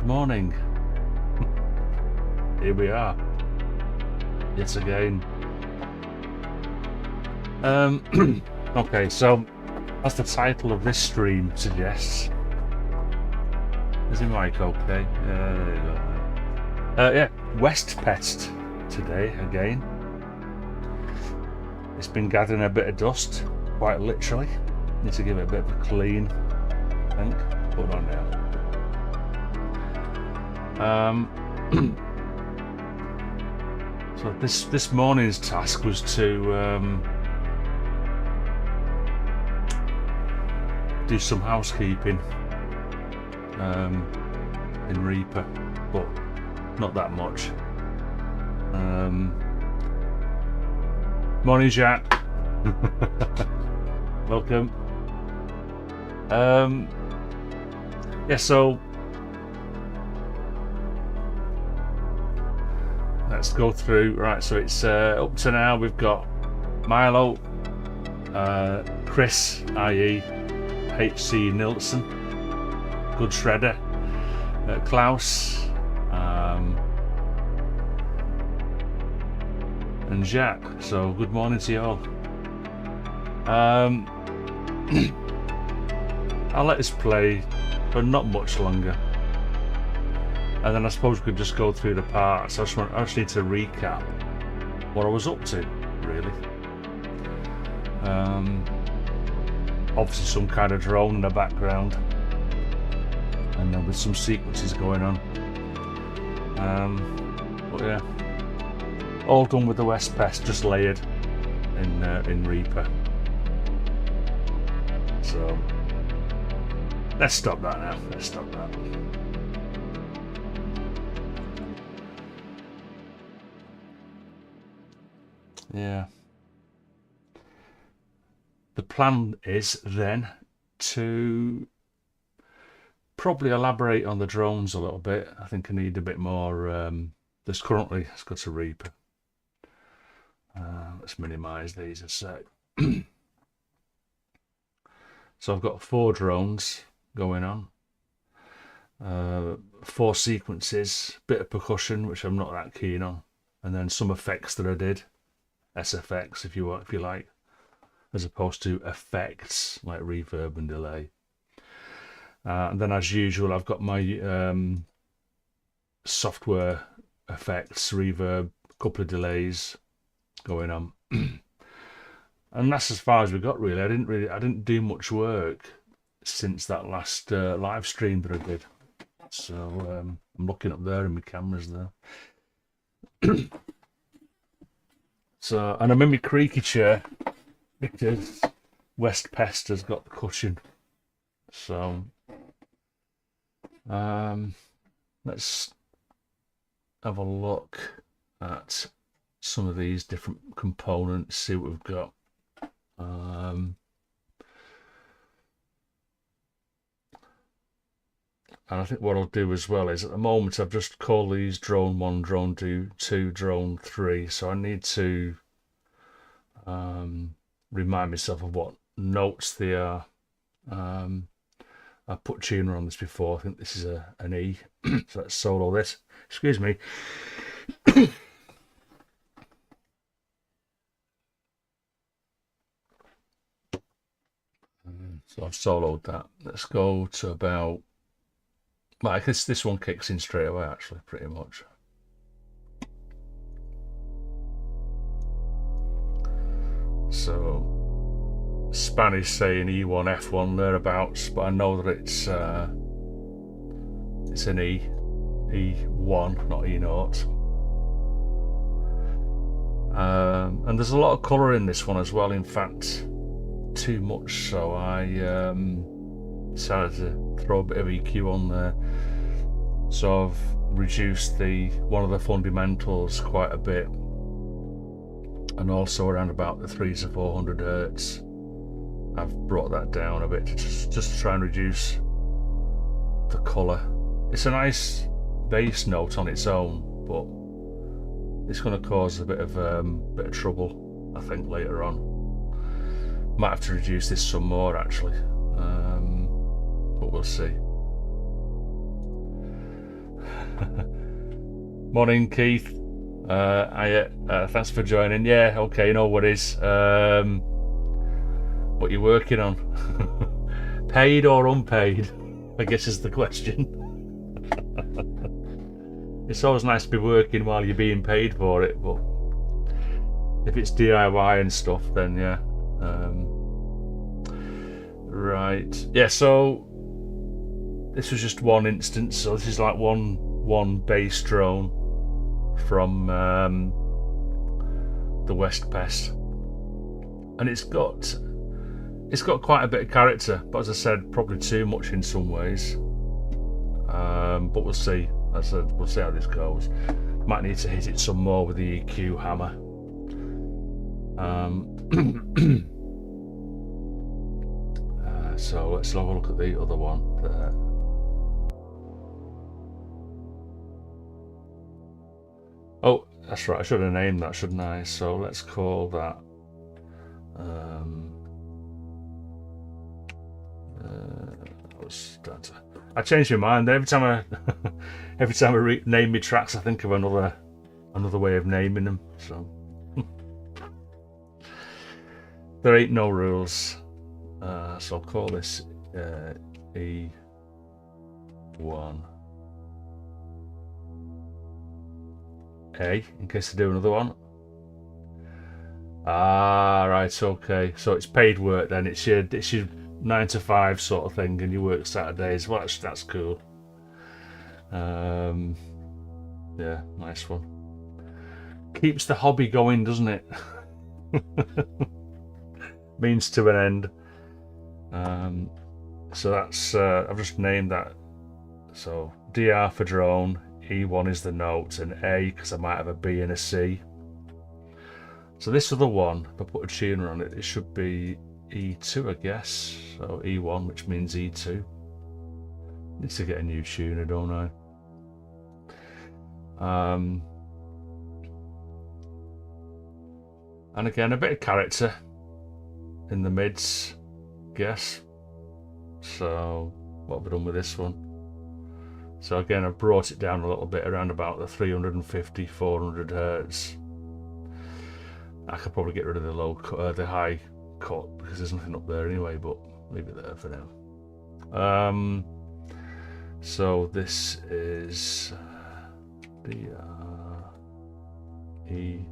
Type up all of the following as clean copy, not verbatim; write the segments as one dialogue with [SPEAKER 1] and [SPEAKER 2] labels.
[SPEAKER 1] morning. Here we are, yet again. Okay, so as the title of this stream suggests, is the mic okay? There you go. Yeah, West Pest today again. It's been gathering a bit of dust, quite literally. Need to give it a bit of a clean, I think. Hold on now. So this morning's task was to do some housekeeping in Reaper, but not that much. Morning, Jack. Welcome. Yeah, so let's go through. Right, so it's up to now we've got Milo, Chris, i.e. HC Nilsson, Good Shredder, Klaus, and Jack. So good morning to you all. I'll let this play for not much longer, and then I suppose we could just go through the parts. I just need to recap what I was up to, really. Obviously some kind of drone in the background, and then with some sequences going on. But yeah, all done with the West Pest, just layered in Reaper. So let's stop that now. Let's stop that. Yeah. The plan is then to probably elaborate on the drones a little bit. I think I need a bit more. There's currently, let's go to Reaper. Let's minimize these a sec. So I've got 4 drones going on, 4 sequences, bit of percussion, which I'm not that keen on, and then some effects that I did, SFX if you like, as opposed to effects like reverb and delay. And then as usual I've got my software effects, reverb, a couple of delays going on. And that's as far as we got, really. I didn't do much work since that last live stream that I did. So I'm looking up there in my cameras there. So, and I'm in my creaky chair because West Pest has got the cushion. So let's have a look at some of these different components, see what we've got. And I think what I'll do as well is, at the moment I've just called these drone 1, drone 2, drone 3, so I need to remind myself of what notes they are. I put tuner on this before. I think this is an E. So let's solo this. Excuse me. So I've soloed that. Let's go to about, well, I guess this one kicks in straight away, actually, pretty much. So Spanish saying E1, F1 thereabouts, but I know that it's an E1, not E0. And there's a lot of colour in this one as well. In fact, too much, so I decided to throw a bit of EQ on there. So I've reduced one of the fundamentals quite a bit, and also around about the 300 to 400 hertz. I've brought that down a bit just to try and reduce the colour. It's a nice bass note on its own, but it's going to cause a bit of trouble, I think, later on. Might have to reduce this some more, actually, but we'll see. Morning, Keith. Thanks for joining. Yeah, okay, no worries. What you working on? Paid or unpaid? I guess is the question. It's always nice to be working while you're being paid for it, but if it's DIY and stuff, then yeah. Right. Yeah, so this was just one instance. So this is like one base drone from the West Pest, and it's got quite a bit of character, but as I said, probably too much in some ways. But we'll see. As I said, we'll see how this goes. Might need to hit it some more with the EQ hammer. So let's have a look at the other one there. Oh, that's right. I should have named that, shouldn't I? So let's call that. I changed my mind every time I name my tracks. I think of another way of naming them. So there ain't no rules. So I'll call this E1. A, in case I do another one. Ah, right, okay. So it's paid work then. It's your 9 to 5 sort of thing, and you work Saturdays. Well, that's cool. Yeah, nice one. Keeps the hobby going, doesn't it? Means to an end. So that's I've just named that. So DR for drone, E1 is the note, and A because I might have a B and a C. So this other one, if I put a tuner on it, it should be E2, I guess. So E1, which means E2. Need to get a new tuner, don't I? And again, a bit of character in the mids, guess. So what have I done with this one? So again, I've brought it down a little bit, around about the 350, 400 hertz. I could probably get rid of the high cut because there's nothing up there anyway, but leave it there for now. So this is DR E2A.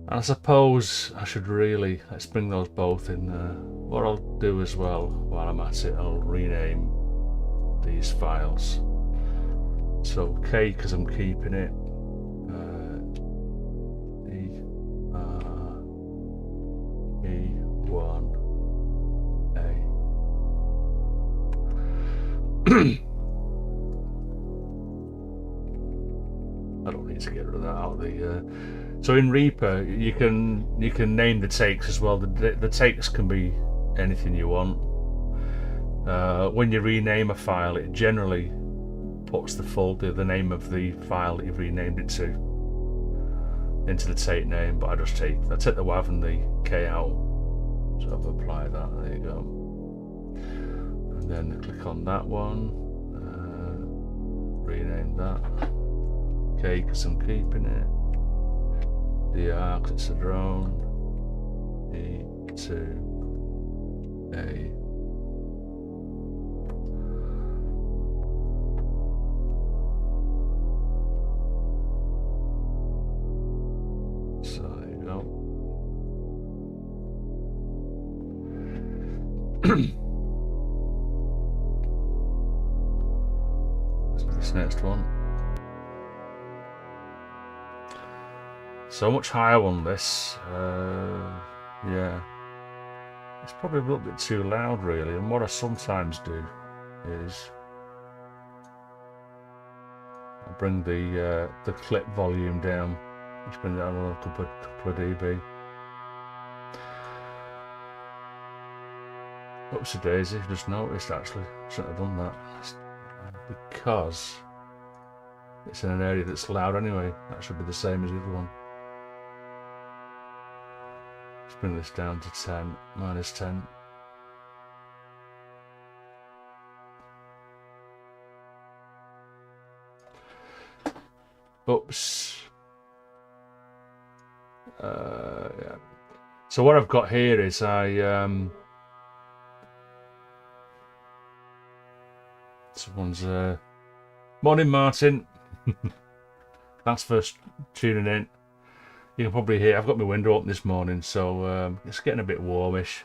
[SPEAKER 1] And I suppose I should let's bring those both in there. What I'll do as well while I'm at it, I'll rename these files. So K because I'm keeping it. E1A. I don't need to get rid of that out of the. So in Reaper, you can name the takes as well. The takes can be anything you want. When you rename a file, it generally puts the name of the file that you've renamed it to into the take name. But I take the WAV and the K out. So I've applied that. There you go. And then click on that one. Rename that. K because I'm keeping it. DR because it's a drone. E2A. So there you go. This next one. So much higher on this. Yeah. It's probably a little bit too loud really, and what I sometimes do is I bring the clip volume down. Just bring that down a couple of dB. Oopsie daisy, just noticed actually. Shouldn't have done that. Because it's in an area that's loud anyway. That should be the same as the other one. Let's bring this down to 10, -10. Oops. Yeah. So what I've got here is someone's morning, Martin. Thanks for tuning in. You can probably hear I've got my window open this morning, so it's getting a bit warmish.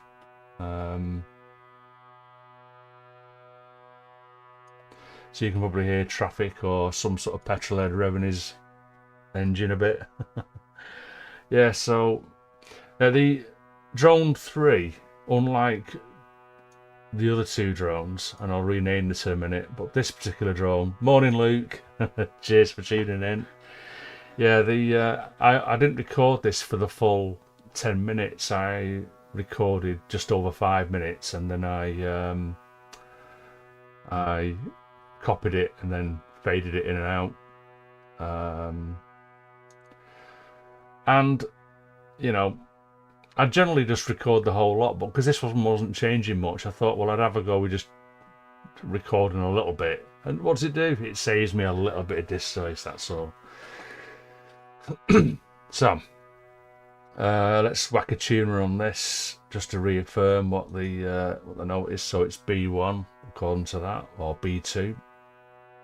[SPEAKER 1] So you can probably hear traffic or some sort of petrol head revving his engine a bit. Yeah, so the drone 3, unlike the other 2 drones, and I'll rename this in a minute, but this particular drone, morning Luke, cheers for tuning in. Yeah, I didn't record this for the full 10 minutes. I recorded just over 5 minutes, and then I copied it and then faded it in and out. And you know, I generally just record the whole lot, but because this one wasn't changing much, I thought, well, I'd have a go with just recording a little bit. And what does it do? It saves me a little bit of disk space, that's all. So let's whack a tuner on this just to reaffirm what the note is. So it's B1 according to that, or B2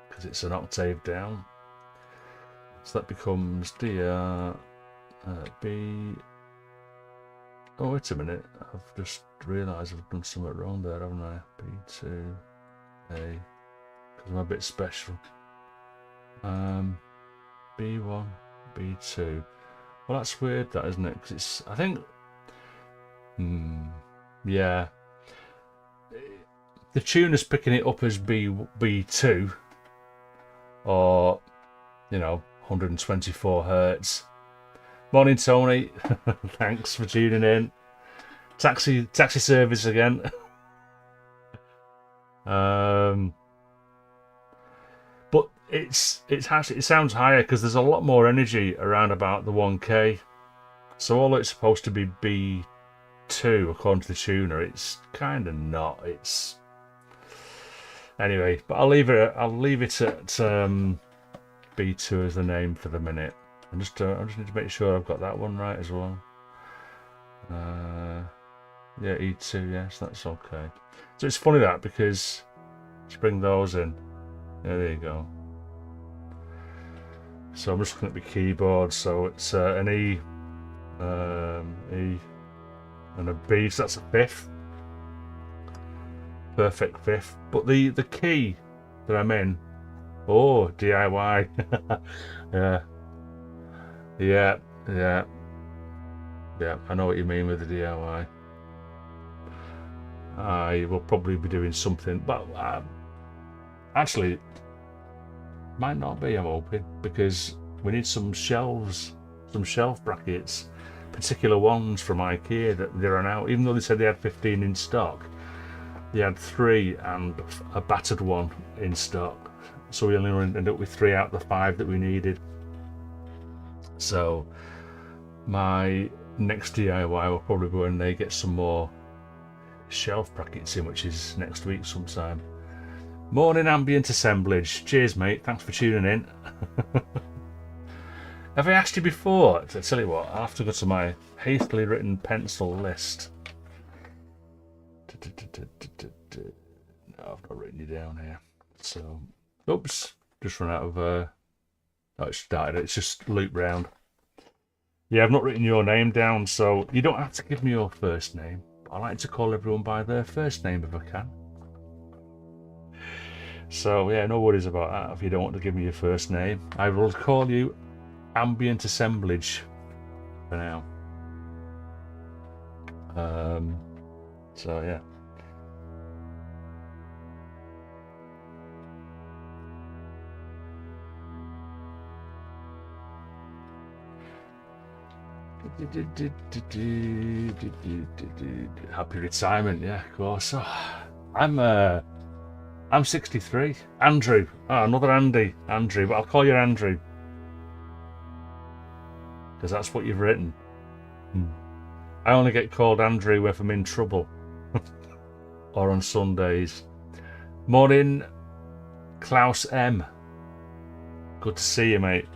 [SPEAKER 1] because it's an octave down. So that becomes DR B. Oh, wait a minute. I've just realised I've done something wrong there, haven't I? B2 A, because I'm a bit special. B1 B2. Well, that's weird, that, isn't it? Because it's, I think, yeah, the tuner's picking it up as B2, or 124 hertz. Morning, Tony. Thanks for tuning in. Taxi service again. But it sounds higher because there's a lot more energy around about the 1K. So although it's supposed to be B2 according to the tuner, it's kind of not. It's anyway. But I'll leave it at B2 as the name for the minute. I just need to make sure I've got that one right as well. Yeah, E2, yes, that's okay. So it's funny that, because let's bring those in. Yeah, there you go. So I'm just looking at the keyboard. So it's an E, E, and a B. So that's a fifth, perfect fifth. But the key that I'm in, oh, DIY, yeah. I know what you mean with the DIY. I will probably be doing something, but actually, might not be. I'm hoping, because we need some shelves, some shelf brackets, particular ones from IKEA that they ran out. Even though they said they had 15 in stock, they had 3 and a battered one in stock. So we only ended up with 3 out of the 5 that we needed. So my next DIY will probably be when they get some more shelf brackets in, which is next week sometime. Morning, ambient assemblage. Cheers, mate. Thanks for tuning in. Have I asked you before? I tell you what, I'll have to go to my hastily written pencil list. No, I've not written you down here. So, oops, just run out of. Oh, it started. It's just looped round. Yeah, I've not written your name down, so you don't have to give me your first name. I like to call everyone by their first name if I can. So yeah, no worries about that if you don't want to give me your first name. I will call you ambient assemblage for now. So yeah. Happy retirement, yeah, of course. So, I'm 63. Andrew. Oh, another Andrew, but I'll call you Andrew, because that's what you've written. I only get called Andrew if I'm in trouble or on Sundays. Morning, Klaus M. Good to see you, mate.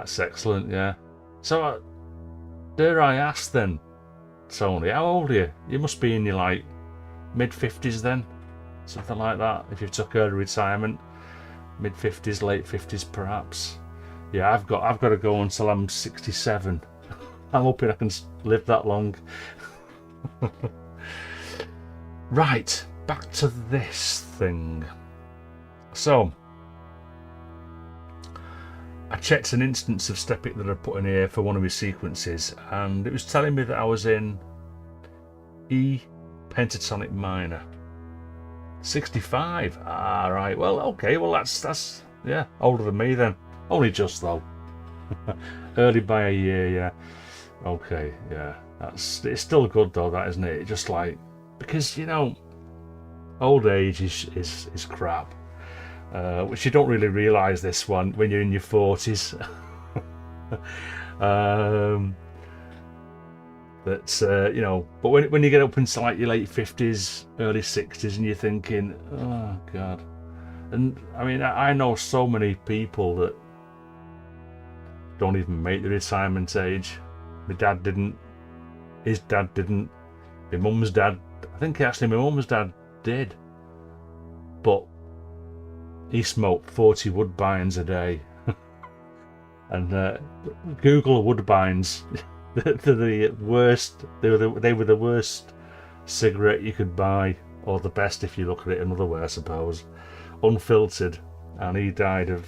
[SPEAKER 1] That's excellent, yeah. So, dare I ask then, Tony, how old are you? You must be in your like mid-50s then, something like that. If you took early retirement, mid-50s, late 50s, perhaps. Yeah, I've got to go until I'm 67. I'm hoping I can live that long. Right, back to this thing. So, I checked an instance of Stepic that I put in here for one of his sequences, and it was telling me that I was in E pentatonic minor. 65. Ah, right. Well, okay. Well, that's yeah, older than me then. Only just though. Early by a year, yeah. Okay, yeah. It's still good though, that isn't it? It's just like, because old age is crap. Which you don't really realise this one when you're in your 40s. But when you get up into like your late 50s, early 60s, and you're thinking, oh God. And I mean, I know so many people that don't even make the retirement age. My dad didn't. His dad didn't. My mum's dad, I think actually my mum's dad did. But he smoked 40 Woodbines a day. And Google Woodbines. They're the worst. They were the worst cigarette you could buy, or the best if you look at it another way, I suppose. Unfiltered, and he died of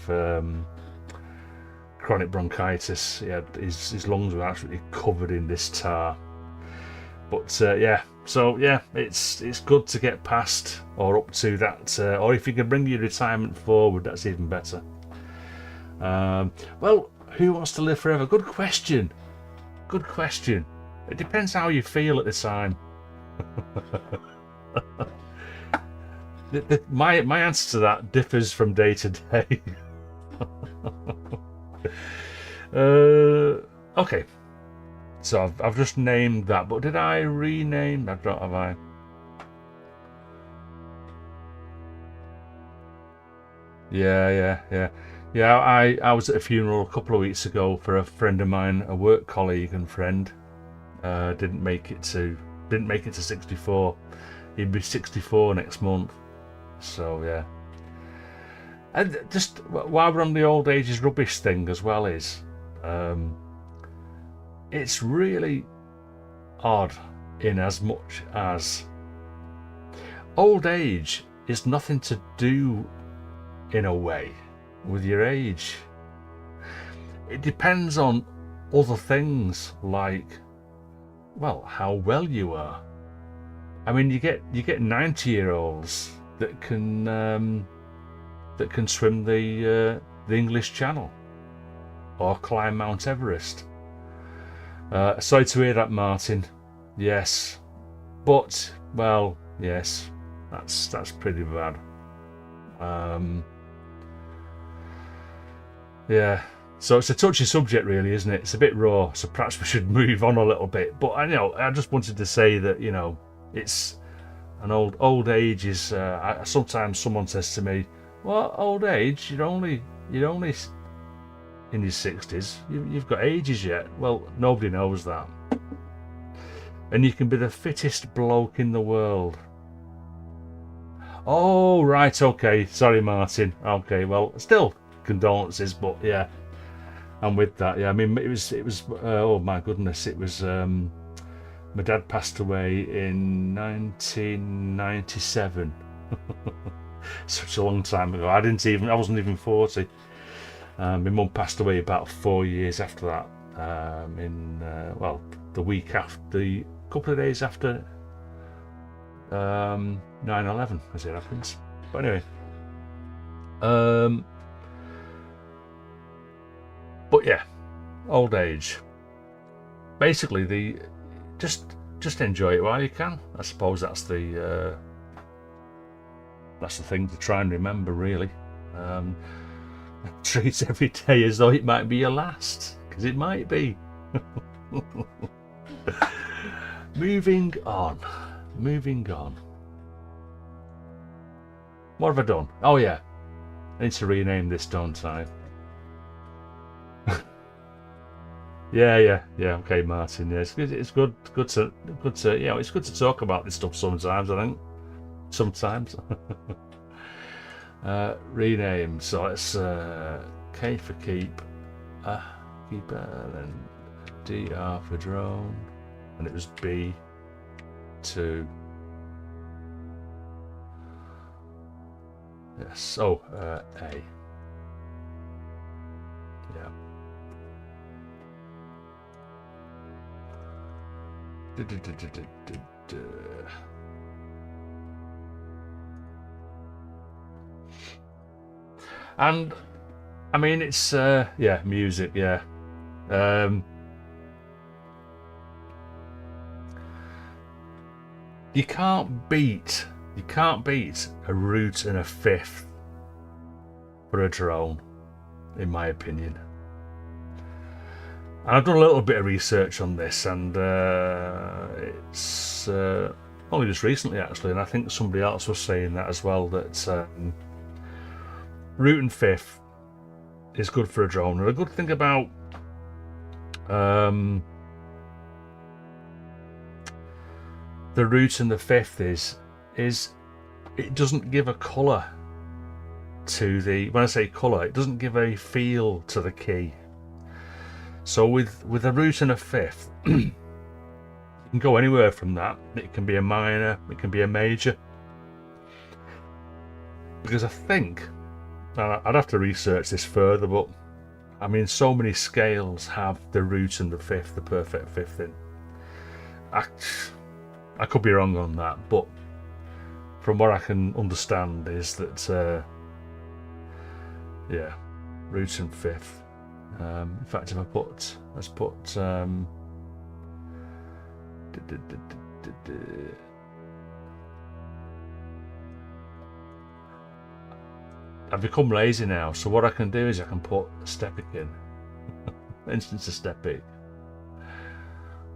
[SPEAKER 1] chronic bronchitis. He had his lungs were absolutely covered in this tar. But yeah, so yeah, it's good to get past or up to that, or if you can bring your retirement forward, that's even better. Well, who wants to live forever? Good question. Good question. It depends how you feel at the time. My answer to that differs from day to day. Okay. So I've just named that, but did I rename that? Have I? Yeah. I was at a funeral a couple of weeks ago for a friend of mine, a work colleague and friend. Didn't make it to 64. He'd be 64 next month. So yeah. And just while we're on the old age is rubbish thing as well, is it's really odd in as much as old age is nothing to do in a way with your age. It depends on other things like, well, how well you are. I mean, you get 90-year-olds that can swim the English Channel or climb Mount Everest. Sorry to hear that, Martin. Yes, but well, yes, that's pretty bad. Yeah, so it's a touchy subject, really, isn't it? It's a bit raw, so perhaps we should move on a little bit. But I just wanted to say that it's an old age is. Sometimes someone says to me, "Well, old age? You're only in your 60s. You've got ages yet." Well, nobody knows that. And you can be the fittest bloke in the world. Oh, right, okay. Sorry, Martin. Okay, well, still condolences, but yeah, I'm with that. Yeah, I mean, it was. Oh my goodness, it was. My dad passed away in 1997. Such a long time ago. I wasn't even 40. My mum passed away about 4 years after that. The week after, the couple of days after 9/11, as it happens. But anyway, but yeah, old age. Basically, just enjoy it while you can. I suppose that's the thing to try and remember, really. Treat every day as though it might be your last, because it might be. Moving on. moving on. What have I done? Oh yeah, I need to rename this, don't I? Yeah. Okay, Martin. Yeah, it's good. It's good to yeah. It's good to talk about this stuff sometimes. I think sometimes. Rename. So let's K for keep, keeper, then DR for drone, and it was B to yes. Oh, A. Yeah. And I mean, it's yeah, music, yeah. You can't beat a root and a fifth for a drone, in my opinion. And I've done a little bit of research on this, and it's only just recently actually, and I think somebody else was saying that as well, that root and fifth is good for a drone. And a good thing about the root and the fifth is it doesn't give a colour to the, when I say colour, it doesn't give a feel to the key. So with a root and a fifth, you can go anywhere from that. It can be a minor, it can be a major. Because I think, I'd have to research this further, but I mean, so many scales have the root and the fifth, the perfect fifth in. I could be wrong on that, but from what I can understand is that, yeah, root and fifth. In fact, if I put, let's put, I've become lazy now, so what I can do is I can put Stepic in. Instance of Stepic.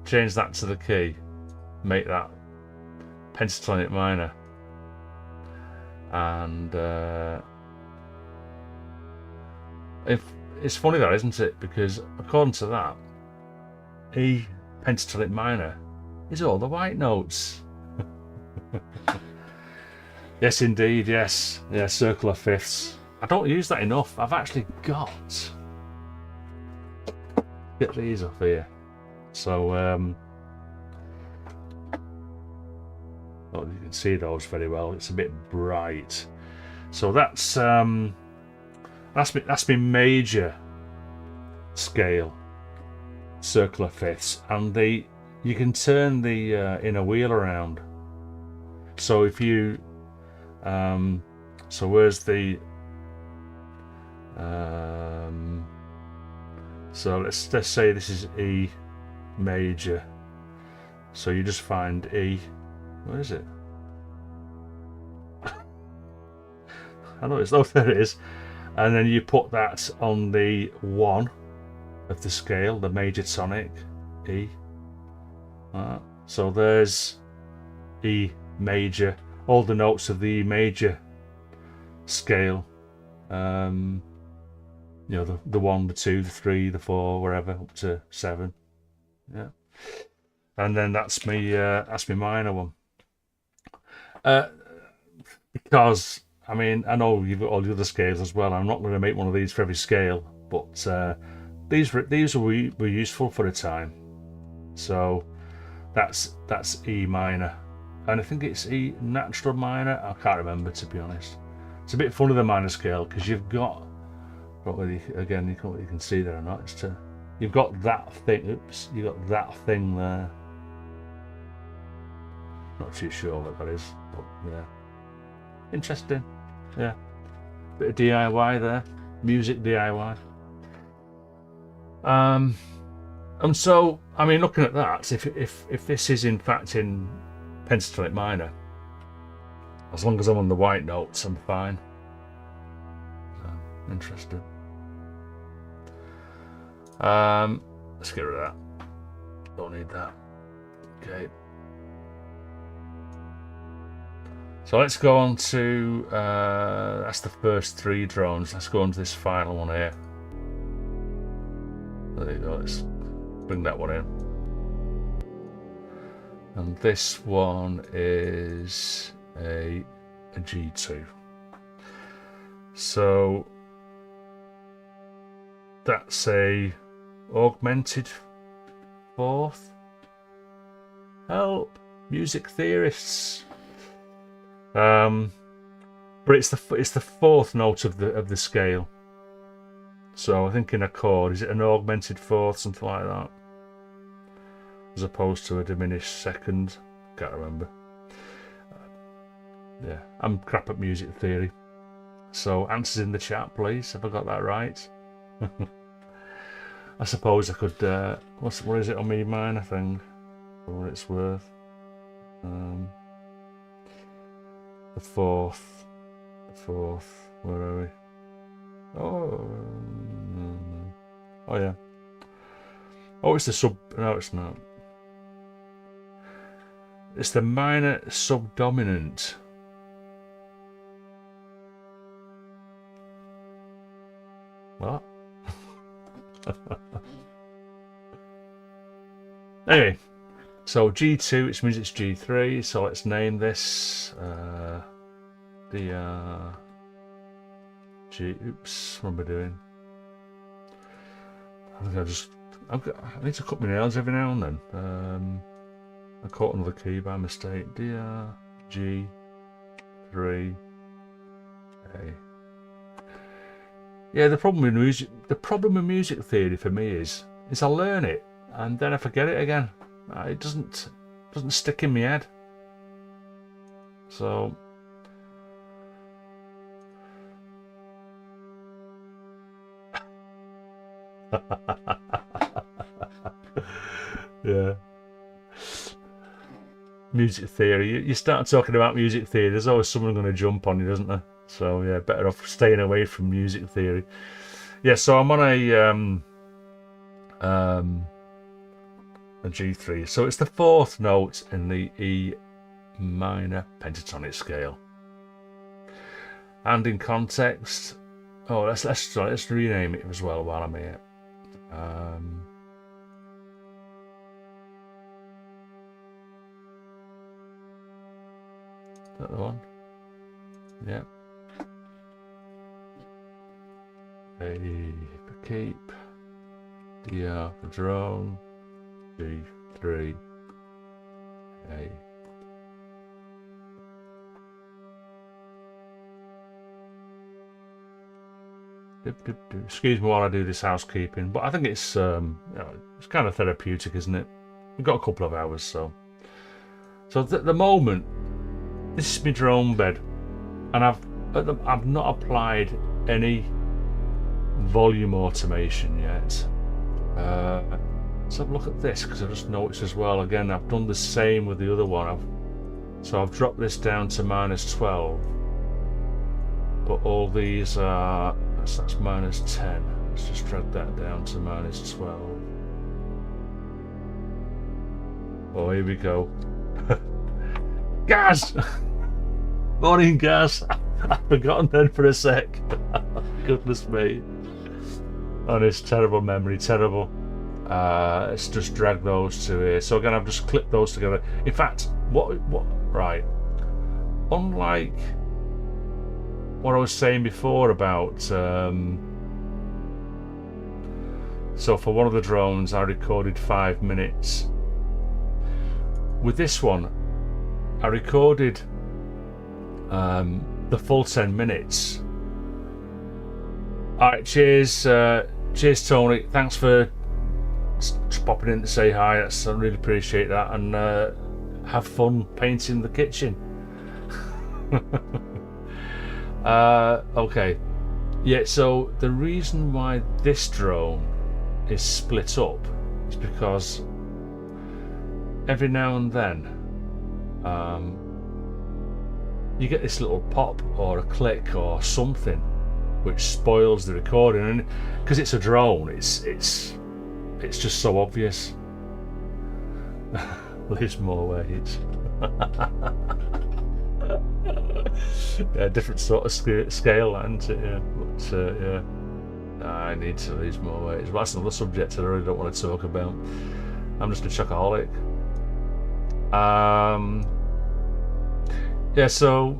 [SPEAKER 1] Change that to the key. Make that pentatonic minor. And if it's funny that, isn't it? Because according to that, E pentatonic minor is all the white notes. Yes, indeed, yes. Yeah, circle of fifths. I don't use that enough. I've actually got... Get these off here. So, oh, you can see those very well. It's a bit bright. So that's my major scale, circle of fifths, and you can turn the inner wheel around. So if you so where's the so let's say this is E major, so you just find E, where is it? I know it's, oh, there it is, and then you put that on the 1 of the scale, the major tonic, E. So there's E major, all the notes of the E major scale, you know, the 1, the 2, the 3, the 4, wherever, up to 7. Yeah, and then that's my minor one. Because I mean, I know you've got all the other scales as well. I'm not going to make one of these for every scale, but these were useful for a time. So that's E minor, and I think it's E natural minor. I can't remember, to be honest. It's a bit funny, the minor scale, because you've got, again, you can see there or not. It's you've got that thing. Oops, you got that thing there. Not too sure what that is, but yeah, interesting. Yeah, bit of DIY there, music DIY. And so, I mean, looking at that, if this is in fact in pentatonic minor, as long as I'm on the white notes, I'm fine. So, interesting. Let's get rid of that. Don't need that. Okay. So let's go on to, that's the first 3 drones. Let's go on to this final one here. There you go, let's bring that one in. And this one is a G2. So that's a augmented 4th. Help, music theorists. But it's the 4th note of the scale. So I think in a chord, is it an augmented 4th, something like that, as opposed to a diminished 2nd? Can't remember. Yeah, I'm crap at music theory. So answers in the chat, please. Have I got that right? I suppose I could. What is it on me minor thing? For what it's worth. The 4th. Where are we? Oh, oh yeah. Oh, it's the sub. No, it's not. It's the minor subdominant. What? Anyway, so G2, which means it's G3. So let's name this G. Oops, what am I doing? I think I need to cut my nails every now and then. I caught another key by mistake. DR G3 A. Yeah, the problem with music theory for me is I learn it and then I forget it again. It doesn't stick in my head. So yeah. Music theory. You start talking about music theory, there's always someone going to jump on you, isn't there? So yeah, better off staying away from music theory. Yeah, so I'm on a G3. So it's the 4th note in the E minor pentatonic scale. And in context, oh, let's rename it as well while I'm here. Is that the one? Yeah. A for keep, DR for drone, G3, A. Excuse me while I do this housekeeping, but I think it's it's kind of therapeutic, isn't it? We've got a couple of hours, so at the moment, this is my drone bed, and I've not applied any volume automation yet. Let's have a look at this, because I've just noticed as well. Again, I've done the same with the other one. I've dropped this down to -12, but all these are that's -10. Let's just drag that down to -12. Oh, here we go. Gaz! Morning, Gaz. I've forgotten then for a sec. Goodness me. Honest, terrible memory, terrible. Let's just drag those to here. So again, I've just clipped those together. In fact, right. Unlike what I was saying before about, so for one of the drones, I recorded 5 minutes. With this one, I recorded the full 10 minutes. Alright, cheers Tony, thanks for popping in to say hi. I really appreciate that, and have fun painting the kitchen. Okay, yeah, so the reason why this drone is split up is because every now and then you get this little pop or a click or something which spoils the recording, and because it's a drone, it's just so obvious. There's more ways. Yeah, different sort of scale, isn't it? Yeah, but yeah. I need to lose more weight. But that's another subject I really don't want to talk about. I'm just a chocoholic. Yeah, so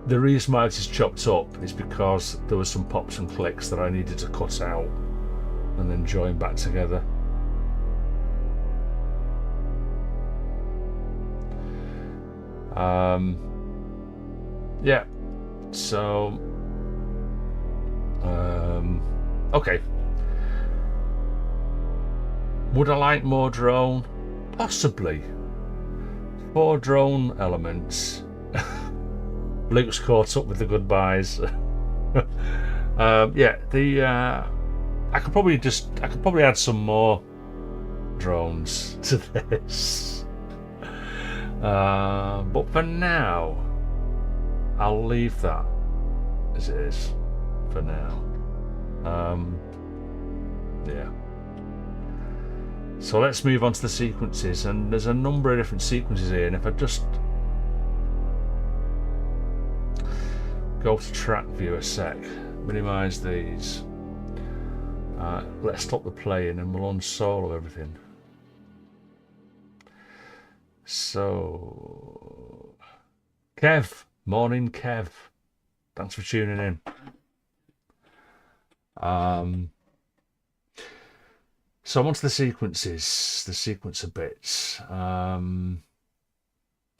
[SPEAKER 1] the reason why this is chopped up is because there was some pops and clicks that I needed to cut out and then join back together. Yeah, so okay. Would I like more drone? Possibly. 4 drone elements. Luke's caught up with the goodbyes. Yeah, I could probably add some more drones to this. But for now, I'll leave that as it is for now. Yeah. So let's move on to the sequences, and there's a number of different sequences here, and if I just go to track view a sec, minimize these, let's stop the playing and we'll unsolo everything. So Kev, morning Kev, thanks for tuning in. So onto the sequences, the sequencer bits, and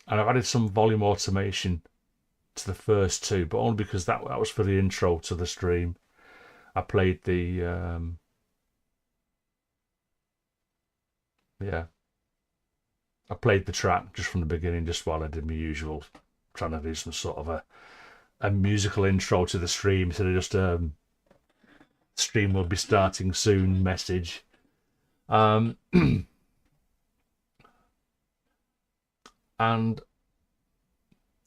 [SPEAKER 1] I've added some volume automation to the first 2, but only because that was for the intro to the stream. I played the yeah, I played the track just from the beginning, just while I did my usual, trying to do some sort of a musical intro to the stream, instead of just stream will be starting soon message. And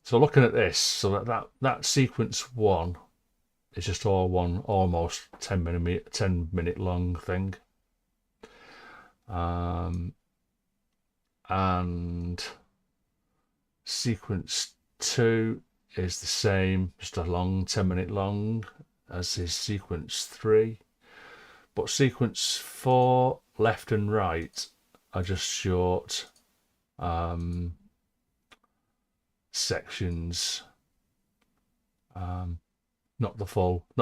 [SPEAKER 1] so looking at this, so that sequence 1 is just all one almost 10 minute long thing. And sequence 2 is the same, just a long 10-minute long as is sequence 3. But sequence 4, left and right, are just short sections. Not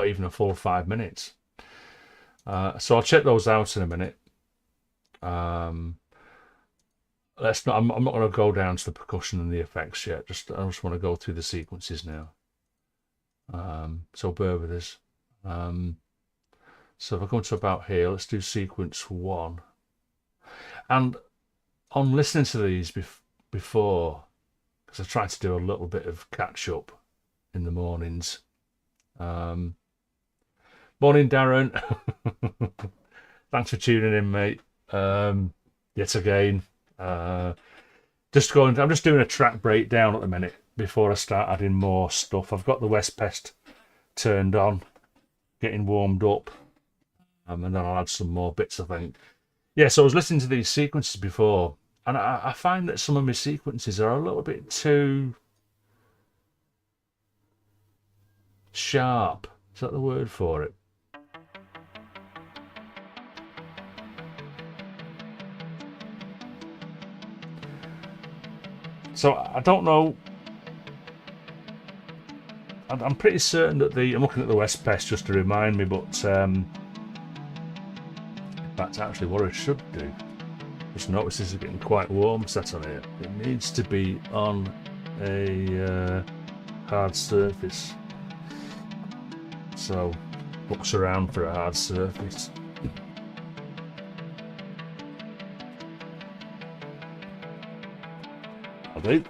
[SPEAKER 1] even a full 5 minutes. So I'll check those out in a minute. I'm not going to go down to the percussion and the effects yet. I just want to go through the sequences now. So bear with us. So if I come to about here, let's do sequence 1. And on listening to these before, because I tried to do a little bit of catch up in the mornings. Morning, Darren. Thanks for tuning in, mate. Yet again. I'm just doing a track breakdown at the minute before I start adding more stuff. I've got the West Pest turned on, getting warmed up. And then I'll add some more bits, I think. Yeah, so I was listening to these sequences before, and I find that some of my sequences are a little bit too sharp. Is that the word for it? So I don't know. I'm pretty certain that I'm looking at the West Pest just to remind me, but that's actually what I should do. Just notice this is getting quite warm set on here. It needs to be on a hard surface. So looks around for a hard surface. I'll do.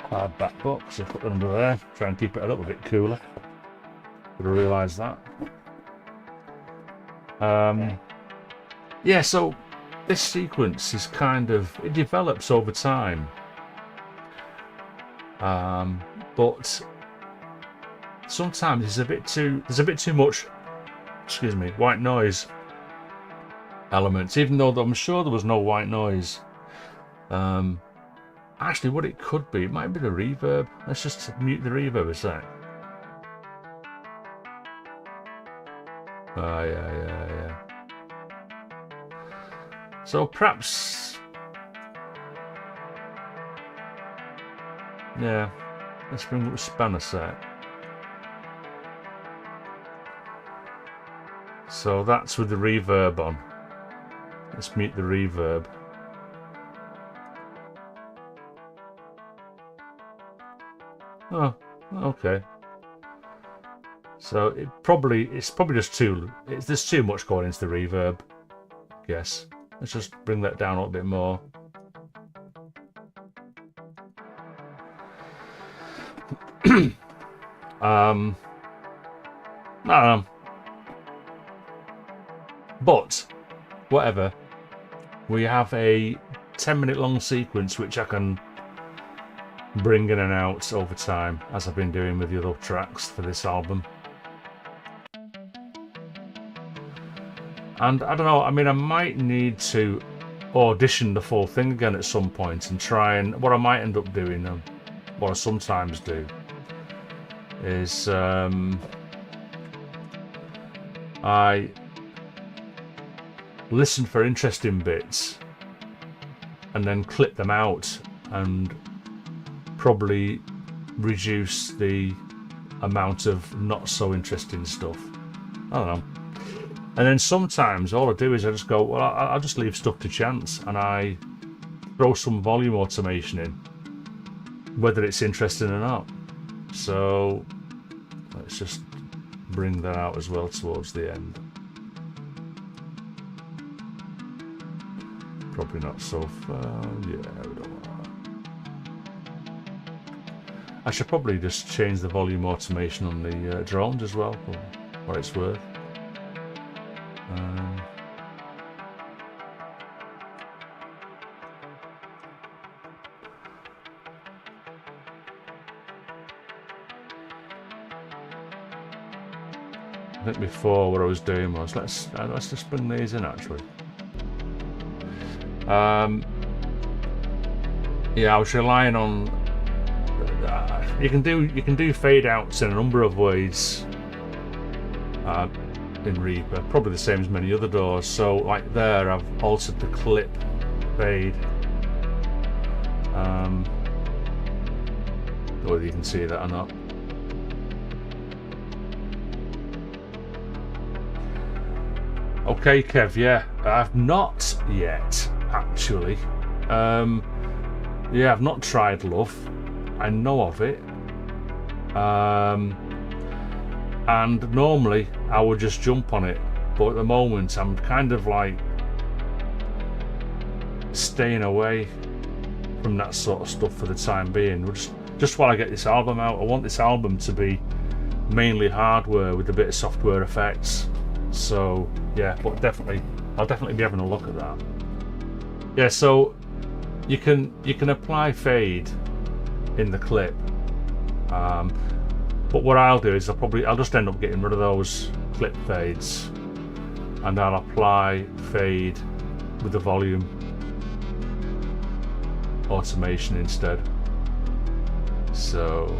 [SPEAKER 1] Hard back box, I'll put it under there, try and keep it a little bit cooler. Gotta realise that. Yeah, so this sequence is it develops over time. But sometimes there's a bit too much, white noise elements, even though I'm sure there was no white noise. Actually, what it could be, it might be the reverb. Let's just mute the reverb a sec. Oh, yeah. So perhaps... Yeah, let's bring up the span a sec. So that's with the reverb on. Let's mute the reverb. Oh, okay. So it's probably just there's too much going into the reverb. Yes. Let's just bring that down a little bit more. I don't know. But whatever. We have a 10-minute long sequence which I can bring in and out over time, as I've been doing with the other tracks for this album. And I don't know, I mean, I might need to audition the full thing again at some point and try, and what I might end up doing, what I sometimes do, is I listen for interesting bits and then clip them out and probably reduce the amount of not so interesting stuff. I don't know. And then sometimes all I do is I just go, well, I'll just leave stuff to chance and I throw some volume automation in, whether it's interesting or not. So let's just bring that out as well towards the end. Probably not so far. Yeah, we don't want that. I should probably just change the volume automation on the drones as well, for what it's worth. I think before what I was doing was let's just bring these in actually. Yeah, I was relying on. You can do fade outs in a number of ways in Reaper, probably the same as many other doors. So like there, I've altered the clip fade. Whether you can see that or not. Okay, Kev. Yeah, I've not yet actually. Yeah, I've not tried Love. I know of it. And normally I would just jump on it, but at the moment I'm kind of like staying away from that sort of stuff for the time being. Just while I get this album out, I want this album to be mainly hardware with a bit of software effects. So yeah, but I'll definitely be having a look at that. Yeah, so you can apply fade in the clip, but what I'll do is I'll just end up getting rid of those clip fades, and I'll apply fade with the volume automation instead. So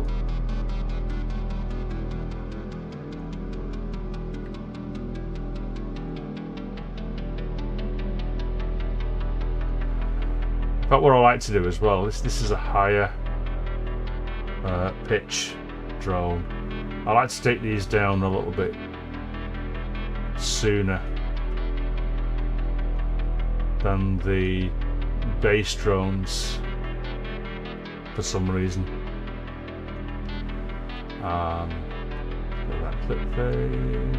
[SPEAKER 1] but what I like to do as well, this is a higher pitch drone. I like to take these down a little bit sooner than the bass drones for some reason. That clip fade.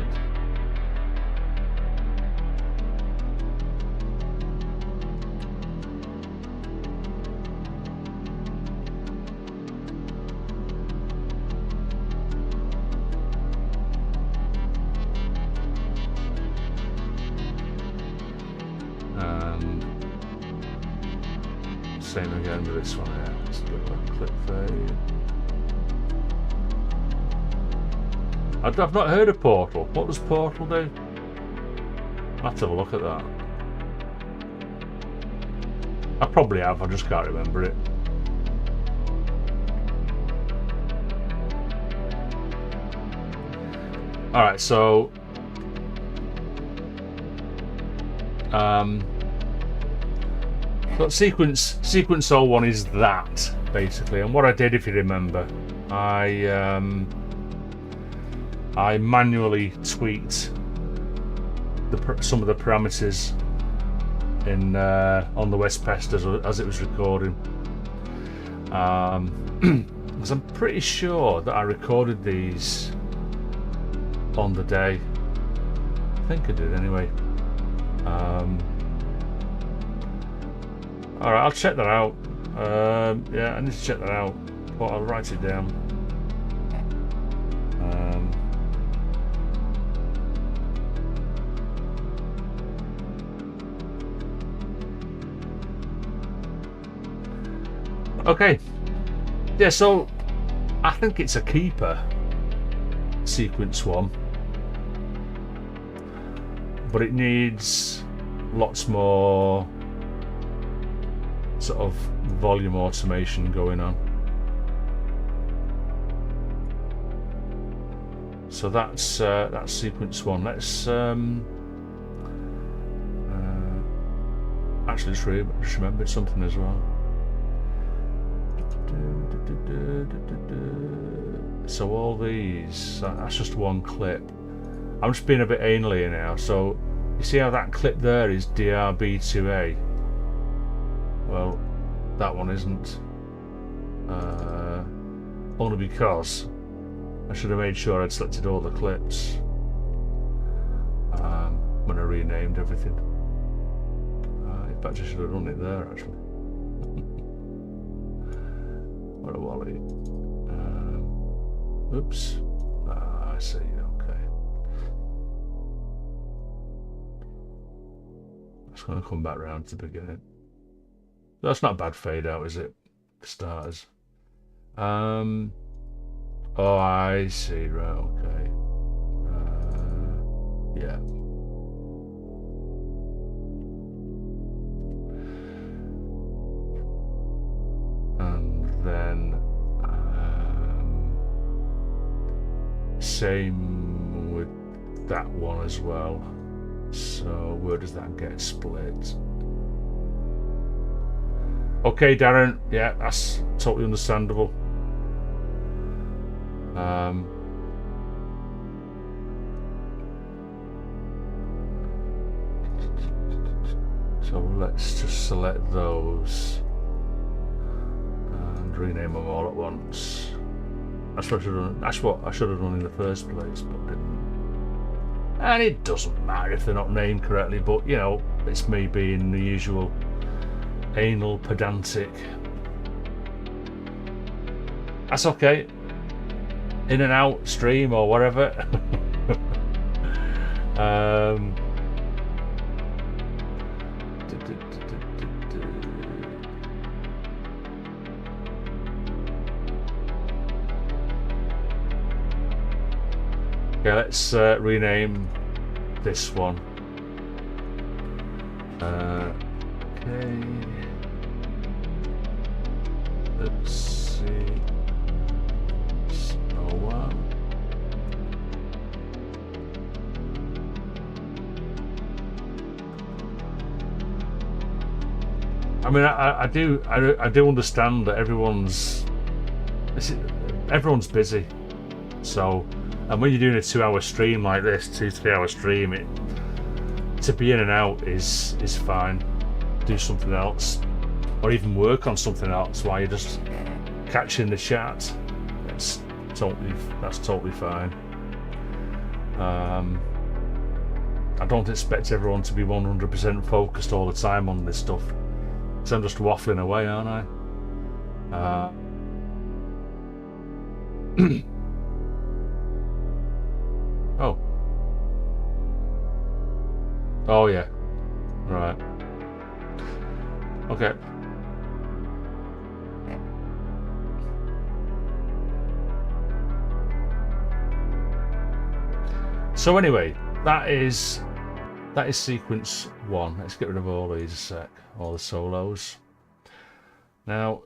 [SPEAKER 1] Same again with this one here. Let's do a clip fade. I've not heard of Portal. What does Portal do? I'll have to have a look at that. I probably have, I just can't remember it. Alright, so but sequence 01 is that basically, and what I did, if you remember, I manually tweaked some of the parameters in on the West Pest as it was recording, because I'm pretty sure that I recorded these on the day. I think I did anyway. Alright, I'll check that out. Yeah, I need to check that out, but I'll write it down. Okay. Yeah, so I think it's a keeper, sequence 1. But it needs lots more sort of volume automation going on. So that's sequence 1. Let's actually just remembered something as well. So all these, that's just one clip. I'm just being a bit anal here now. So you see how that clip there is DRB2A? Well, that one isn't. Only because I should have made sure I'd selected all the clips when I renamed everything. In fact, I should have done it there actually. What a wally. Oops. I see. Okay. It's going to come back round to the beginning. That's not a bad fade out, is it? For starters. Oh, I see. Right. Okay. Yeah. And then same with that one as well. So where does that get split? Okay, Darren. Yeah, that's totally understandable. So let's just select those and rename them all at once. That's what I should have done in the first place, but didn't. And it doesn't matter if they're not named correctly, but you know, it's me being the usual anal pedantic. That's okay. In and out stream or whatever. Okay, let's rename this one. Okay. Let's see. So I mean, I do understand that everyone's busy. So, and when you're doing a 2-hour stream like this, 2-3 hour stream, to be in and out is fine. Do something else, or even work on something else while you're just catching the chat. That's totally fine. I don't expect everyone to be 100% focused all the time on this stuff. So I'm just waffling away, aren't I? Oh yeah. Right. Okay. So anyway, that is sequence 1. Let's get rid of all these a sec, all the solos. Now,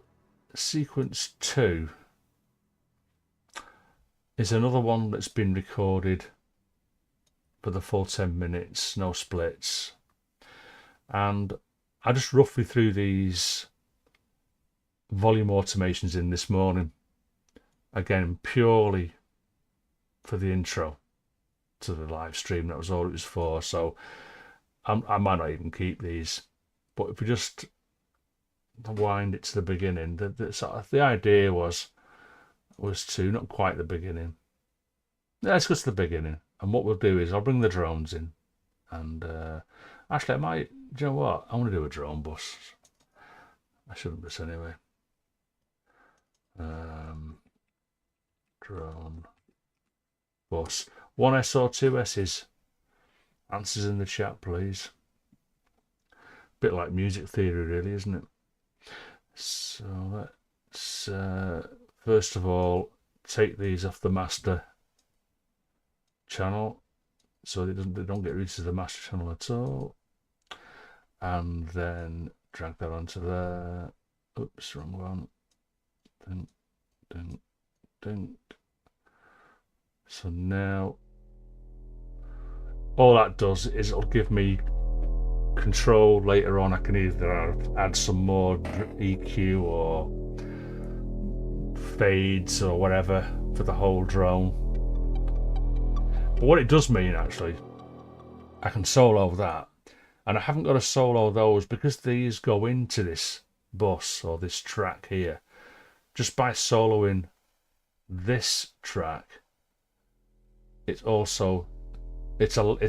[SPEAKER 1] sequence 2 is another one that's been recorded for the full 10 minutes, no splits. And I just roughly threw these volume automations in this morning. Again, purely for the intro to the live stream. That was all it was for. So I might not even keep these. But if we just wind it to the beginning, the idea was to, not quite the beginning. Let's go to the beginning. And what we'll do is I'll bring the drones in. And actually, I might, do you know what? I want to do a drone bus. I shouldn't this anyway. Drone bus. 1S or 2S's? Answers in the chat, please. Bit like music theory, really, isn't it? So let's first of all take these off the master channel, so they don't get routed to the master channel at all, and then drag that onto there. Oops, wrong one. Dun, dun, dun. So now all that does is it'll give me control later on. I can either add some more EQ or fades or whatever for the whole drone. But what it does mean, actually, I can solo that, and I haven't got to solo those because these go into this bus or this track here. Just by soloing this track, it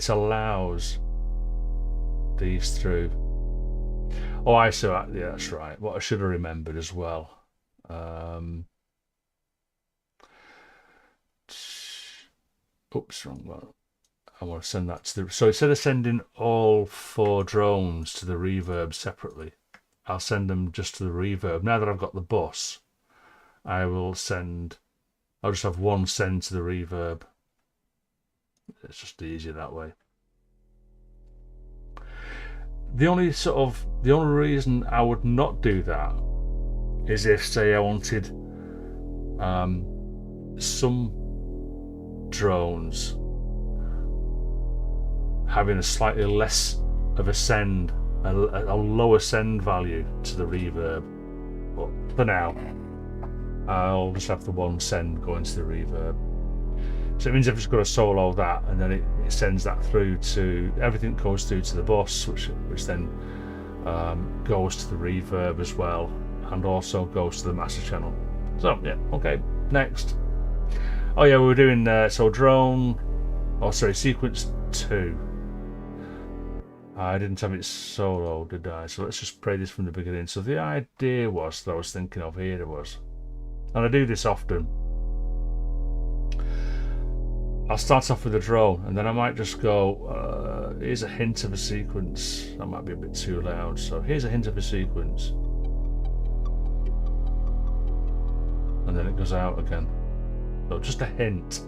[SPEAKER 1] allows these through. Oh, I see. Yeah, that's right. What I should have remembered as well. Oops, wrong one. I want to send that to the. So instead of sending all 4 drones to the reverb separately, I'll send them just to the reverb. Now that I've got the bus, I'll just have one send to the reverb. It's just easier that way. The only reason I would not do that is if, say, I wanted some drones having a slightly less of a send, a lower send value to the reverb. But for now, I'll just have the one send going to the reverb. So it means I've just got to solo that, and then it sends that through to, everything goes through to the bus, which then goes to the reverb as well, and also goes to the master channel. So yeah, okay, next. Oh yeah, we were doing sequence 2. I didn't have it solo, did I? So let's just play this from the beginning. So the idea was, that I was thinking of here was, and I do this often, I'll start off with a drone, and then I might just go, here's a hint of a sequence. That might be a bit too loud, so here's a hint of a sequence. And then it goes out again. So just a hint.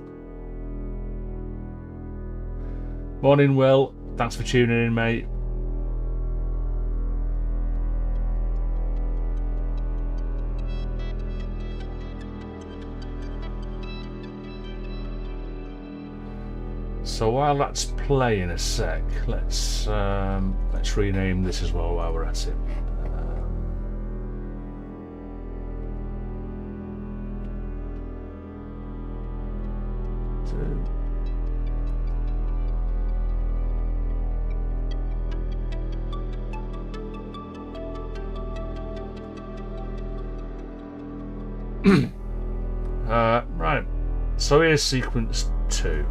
[SPEAKER 1] Morning, Will. Thanks for tuning in, mate. So while that's playing a sec, let's rename this as well while we're at it. Right, so here's sequence 2,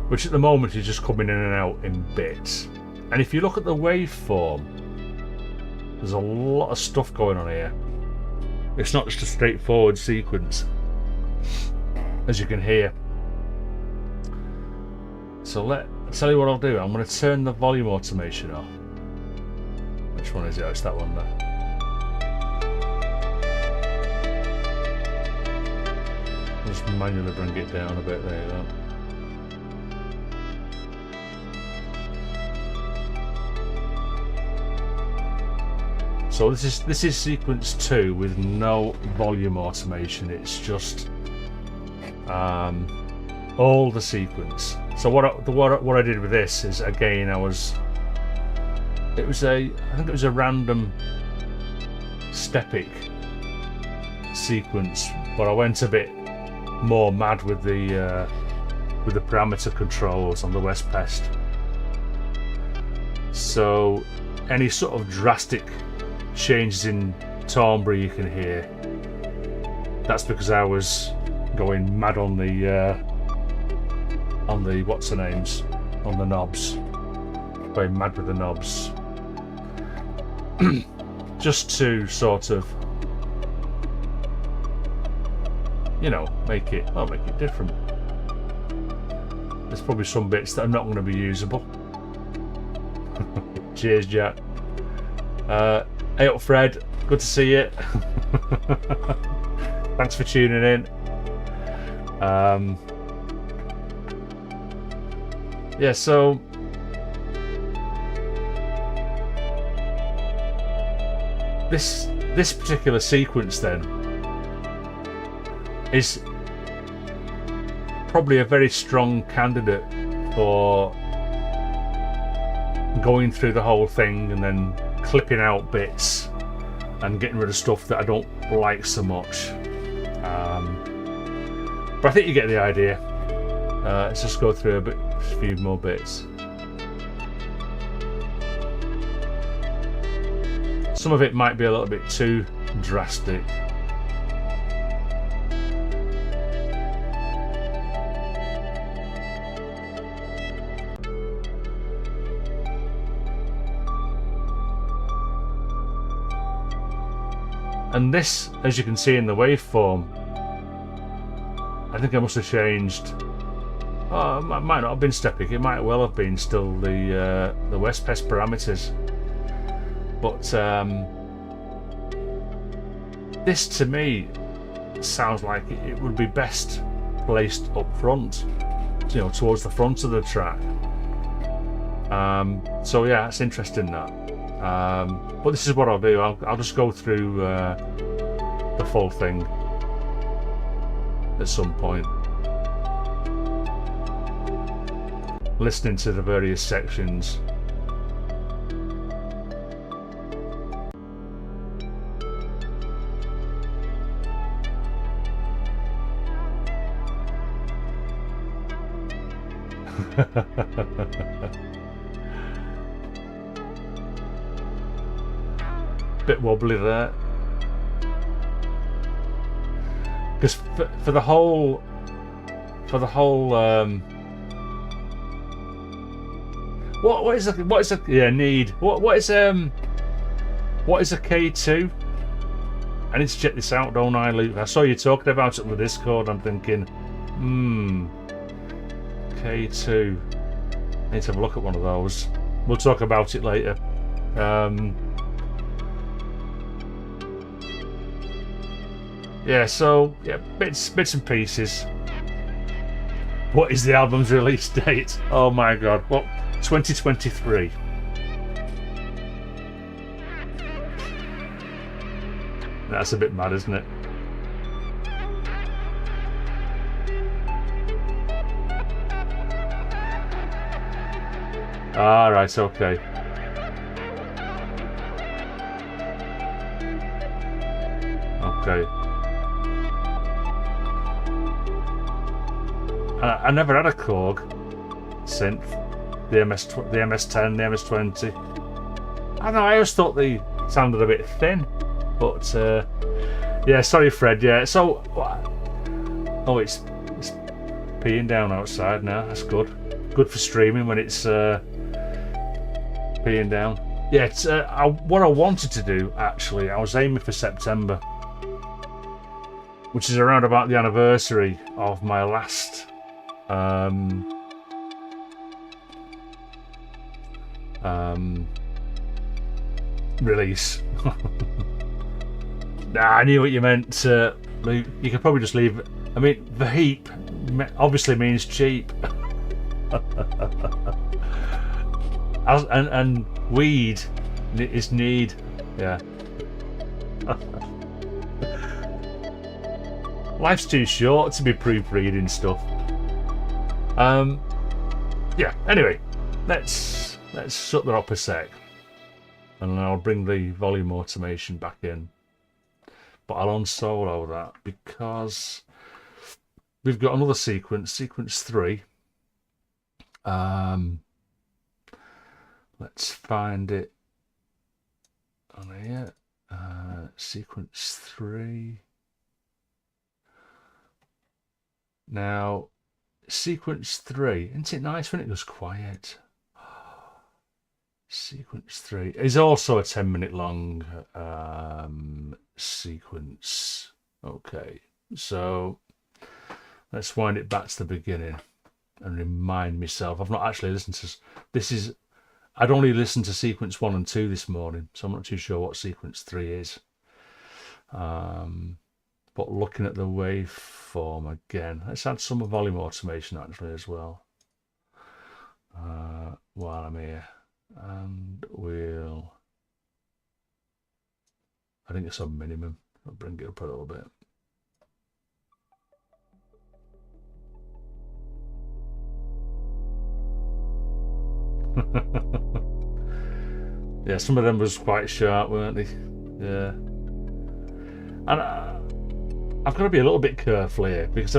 [SPEAKER 1] which at the moment is just coming in and out in bits. And if you look at the waveform, there's a lot of stuff going on here. It's not just a straightforward sequence, as you can hear. So I'll tell you what I'll do. I'm going to turn the volume automation off. Which one is it? Oh, it's that one there. Just manually bring it down a bit. There you go. So this is sequence 2 with no volume automation. It's just all the sequence So what I did with this is, again, I think it was a random stepic sequence, but I went a bit more mad with the parameter controls on the West Pest. So any sort of drastic changes in timbre you can hear, that's because I was going mad on the what's the names, on the knobs, going mad with the knobs, just to sort of, you know, make it different. There's probably some bits that are not going to be usable. Cheers, Jack. Hey up, Fred. Good to see you. Thanks for tuning in. Yeah, so this particular sequence then is probably a very strong candidate for going through the whole thing and then clipping out bits and getting rid of stuff that I don't like so much. But I think you get the idea. Let's just go through a few more bits. Some of it might be a little bit too drastic. And this, as you can see in the waveform, I think I must have changed. Oh, it might not have been stepping. It might well have been still the West Pest parameters. But this, to me, sounds like it would be best placed up front, you know, towards the front of the track. So yeah, it's interesting that. But this is what I'll do. I'll just go through the full thing at some point, listening to the various sections. Bit wobbly there, because for the whole what is a need? What is a K2? I need to check this out, don't I, Luke? I saw you talking about it on the Discord. I'm thinking, K2. I need to have a look at one of those. We'll talk about it later. Yeah, so yeah, bits and pieces. What is the album's release date? Oh my god, what? 2023. That's a bit mad, isn't it? Ah, right, okay. Okay. I never had a Korg synth, the MS10, the MS20. I don't know, I always thought they sounded a bit thin, but yeah, sorry Fred, yeah, so, oh, it's peeing down outside now, that's good. Good for streaming when it's peeing down. Yeah, it's, what I wanted to do, actually, I was aiming for September, which is around about the anniversary of my last release. Nah, I knew what you meant, Luke. You could probably just leave. I mean, the heap obviously means cheap. and weed is need. Yeah. Life's too short to be proofreading stuff. yeah, anyway, let's shut that up a sec, and then I'll bring the volume automation back in. But I'll unsolo that because we've got another sequence 3. Let's find it on here. Sequence 3. Now, sequence 3, isn't it nice when it goes quiet? Sequence 3 is also a 10-minute long sequence. Okay, so let's wind it back to the beginning and remind myself. I've not actually listened to this. I'd only listened to sequence 1 and 2 this morning, so I'm not too sure what sequence 3 is. But looking at the waveform again, let's add some volume automation actually as well while I'm here, and I think it's on minimum. I'll bring it up a little bit. Yeah, some of them was quite sharp, weren't they? Yeah. And I've got to be a little bit careful here because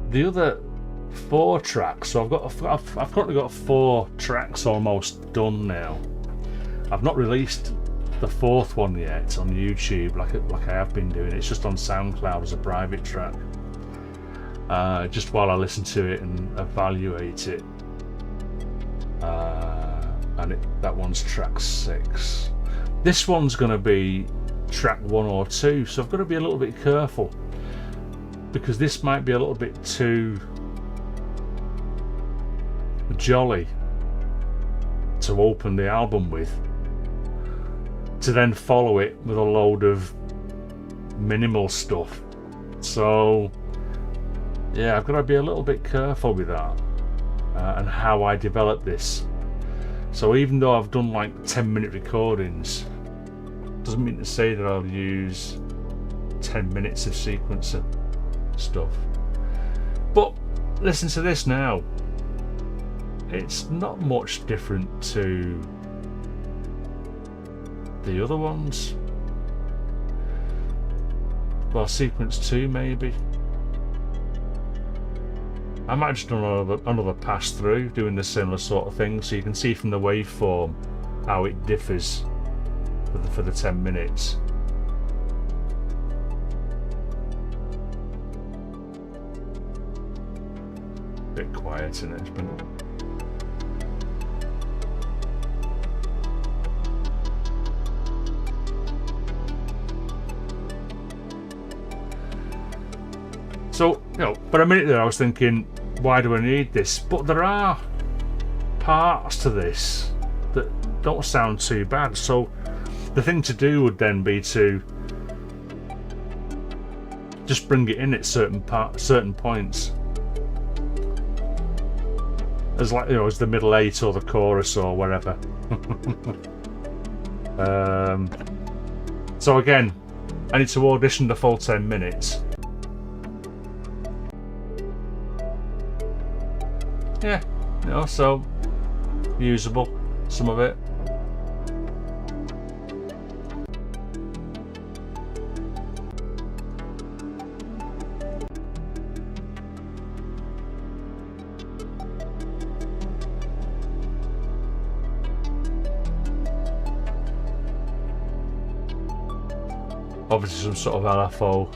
[SPEAKER 1] the other 4 tracks. So I've currently got 4 tracks almost done now. I've not released the 4th one yet on YouTube like I have been doing. It's just on SoundCloud as a private track. Just while I listen to it and evaluate it. And that one's track 6. This one's going to be track 1 or 2, so I've got to be a little bit careful because this might be a little bit too jolly to open the album with, to then follow it with a load of minimal stuff. So yeah, I've got to be a little bit careful with that and how I develop this. So even though I've done like 10-minute recordings, doesn't mean to say that I'll use 10 minutes of sequencer stuff. But listen to this now. It's not much different to the other ones. Well, sequence 2 maybe. I might just do another pass through doing the similar sort of thing, so you can see from the waveform how it differs for the 10 minutes. Bit quiet in it, it's been... So, you know, for a minute there I was thinking, why do I need this? But there are parts to this that don't sound too bad. So the thing to do would then be to just bring it in at certain points. As like, you know, as the middle 8 or the chorus or wherever. So again, I need to audition the full 10 minutes. Yeah, you know, so usable, some of it. Obviously some sort of LFO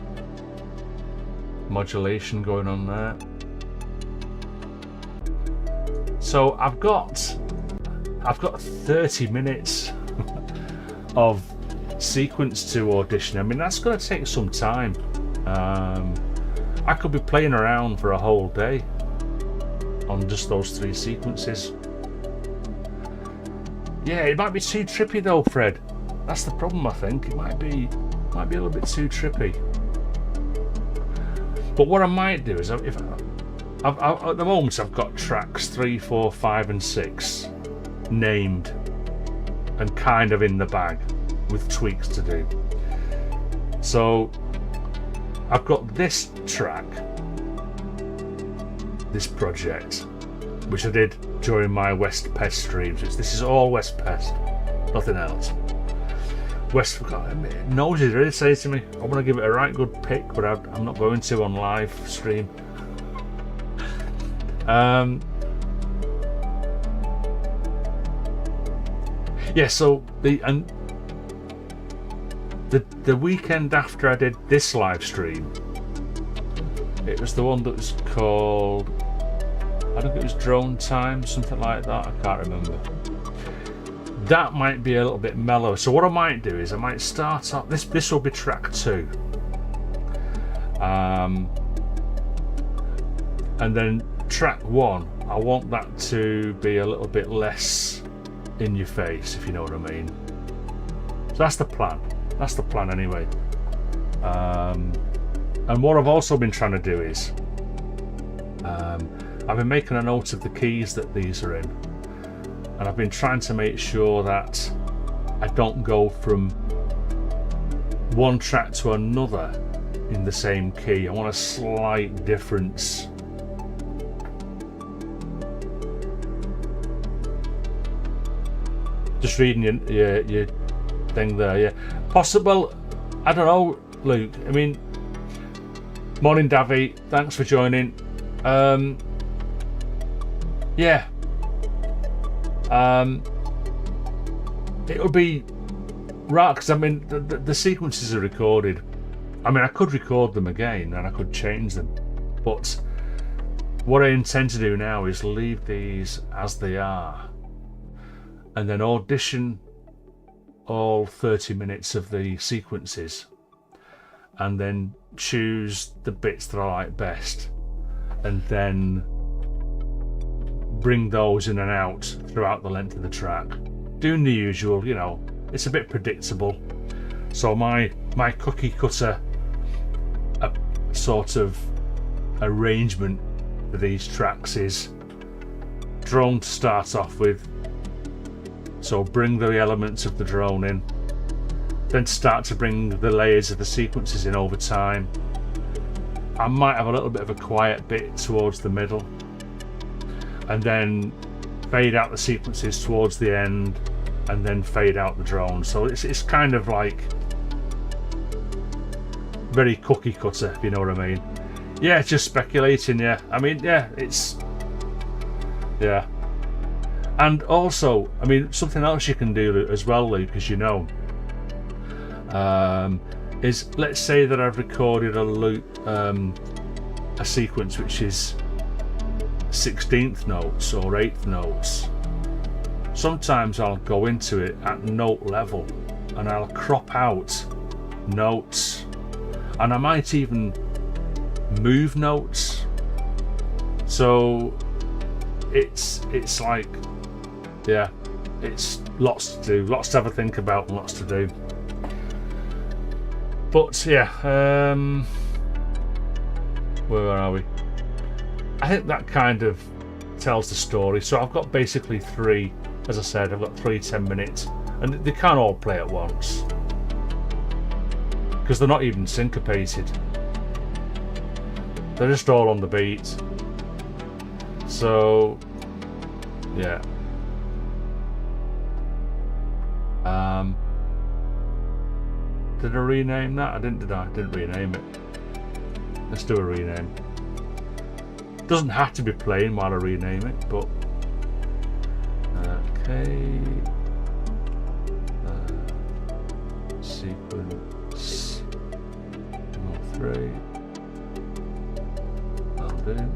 [SPEAKER 1] modulation going on there. So I've got 30 minutes of sequence to audition. I mean, that's going to take some time. I could be playing around for a whole day on just those 3 sequences. Yeah, it might be too trippy though, Fred. That's the problem, I think. It might be a little bit too trippy. But what I might do is, at the moment I've got tracks 3, 4, 5 and 6 named and kind of in the bag with tweaks to do. So I've got this track this project, which I did during my West Pest streams. This is all West Pest, nothing else. West, Nosy really says to me, I want to give it a right good pick, but I'm not going to on live stream. Yeah, so the weekend after I did this live stream, it was the one that was called, I think it was Drone Time, something like that, I can't remember. That might be a little bit mellow, so what I might do is I might start off, this will be track 2, and then track 1, I want that to be a little bit less in your face, if you know what I mean. So that's the plan anyway. And what I've also been trying to do is I've been making a note of the keys that these are in, and I've been trying to make sure that I don't go from one track to another in the same key. I want a slight difference. Just reading your thing there, yeah. Possible, I don't know, Luke. I mean, morning, Davy. Thanks for joining. Yeah. It'll be right, because I mean the sequences are recorded. I mean, I could record them again and I could change them, but what I intend to do now is leave these as they are, and then audition all 30 minutes of the sequences, and then choose the bits that I like best, and then bring those in and out throughout the length of the track, doing the usual. You know, it's a bit predictable. So my cookie cutter sort of arrangement for these tracks is drone to start off with, so bring the elements of the drone in, then start to bring the layers of the sequences in over time. I might have a little bit of a quiet bit towards the middle, and then fade out the sequences towards the end, and then fade out the drone. So it's kind of like very cookie cutter, if you know what I mean. Yeah, just speculating. Yeah, I mean, yeah, yeah. And also, I mean, something else you can do as well, Luke, as you know, is, let's say that I've recorded a loop, a sequence which is 16th notes or 8th notes. Sometimes I'll go into it at note level and I'll crop out notes, and I might even move notes. So it's like, yeah, it's lots to do, lots to have a think about, and lots to do. But yeah, where are we? I think that kind of tells the story. So I've got basically 3, as I said, I've got 3 10-minutes, and they can't all play at once because they're not even syncopated. They're just all on the beat. So yeah. Did I rename that? I didn't, did I? I didn't rename it. Let's do a rename. Doesn't have to be playing while I rename it, but okay. Sequence 3. That'll do.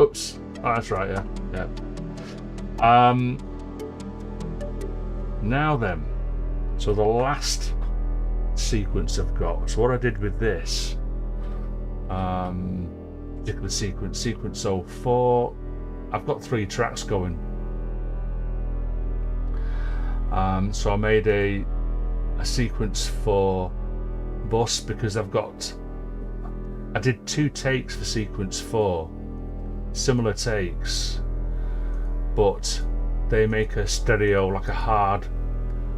[SPEAKER 1] Oops. Oh, that's right. Yeah. Yeah. Now then, so the last sequence I've got, so what I did with this particular sequence 04, I've got 3 tracks going. So I made a sequence for bus, because I did 2 takes for sequence 4, similar takes, but they make a stereo, like a hard,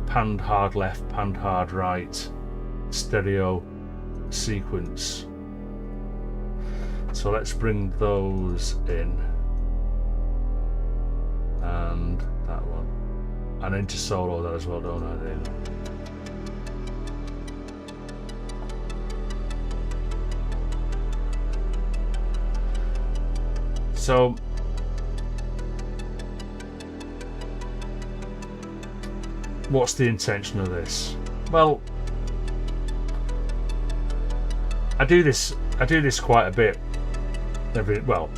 [SPEAKER 1] panned hard left, panned hard right stereo sequence. So let's bring those in, and that one. I need to solo that as well, don't I, David? So what's the intention of this? Well, I do this quite a bit. Well,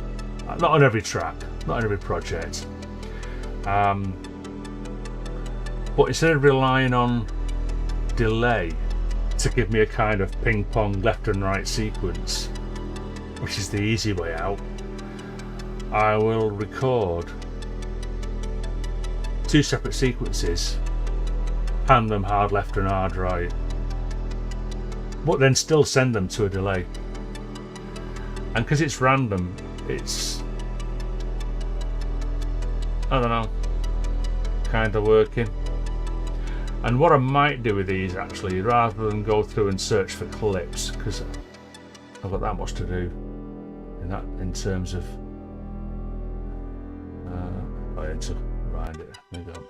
[SPEAKER 1] not on every track, not on every project. But instead of relying on delay to give me a kind of ping-pong left and right sequence, which is the easy way out, I will record 2 separate sequences, hand them hard left and hard right, but then still send them to a delay. And because it's random, it's, I don't know, kind of working. And what I might do with these, actually, rather than go through and search for clips, because I've got that much to do in terms of I had to find it. There you go.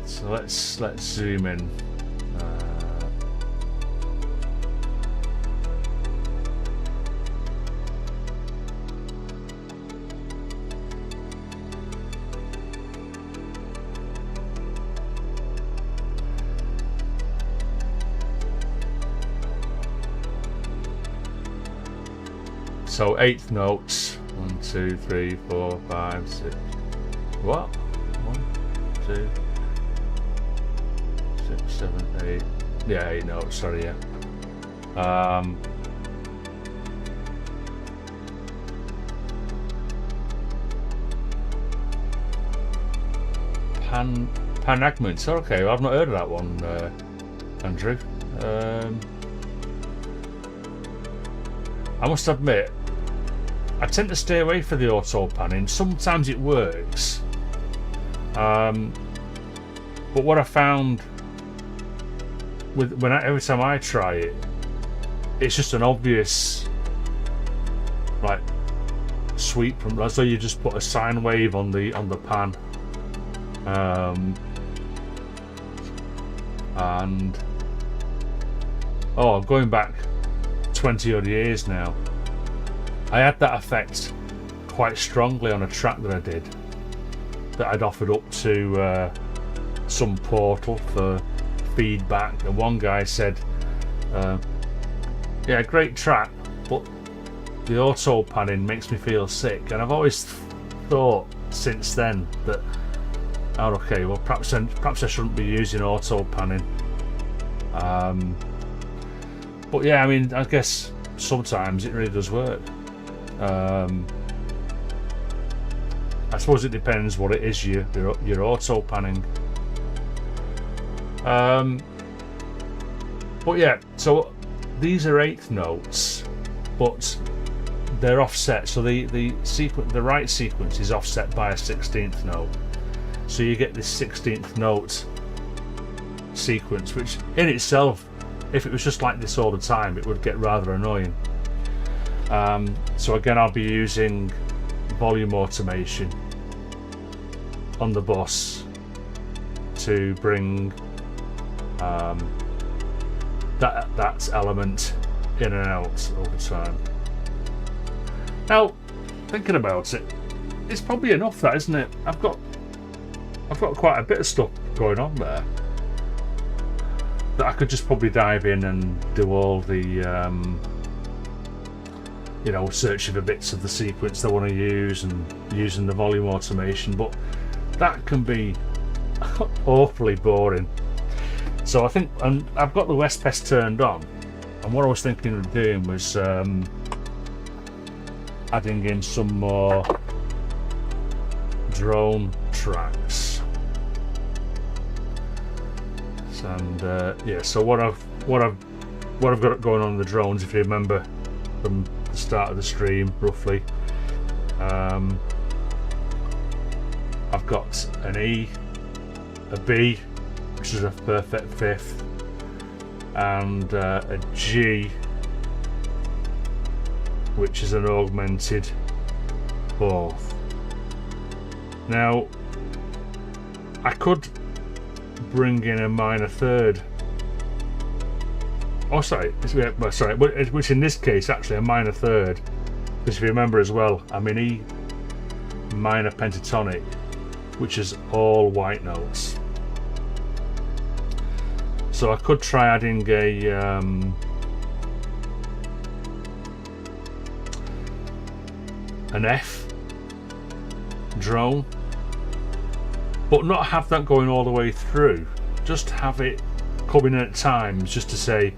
[SPEAKER 1] So let's zoom in. So 8th notes. 1, 2, 3, 4, 5, 6. What? 1, 2, 6, 7, 8. Yeah, 8 notes. Sorry, yeah. Panagments. Okay, well, I've not heard of that one, Andrew. I must admit, I tend to stay away from the auto panning. Sometimes it works, but what I found with every time I try it, it's just an obvious like sweep from, as though you just put a sine wave on the pan, and going back 20 odd years now, I had that effect quite strongly on a track that I did, that I'd offered up to some portal for feedback, and one guy said, yeah, great track, but the auto panning makes me feel sick. And I've always thought since then that, oh, okay, well, perhaps I shouldn't be using auto panning. But yeah, I mean, I guess sometimes it really does work. I suppose it depends what it is you're auto panning. But yeah, so these are 8th notes, but they're offset. So the right sequence is offset by a 16th note. So you get this 16th note sequence, which in itself, if it was just like this all the time, it would get rather annoying. So again, I'll be using volume automation on the bus to bring that element in and out over time. Now, thinking about it, it's probably enough, that, isn't it? I've got quite a bit of stuff going on there that I could just probably dive in and do all the searching for bits of the sequence they want to use and using the volume automation, but that can be awfully boring. So I think, and I've got the West Pest turned on, and what I was thinking of doing was adding in some more drone tracks. And yeah, so what I've got going on in the drones, if you remember from the start of the stream roughly, I've got an E, a B, which is a perfect fifth, and a G, which is an augmented fourth. Now, I could bring in a minor third. Oh, sorry, which in this case actually a minor third, because if you remember as well, I'm in E minor pentatonic, which is all white notes. So I could try adding an F drone, but not have that going all the way through. Just have it coming in at times, just to say,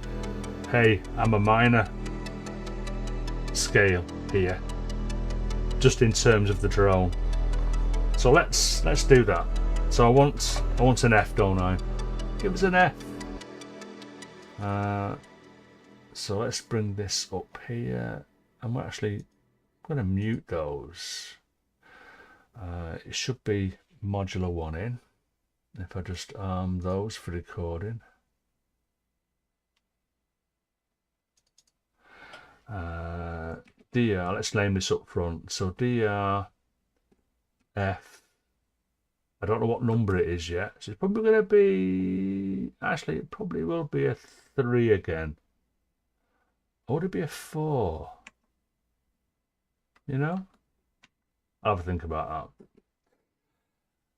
[SPEAKER 1] hey, I'm a minor scale here, just in terms of the drone. So let's do that. So I want an F, don't I? Give us an F. So let's bring this up here. I'm actually going to mute those. It should be modular 1 in. If I just arm those for recording. DR, let's name this up front. So DR F, I don't know what number it is yet. So it's probably going to be, actually it probably will be a 3 again. Or would it be a 4? You know? I'll have a think about that.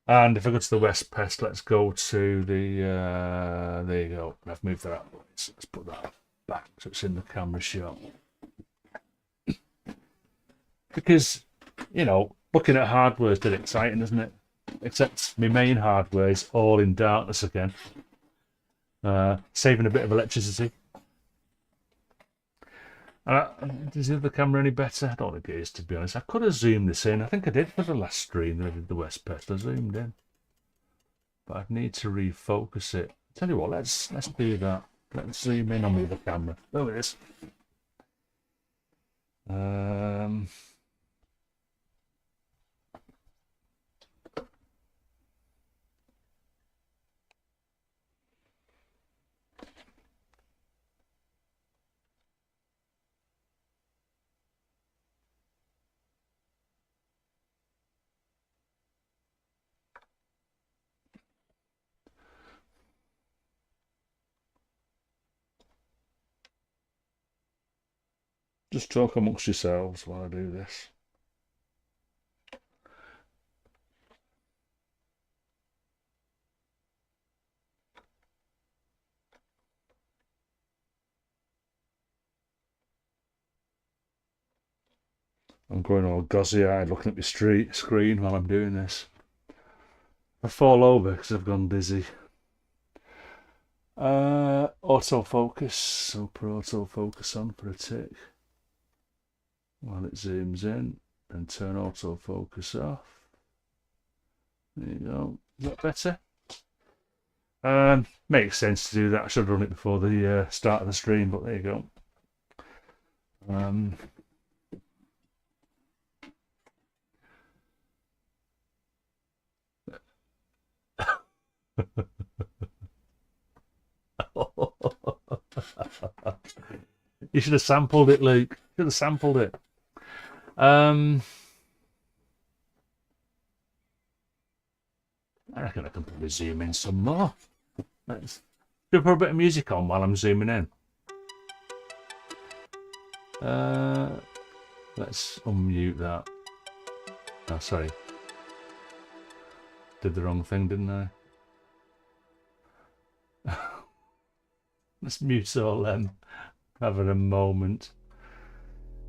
[SPEAKER 1] And if I go to the West Pest, let's go to the, there you go. I've moved that out. Let's put that back so it's in the camera shot. Because, you know, looking at hardware is dead exciting, isn't it? Except my main hardware is all in darkness again. Saving a bit of electricity. Is the other camera any better? I don't think it is, to be honest. I could have zoomed this in. I think I did for the last stream that I did the West Pest. I zoomed in. But I'd need to refocus it. Tell you what, let's do that. Let's zoom in on the other camera. There it is. Just talk amongst yourselves while I do this. I'm going all gauzy-eyed looking at my screen while I'm doing this. I fall over because I've gone dizzy. Autofocus, super autofocus on for a tick. While it zooms in, and turn autofocus off. There you go. Is that better? Makes sense to do that. I should have done it before the start of the stream, but there you go. You should have sampled it, Luke. Should have sampled it. I reckon I can probably zoom in some more. Let's put a bit of music on while I'm zooming in. Let's unmute that. Oh, sorry. Did the wrong thing, didn't I? Let's mute all them. Having a moment.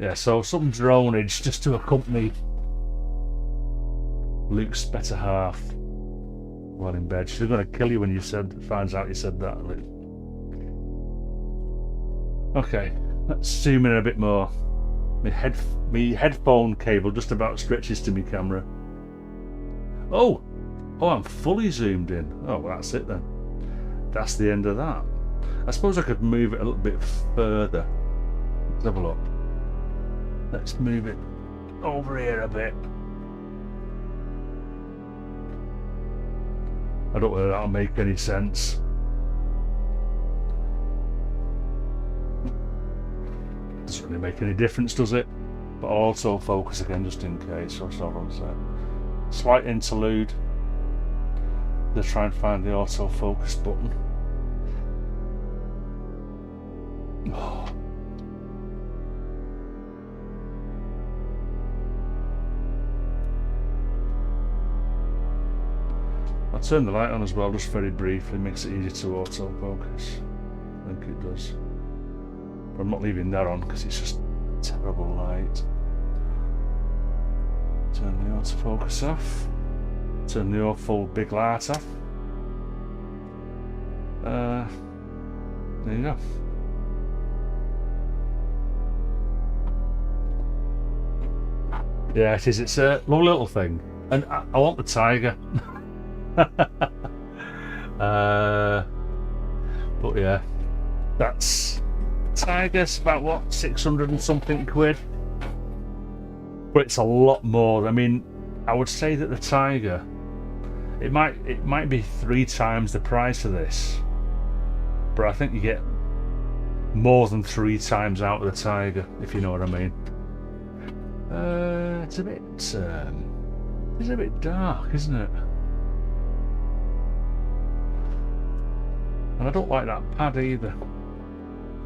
[SPEAKER 1] Yeah, so some dronage just to accompany Luke's better half while in bed. She's going to kill you when you finds out you said that, Luke. Okay, let's zoom in a bit more. My headphone cable just about stretches to my camera. Oh, I'm fully zoomed in. Oh, well, that's it then. That's the end of that. I suppose I could move it a little bit further. Let's have a look. Let's move it over here a bit. I don't know whether that'll make any sense. Doesn't really make any difference, does it? But I'll also focus again just in case. So hold on a sec. Slight interlude. To try and find the autofocus button. Oh. I'll turn the light on as well, just very briefly, makes it easier to autofocus. I think it does. But I'm not leaving that on because it's just terrible light. Turn the autofocus off. Turn the awful big light off. There you go. Yeah, it is. It's a lovely little thing. And I want the Tiger. But yeah, that's Tiger's about what, 600 and something quid. But it's a lot more. I mean, I would say that the Tiger, it might be 3 times the price of this, but I think you get more than 3 times out of the Tiger, if you know what I mean. It's a bit dark, isn't it? And I don't like that pad either,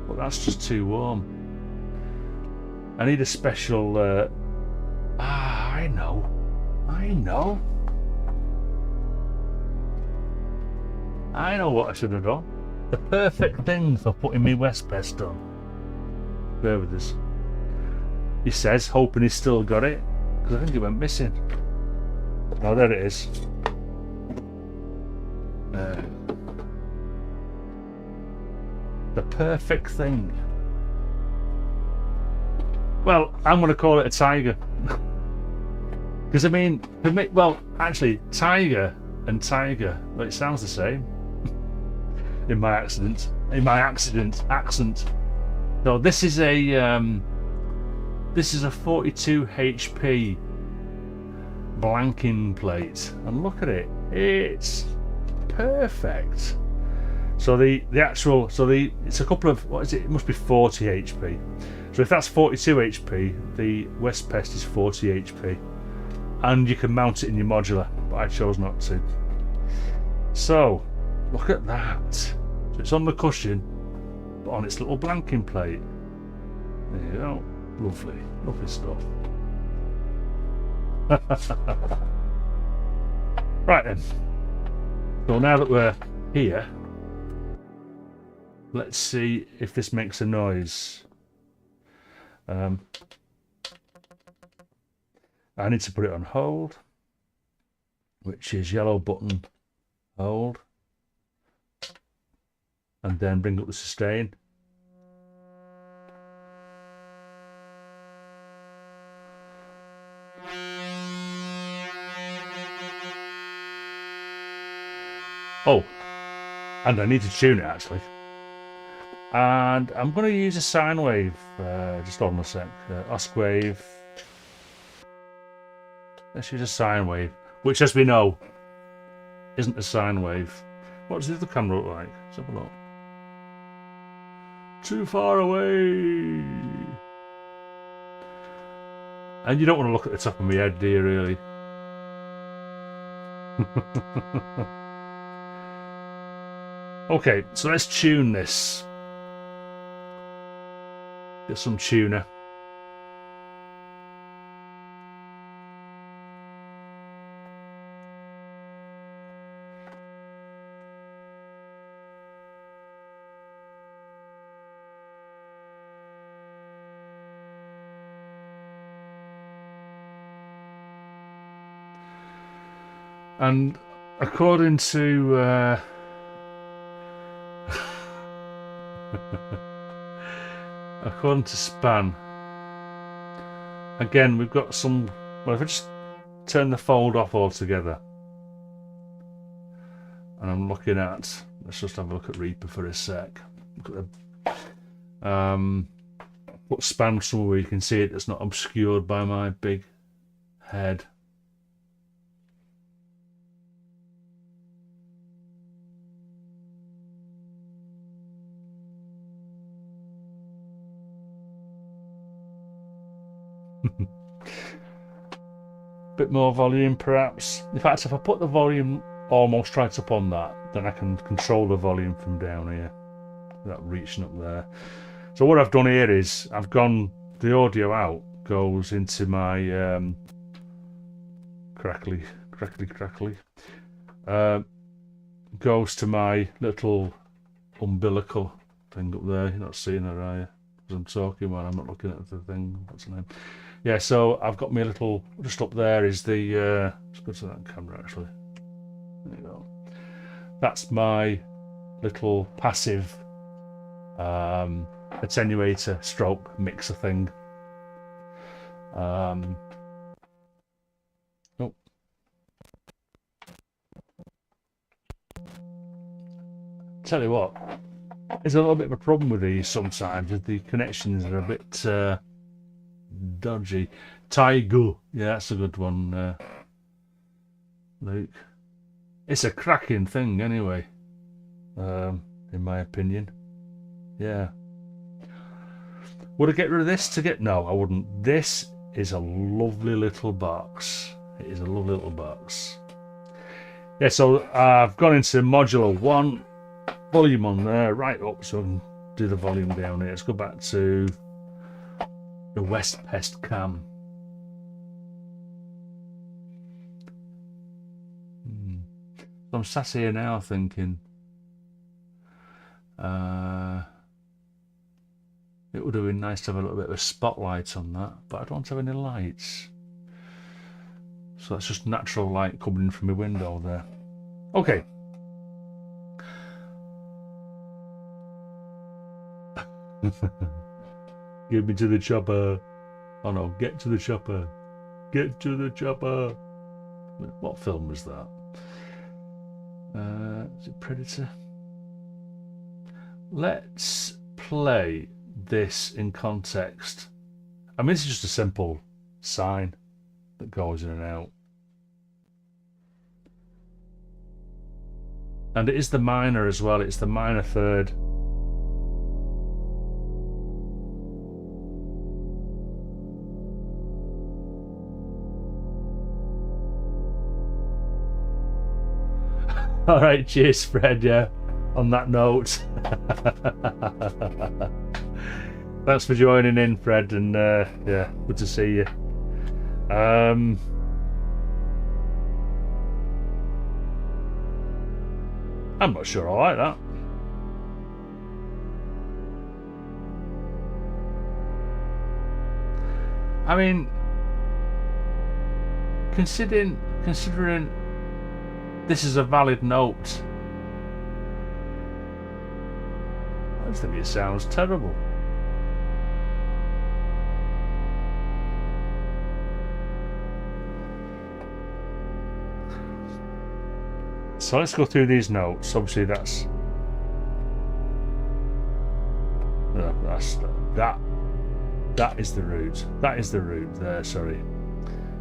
[SPEAKER 1] but that's just too warm. I need a special I know what I should have done. The perfect thing for putting me West Pest on. Bear with us. He says, hoping he's still got it, because I think it went missing. Oh, there it is. The perfect thing. Well, I'm going to call it a Tiger. Because I mean, for me, well, actually, Tiger and Tiger, well, it sounds the same. In my accent. So this is a 42 HP blanking plate, and look at it, it's perfect. So it's a couple of, what is it? It must be 40 HP. So if that's 42 HP, the West Pest is 40 HP, and you can mount it in your modular, but I chose not to. So look at that. So it's on the cushion, but on its little blanking plate. There you go. Lovely, lovely stuff. Right then. So now that we're here, let's see if this makes a noise. I need to put it on hold, which is yellow button, hold, and then bring up the sustain. Oh, and I need to tune it actually. And I'm going to use a sine wave. Just hold on a sec. Osc wave. Let's use a sine wave, which, as we know, isn't a sine wave. What does the other camera look like? Let's have a look. Too far away. And you don't want to look at the top of my head, do you, really? Okay, so let's tune this. Get some tuner. And according to according to Span, again we've got some, well, if I just turn the fold off altogether, and I'm looking at, let's just have a look at Reaper for a sec. Look at the put span somewhere where you can see it that's not obscured by my big head. Bit more volume perhaps. In fact, if I put the volume almost right up on that, then I can control the volume from down here without reaching up there. So what I've done here is I've gone, the audio out goes into my crackly, goes to my little umbilical thing up there. You're not seeing it, are you? Because I'm talking when I'm not looking at the thing. What's the name? Yeah, so I've got my little, just up there is the, let's go to that camera actually. There you go. That's my little passive attenuator stroke mixer thing. Oh. Tell you what, there's a little bit of a problem with these sometimes. The connections are a bit dodgy. Taigu, yeah, that's a good one, Luke. It's a cracking thing anyway, in my opinion. Yeah. Would I get rid of this to get... No, I wouldn't. This is a lovely little box. It is a lovely little box. Yeah, so I've gone into modular 1, volume on there, right up, so I can do the volume down here. Let's go back to the West Pest cam. So I'm sat here now thinking, it would have been nice to have a little bit of a spotlight on that, but I don't have any lights. So that's just natural light coming in from my window there. Okay. Give me to the chopper. Oh no, get to the chopper. Get to the chopper. What film was that? Is it Predator? Let's play this in context. I mean, this is just a simple sine that goes in and out. And it is the minor as well. It's the minor third. All right, cheers, Fred. Yeah, on that note. Thanks for joining in, Fred, and yeah, good to see you. I'm not sure I like that. I mean, considering this is a valid note, I just think it sounds terrible. So let's go through these notes. Obviously, that is the root. That is the root there. Sorry.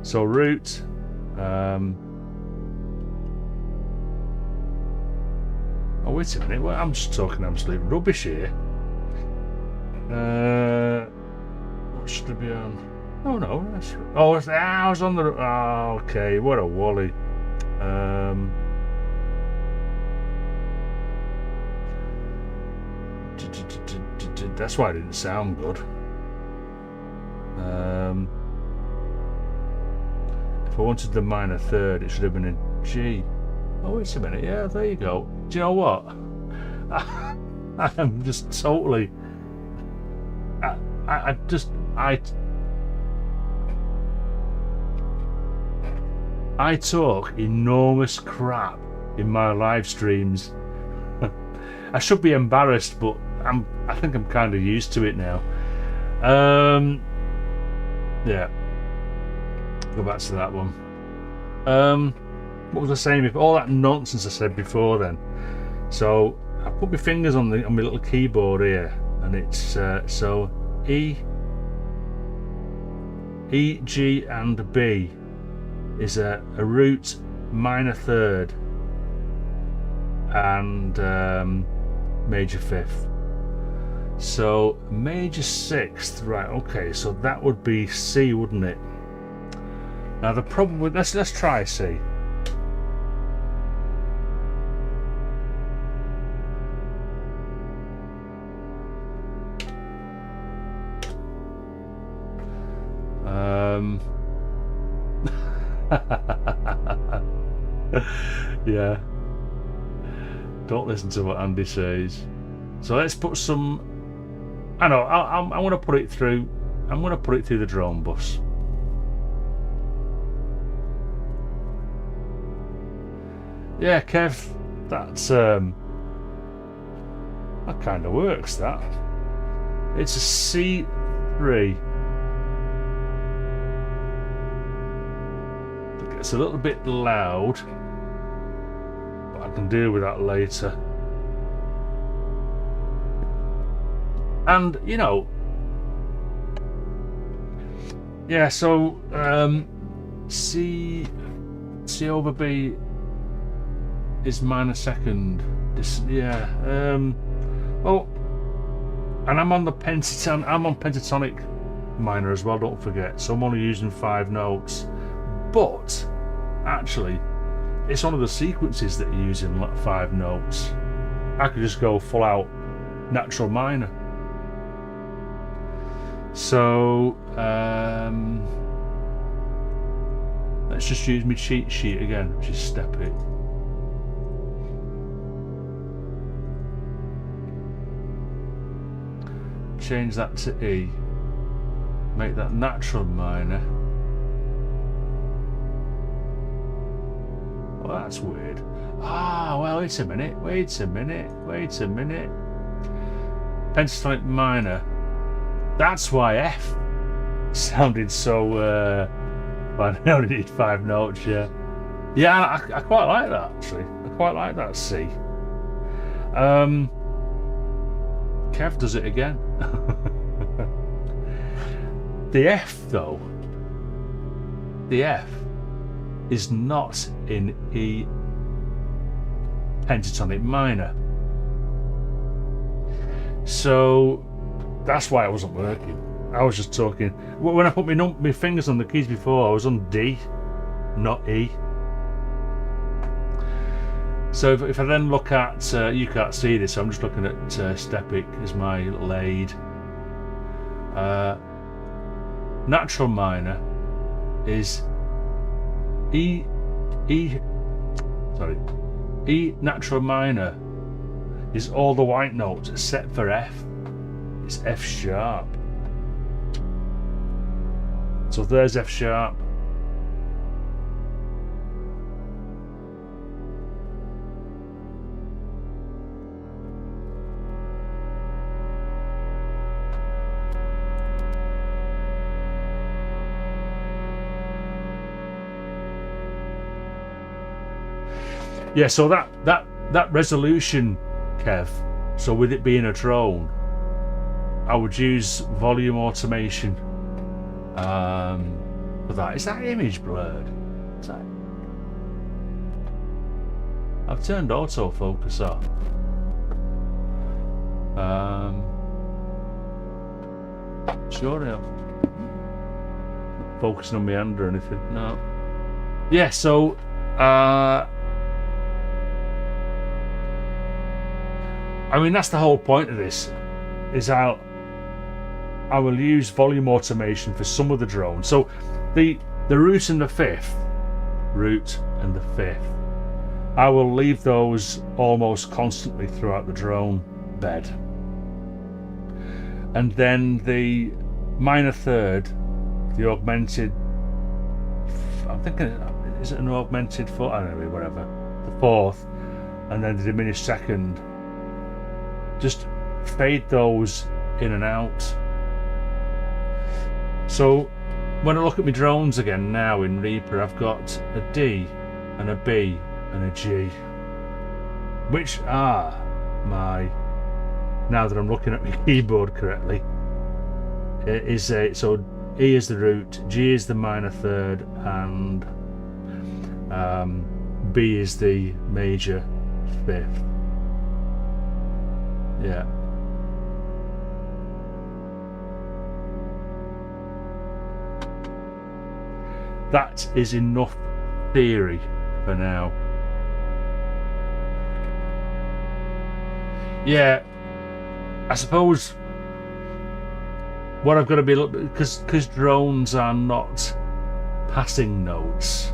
[SPEAKER 1] So root. Oh wait a minute. Well, I'm just talking absolute rubbish here. What should I be on? Oh no. I was on the. Oh, okay. What a wally. That's why it didn't sound good. If I wanted the minor third, it should have been in G. Oh, wait a minute. Yeah, there you go. Do you know what? I am just totally. I talk enormous crap in my live streams. I should be embarrassed, but I think I'm kind of used to it now. Yeah. Go back to that one. What was I saying before? All that nonsense I said before then. So I put my fingers on my little keyboard here, and it's so E, E, G and B is a root minor third and major fifth. So major sixth, right? Okay, so that would be C, wouldn't it? Now the problem with let's try C. Yeah. Don't listen to what Andy says. So let's put some. I know. I'm going to put it through. I'm going to put it through the drone bus. Yeah, Kev. That's that kind of works. That. It's a C3. It's a little bit loud, but I can deal with that later. And you know, yeah. So C over B is minor second. Yeah. Well, and I'm on the pentatonic. I'm on pentatonic minor as well. Don't forget. So I'm only using 5 notes. But actually, it's one of the sequences that you're using 5 notes. I could just go full out natural minor. So let's just use my cheat sheet again, which is step it. Change that to E. Make that natural minor. Well, that's weird. Ah, well, wait a minute. Pentatonic minor. That's why F sounded so. Well, I only need 5 notes. Yeah, yeah. I quite like that actually. I quite like that C. Kev does it again. The F though. The F is not in E pentatonic minor. So that's why I wasn't working. I was just talking. When I put my fingers on the keys before, I was on D, not E. So if I then look at, you can't see this, so I'm just looking at Stepic as my little aid. Natural minor is E natural minor is all the white notes except for F. It's F sharp. So there's F sharp. Yeah, so that resolution, Kev, so with it being a drone, I would use volume automation for that. Is that image blurred? Is that... I've turned autofocus off. Sure enough. Focusing on my hand or anything. No. Yeah, so I mean, that's the whole point of this, is I will use volume automation for some of the drones. So the root and the fifth, I will leave those almost constantly throughout the drone bed. And then the minor third, the augmented, I'm thinking, is it an augmented fourth? I don't know, whatever. The fourth, and then the diminished second. Just fade those in and out. So when I look at my drones again now in Reaper, I've got a D and a B and a G, which are my, now that I'm looking at my keyboard correctly, is a, so E is the root, G is the minor third, and B is the major fifth. Yeah. That is enough theory for now. Yeah, I suppose what I've got to be because drones are not passing notes.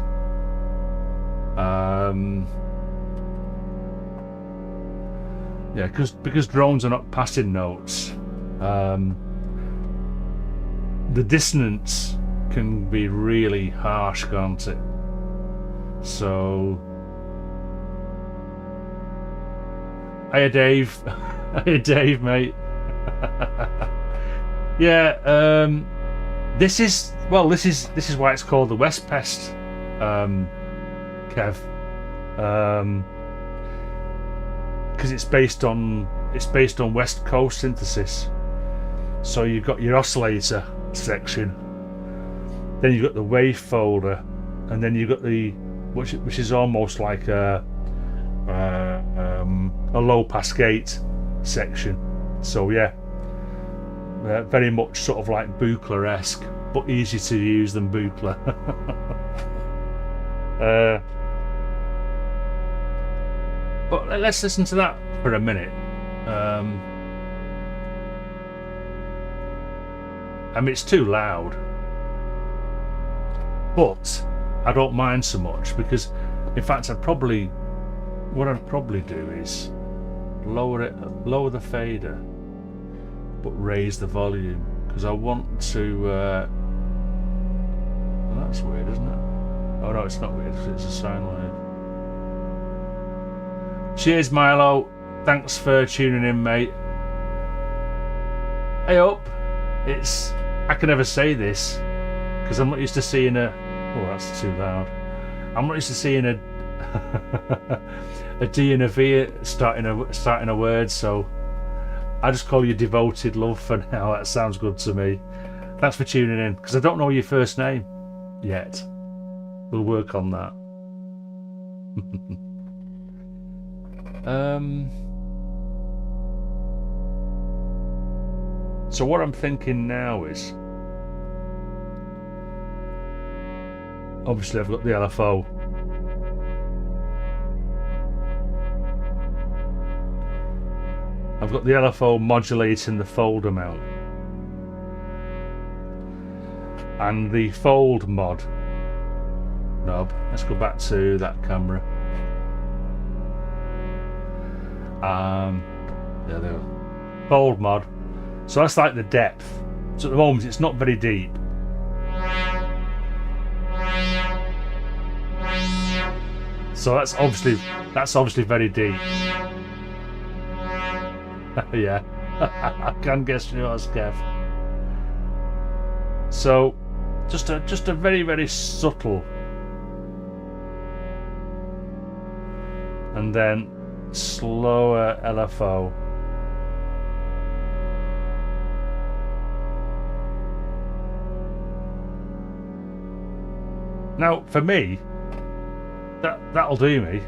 [SPEAKER 1] Yeah, because drones are not passing notes. The dissonance can be really harsh, can't it? So, hiya Dave. Hiya Dave, mate. Yeah, this is why it's called the West Pest, Kev, because it's based on West Coast synthesis. So you've got your oscillator section, then you've got the wave folder, and then you've got the which is almost like a low pass gate section. So yeah, very much sort of like Buchla-esque, but easier to use than Buchla. But let's listen to that for a minute. I mean, it's too loud, but I don't mind so much, because in fact what I'd probably do is lower the fader but raise the volume, because I want to well, that's weird, isn't it? Oh no, it's not weird, it's a sine wave. Cheers Milo, thanks for tuning in, mate. Hey up, I can never say this because I'm not used to seeing a that's too loud. I'm not used to seeing a a D and a V starting a word, so I just call you Devoted Love for now. That sounds good to me. Thanks for tuning in, because I don't know your first name yet. We'll work on that. So what I'm thinking now is, obviously I've got the LFO. I've got the LFO modulating the fold amount, and the fold mod knob. Let's go back to that camera. There they are. Fold mod. So that's like the depth. So at the moment it's not very deep. So that's obviously very deep. Yeah, I can guess yours, Kev. So just a very, very subtle, and then slower LFO. Now, for me, that'll do me.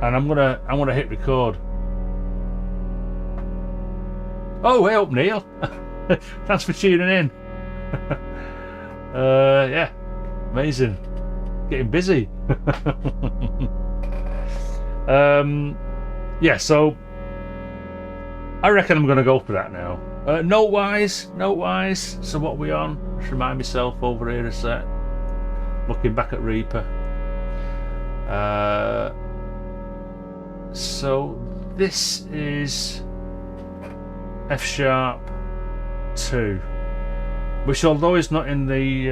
[SPEAKER 1] And I'm gonna hit record. Oh, hey up, Neil. Thanks for tuning in. Yeah, amazing. Getting busy. Yeah, so I reckon I'm gonna go for that now. Note wise. So what are we on? Just remind myself over here a sec. Looking back at Reaper. So this is F sharp 2, which, although it's not in the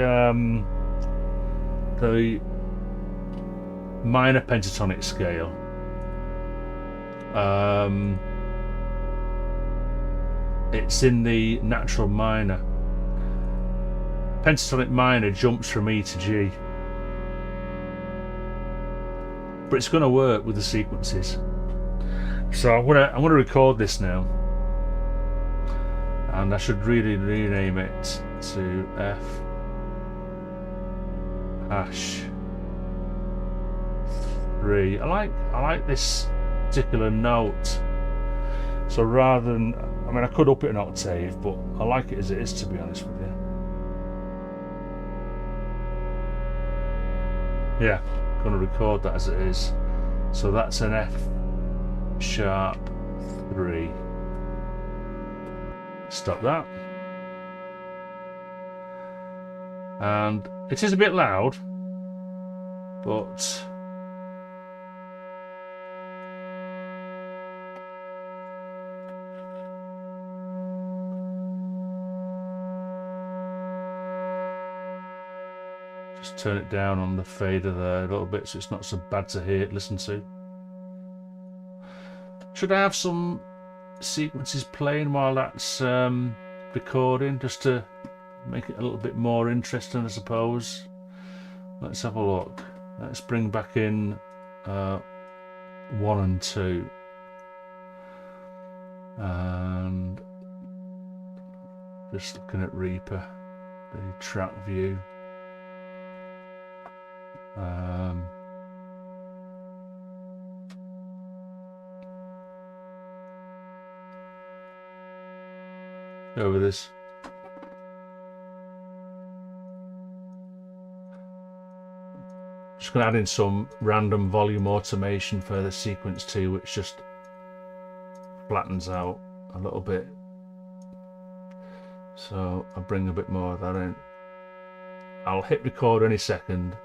[SPEAKER 1] minor pentatonic scale, it's in the natural minor. Pentatonic minor jumps from E to G, but it's going to work with the sequences. So I'm gonna record this now, and I should really rename it to F hash 3. I like this particular note. So rather than, I mean, I could up it an octave, but I like it as it is, to be honest with you. Yeah, I'm going to record that as it is. So that's an F sharp 3. Stop that. And it is a bit loud, but just turn it down on the fader there a little bit so it's not so bad to listen to. Should I have some sequences playing while that's recording, just to make it a little bit more interesting, I suppose? Let's have a look. Let's bring back in 1 and 2, and just looking at Reaper, the track view. Over this. Just going to add in some random volume automation for the sequence 2, which just flattens out a little bit. So I'll bring a bit more of that in. I'll hit record any second.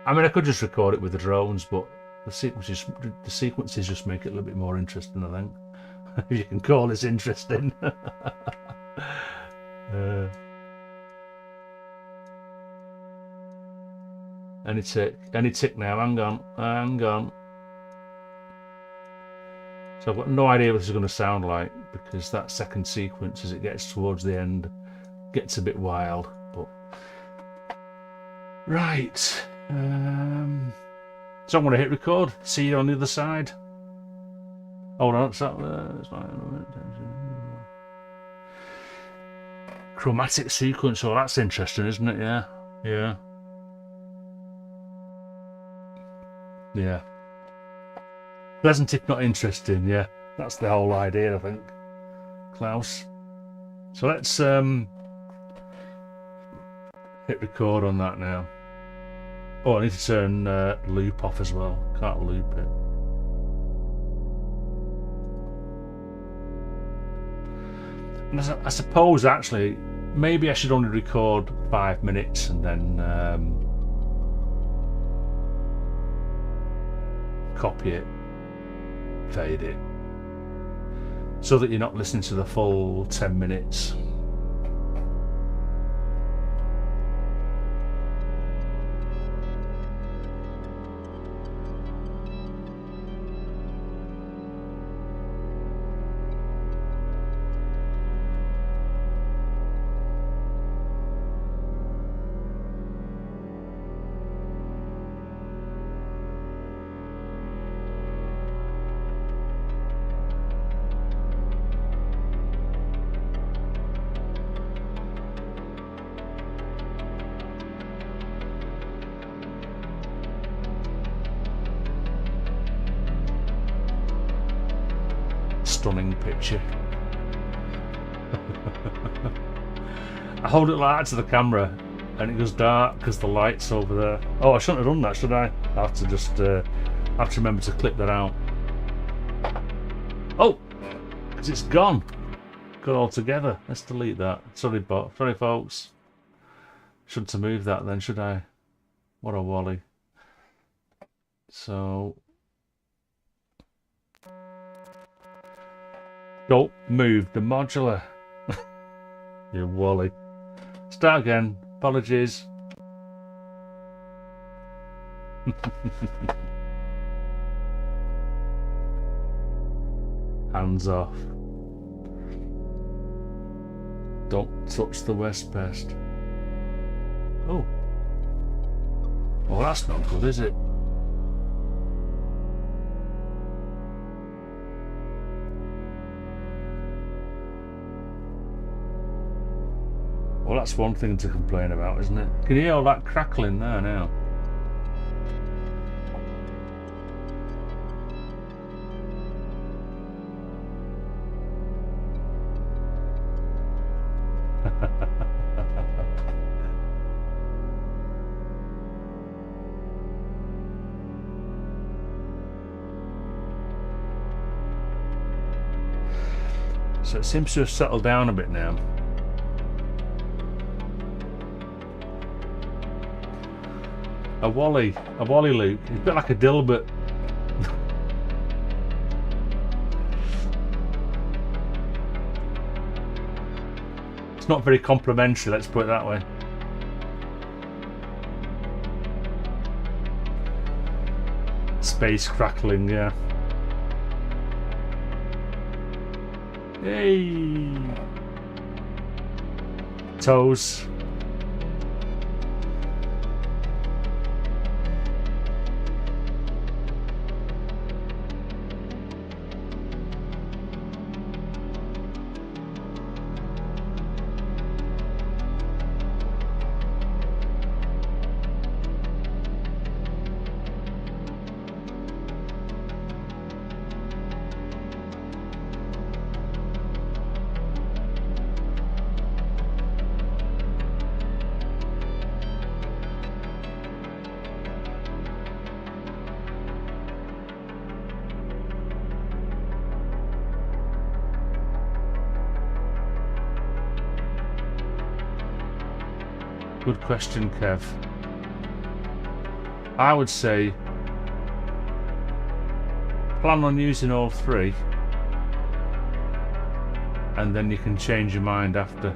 [SPEAKER 1] I mean, I could just record it with the drones, but the sequences just make it a little bit more interesting, I think. If you can call this interesting. Any tick now. Hang on. So I've got no idea what this is going to sound like, because that second sequence, as it gets towards the end, gets a bit wild. But right. So I'm going to hit record. See you on the other side. Hold on, chromatic sequence. Oh, that's interesting, isn't it? Yeah. Pleasant if not interesting. Yeah, that's the whole idea, I think, Klaus. So let's hit record on that now. Oh, I need to turn loop off as well. Can't loop it. And I suppose actually maybe I should only record 5 minutes and then copy it, fade it, so that you're not listening to the full 10 minutes. Stunning picture. I hold it like that to the camera and it goes dark because the light's over there. Oh, I shouldn't have done that, should I? I have to just have to remember to clip that out. Oh, because it's gone altogether. Let's delete that. Sorry folks. Shouldn't have moved that then, should I? What a wally. So don't move the modular. You wally. Start again. Apologies. Hands off. Don't touch the West Pest. Oh. Oh, that's not good, is it? Well, that's one thing to complain about, isn't it? Can you hear all that crackling there now? So it seems to have settled down a bit now. A Wally Luke. It's a bit like a Dilbert. It's not very complimentary, let's put it that way. Space crackling, yeah. Hey! Toes. Good question, Kev. I would say plan on using all three and then you can change your mind after.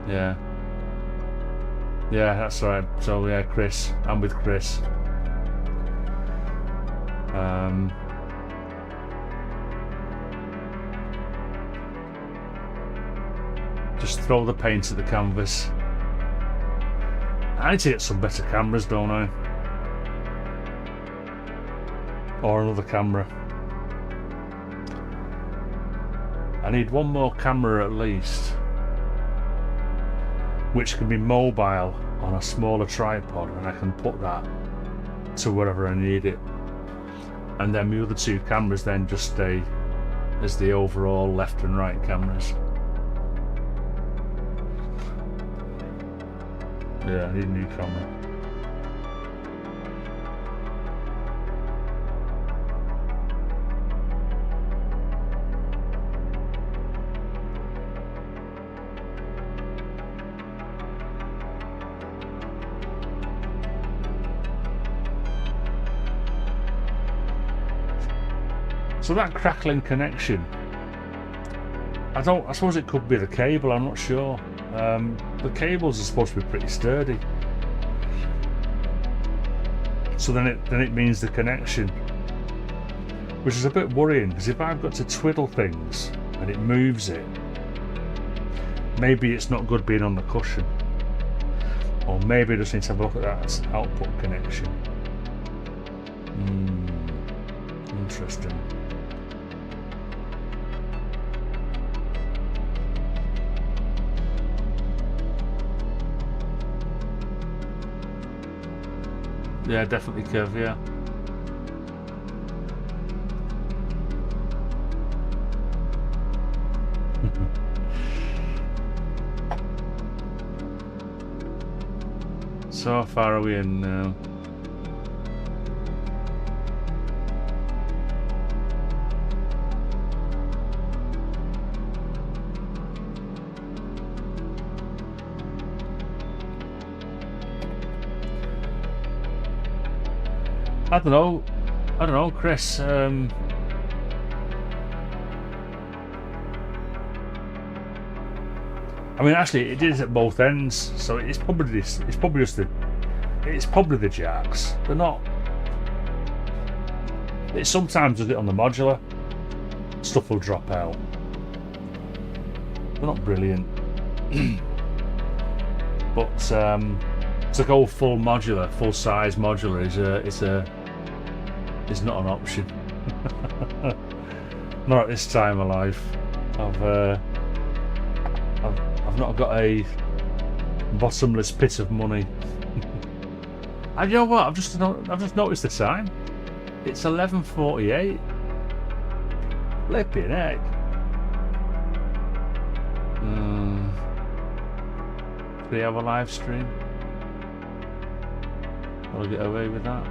[SPEAKER 1] Yeah, that's right. So yeah, Chris, I'm with Chris. Just throw the paint at the canvas. I need to get some better cameras, don't I? Or another camera. I need one more camera at least, which can be mobile on a smaller tripod, and I can put that to wherever I need it. And then the other two cameras then just stay as the overall left and right cameras. Yeah, I need a new camera. So that crackling connection, I suppose it could be the cable, I'm not sure. The cables are supposed to be pretty sturdy, so then it means the connection, which is a bit worrying, because if I've got to twiddle things and it moves it, maybe it's not good being on the cushion, or maybe I just need to have a look at that output connection. Interesting. Yeah, definitely, Kev, yeah. So how far are we in now? I don't know, Chris. I mean, actually, it is at both ends, so it's probably this. It's probably the jacks. They're not. It sometimes does it on the modular. Stuff will drop out. They're not brilliant, but to go full modular, full size modular is not an option. Not at this time of life. I've not got a bottomless pit of money. And you know what? I've just noticed the time. It's 11:48. Flipping heck. Do we have a live stream? I'll get away with that.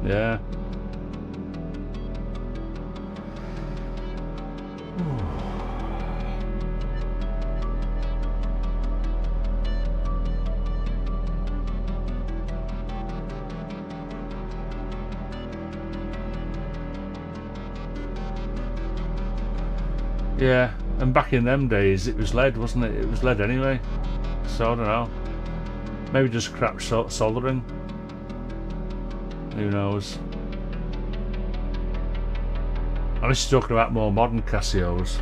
[SPEAKER 1] Yeah. Yeah, and back in them days it was lead, wasn't it? It was lead anyway. So I don't know. Maybe just crap soldering. Who knows? Unless you're talking about more modern Casios.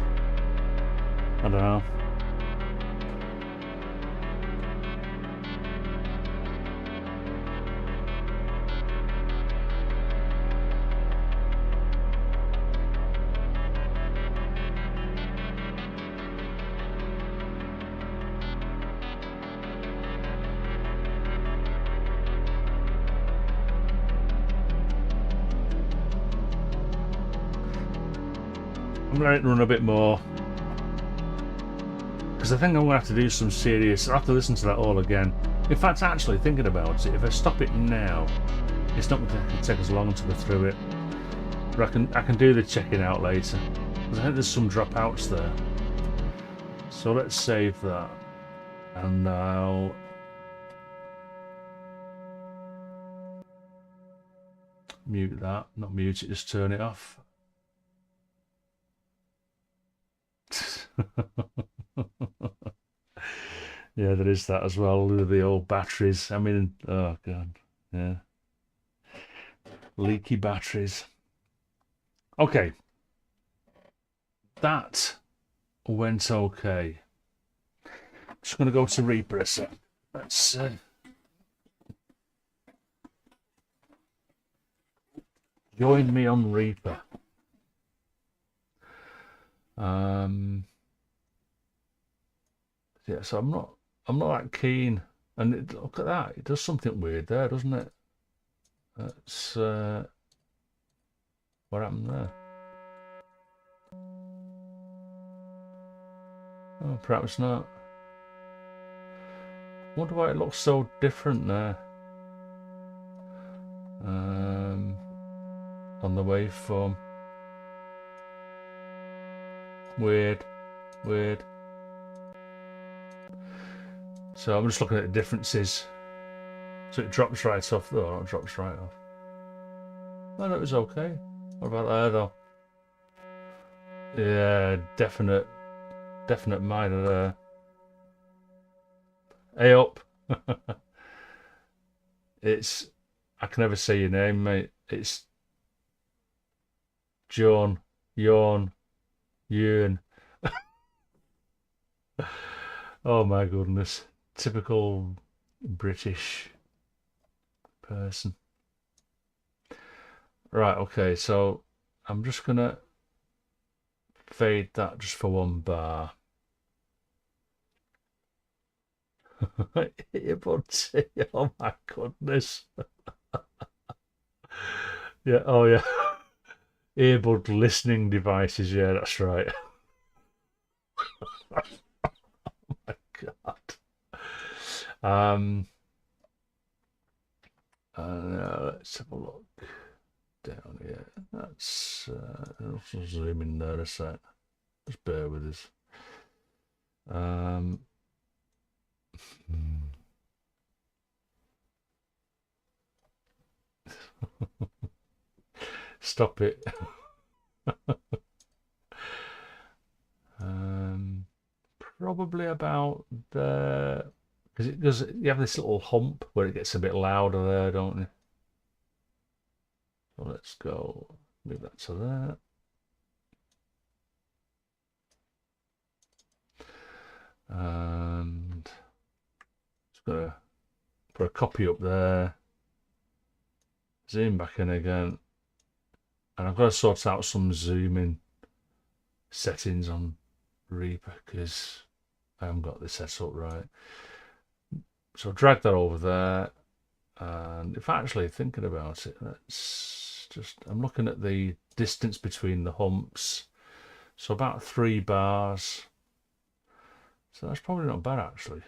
[SPEAKER 1] I don't know. I'm going to let it run a bit more, because I think I'm going to have to do some serious. I'll have to listen to that all again. In fact, actually thinking about it, if I stop it now, it's not going to take us long to go through it. But I can do the checking out later, because I think there's some dropouts there. So let's save that, and I'll mute that. Not mute it, just turn it off. Yeah, there is that as well, the old batteries. I mean, oh god, yeah, leaky batteries. Okay, that went okay. Just gonna go to Reaper a sec. Let's join me on Reaper. Yeah, so I'm not that keen. And look at that, it does something weird there, doesn't it? That's what happened there? Oh, perhaps not. Wonder why it looks so different there. On the waveform. Weird. So I'm just looking at the differences. So it drops right off though, or it drops right off. Oh, that was okay. What about there though? Yeah, definite minor there. Hey up. I can never say your name, mate. It's John, Ewan. Oh my goodness. Typical British person. Right, okay, so I'm just gonna fade that just for one bar. Earbuds. Oh my goodness. Yeah, oh yeah. Earbud listening devices, yeah, that's right. Oh my god. Let's have a look down here. That's I'll zoom in there a sec. Just bear with us. Stop it. Probably about there, because you have this little hump where it gets a bit louder there, don't you? So let's go move that to there. And just gonna put a copy up there. Zoom back in again. And I've got to sort out some zooming settings on Reaper because I haven't got this set up right. So drag that over there. And if actually thinking about it, let's just, I'm looking at the distance between the humps. So about 3 bars. So that's probably not bad actually.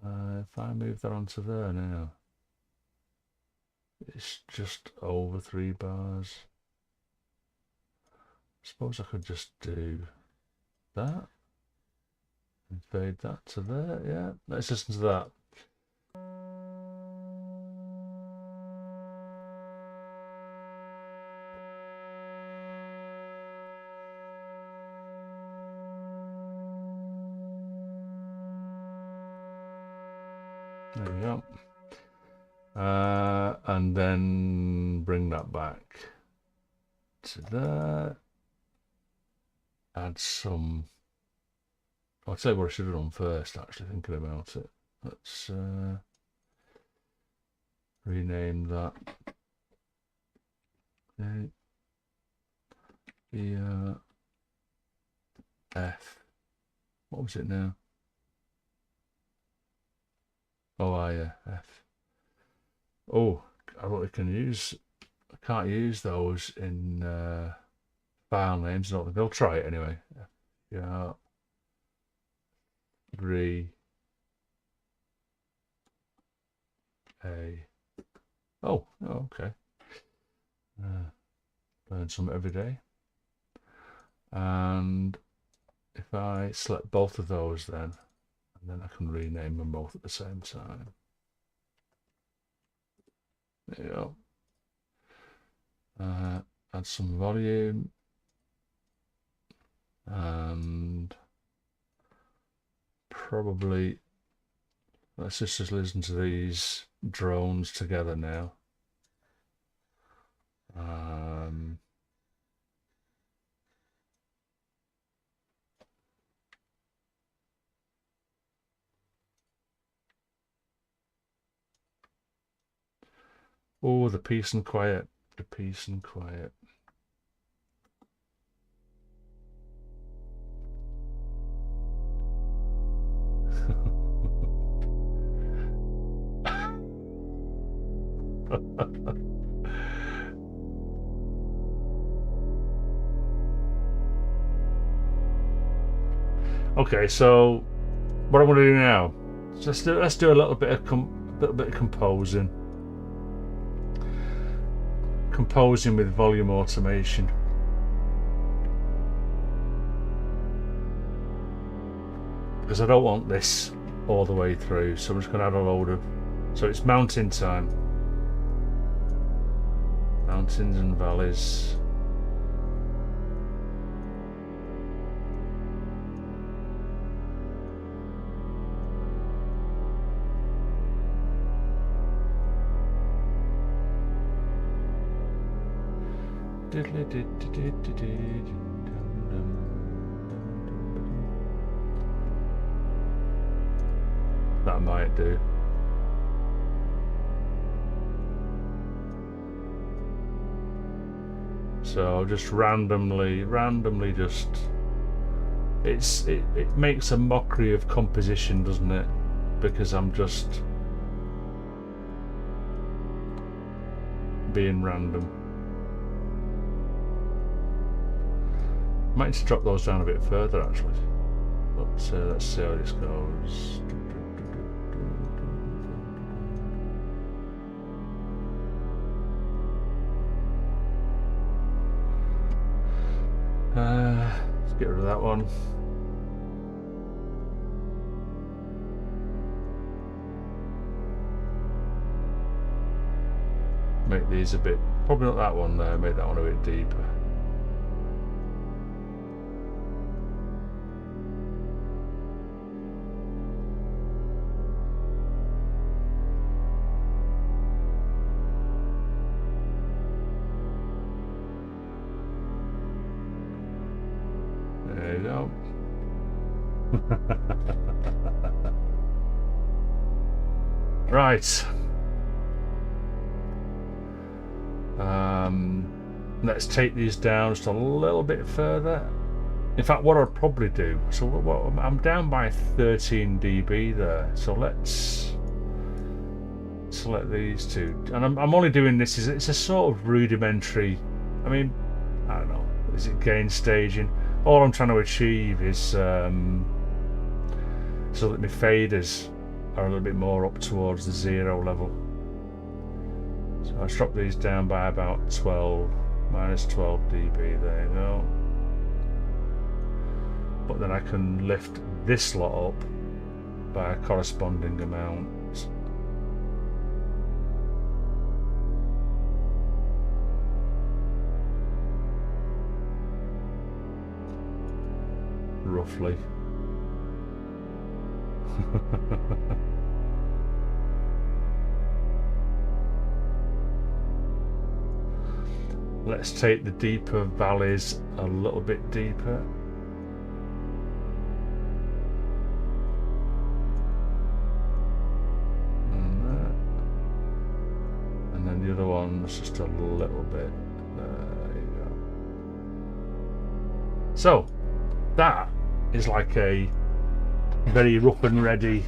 [SPEAKER 1] If I move that onto there now, it's just over 3 bars. I suppose I could just do that and fade that to there. Yeah, let's listen to that. There we go. And then bring that back to there. Add some. I'll tell you what I should have done first, actually, thinking about it. Let's rename that. Okay. F. What was it now? Oh, yeah, F. Oh, I don't can use. I can't use those in file names. Not they'll try it anyway. Yeah. 3 A. Oh, okay. Learn something every day. And if I select both of those, then I can rename them both at the same time. There you go. Add some volume and probably let's just listen to these drones together now. Oh, the peace and quiet, the peace and quiet. Okay, so what I'm going to do now? Let's do a little bit of composing. Composing with volume automation. Because I don't want this all the way through, so I'm just going to add a load of. So it's mountain time. Mountains and valleys. That might do. So just randomly just it makes a mockery of composition, doesn't it? Because I'm just being random. Might need to drop those down a bit further actually. Let's see how this goes. Let's get rid of that one. Make these a bit, probably not that one there, make that one a bit deeper. There you go. Right. Let's take these down just a little bit further. In fact, what I'll probably do, so I'm down by 13 dB there, so let's select these two. And I'm only doing this, it's a sort of rudimentary, I mean, I don't know, is it gain staging? All I'm trying to achieve is so that my faders are a little bit more up towards the 0 level. So I'll drop these down by about 12, minus 12 dB, there you go. But then I can lift this lot up by a corresponding amount. Roughly. Let's take the deeper valleys a little bit deeper. And then the other one's just a little bit. There you go. So that is like a very rough and ready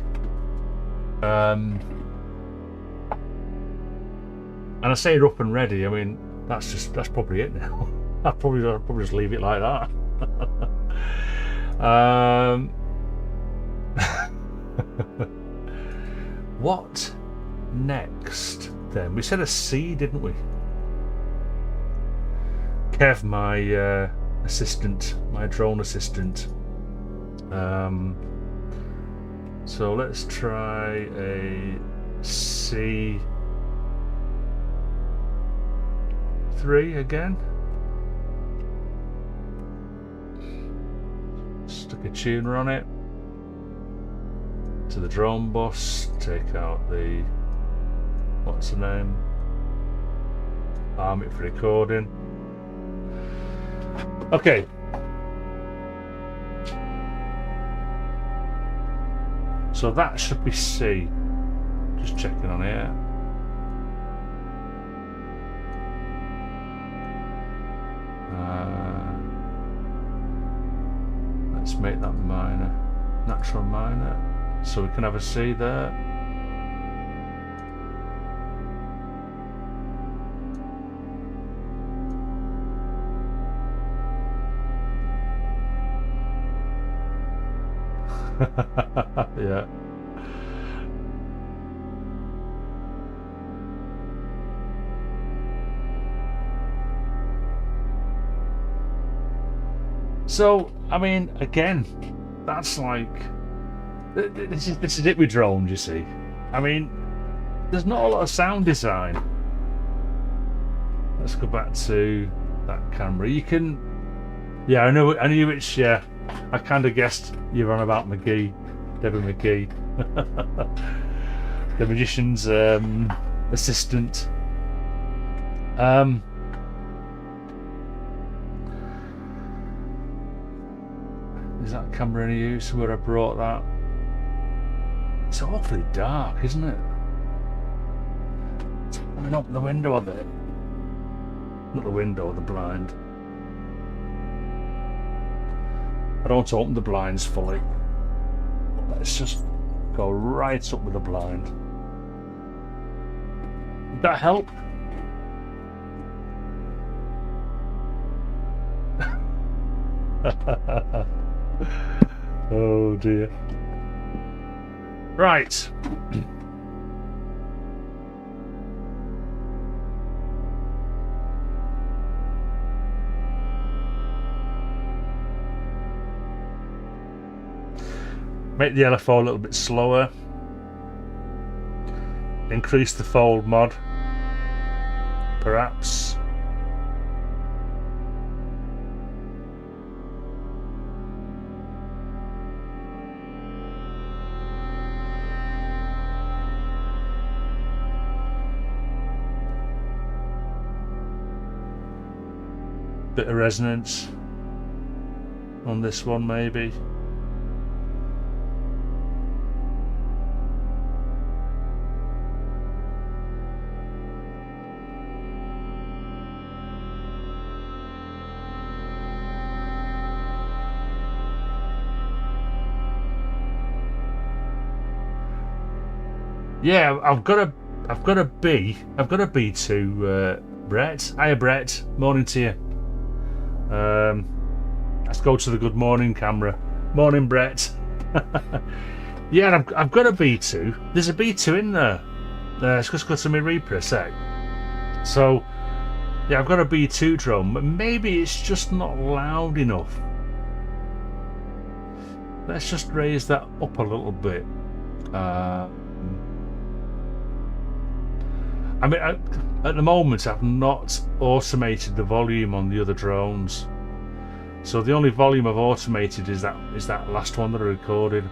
[SPEAKER 1] and I say rough and ready, I mean that's probably it now. I'll probably just leave it like that. What next then? We said a C, didn't we? Kev, my assistant, my drone assistant. So let's try a C3 again. Stick a tuner on it. To the drone bus, take out the, what's the name? Arm it for recording. Okay. So that should be C. Just checking on here. Let's make that minor, natural minor, so we can have a C there. Yeah. So, I mean, again, that's like this is it with drones, you see. I mean, there's not a lot of sound design. Let's go back to that camera. You can, yeah, I knew which. Yeah, I kind of guessed you're on about McGee, Debbie McGee, the magician's assistant. Is that camera any use? Where I brought that? It's awfully dark, isn't it? It's coming up the window a bit. Not the window, the blind. I don't want to open the blinds fully. Let's just go right up with the blind. Did that help? Oh dear. Right. Make the LFO a little bit slower. Increase the fold mod, perhaps. Bit of resonance on this one, maybe. Yeah, I've got a B2, Brett. Hiya, Brett. Morning to you. Let's go to the good morning camera. Morning, Brett. Yeah, I've got a B2. There's a B2 in there. Let's just go to my Reaper a sec. So, yeah, I've got a B2 drone, but maybe it's just not loud enough. Let's just raise that up a little bit. I mean, at the moment, I've not automated the volume on the other drones. So the only volume I've automated is that last one that I recorded.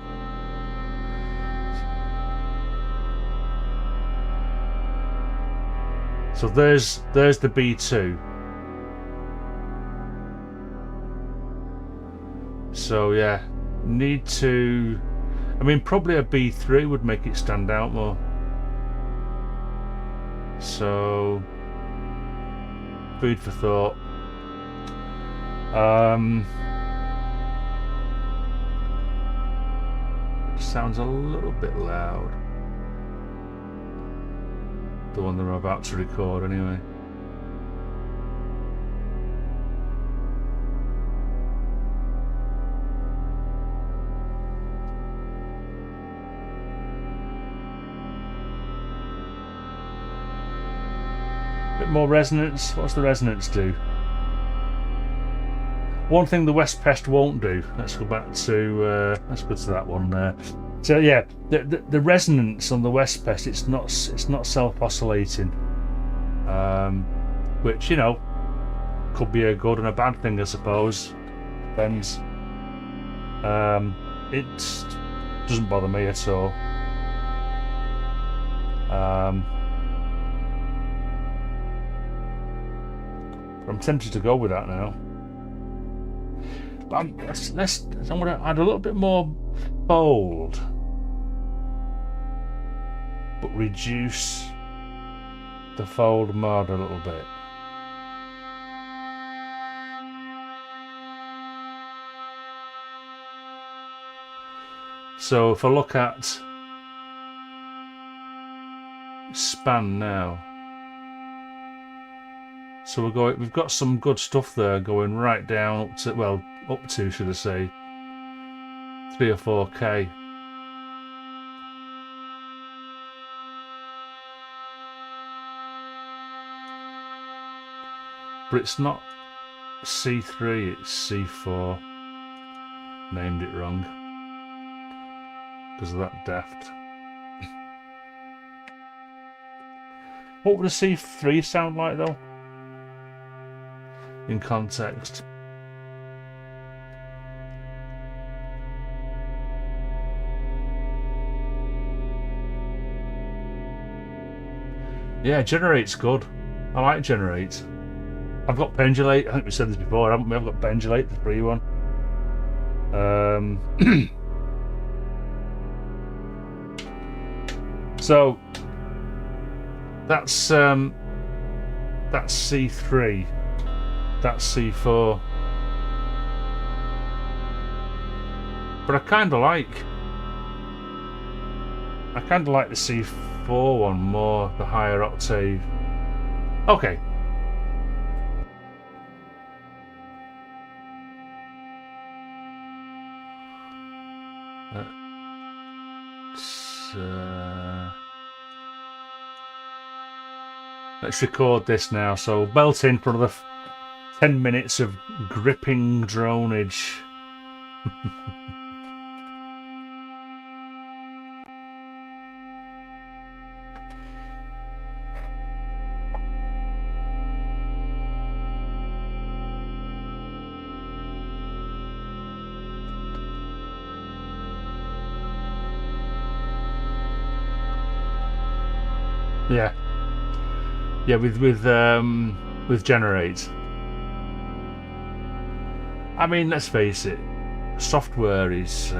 [SPEAKER 1] So there's the B2. So yeah, need to. I mean, probably a B3 would make it stand out more. So, food for thought. Sounds a little bit loud. The one that I'm about to record, anyway. Bit more resonance. What's the resonance do? One thing the West Pest won't do. Let's go back to. Let's go to that one there. So yeah, the resonance on the West Pest, it's not self-oscillating, which, you know, could be a good and a bad thing, I suppose. Depends. It doesn't bother me at all. I'm tempted to go with that now. But I'm going to add a little bit more fold, but reduce the fold mode a little bit. So if I look at span now, so we've got some good stuff there going right down up to, well, up to, should I say, 3 or 4K. But it's not C3, it's C4. Named it wrong because of that daft. What would a C3 sound like though? In context. Yeah, generate's good. I like generate. I've got pendulate. I think we said this before, haven't we? I've got pendulate, the free one. So that's C3. That's C4. But I kind of like the C4 one more, the higher octave. Okay. Let's record this now. So belt in for another 10 minutes of gripping dronage. Yeah. Yeah, with generate. I mean, let's face it, software is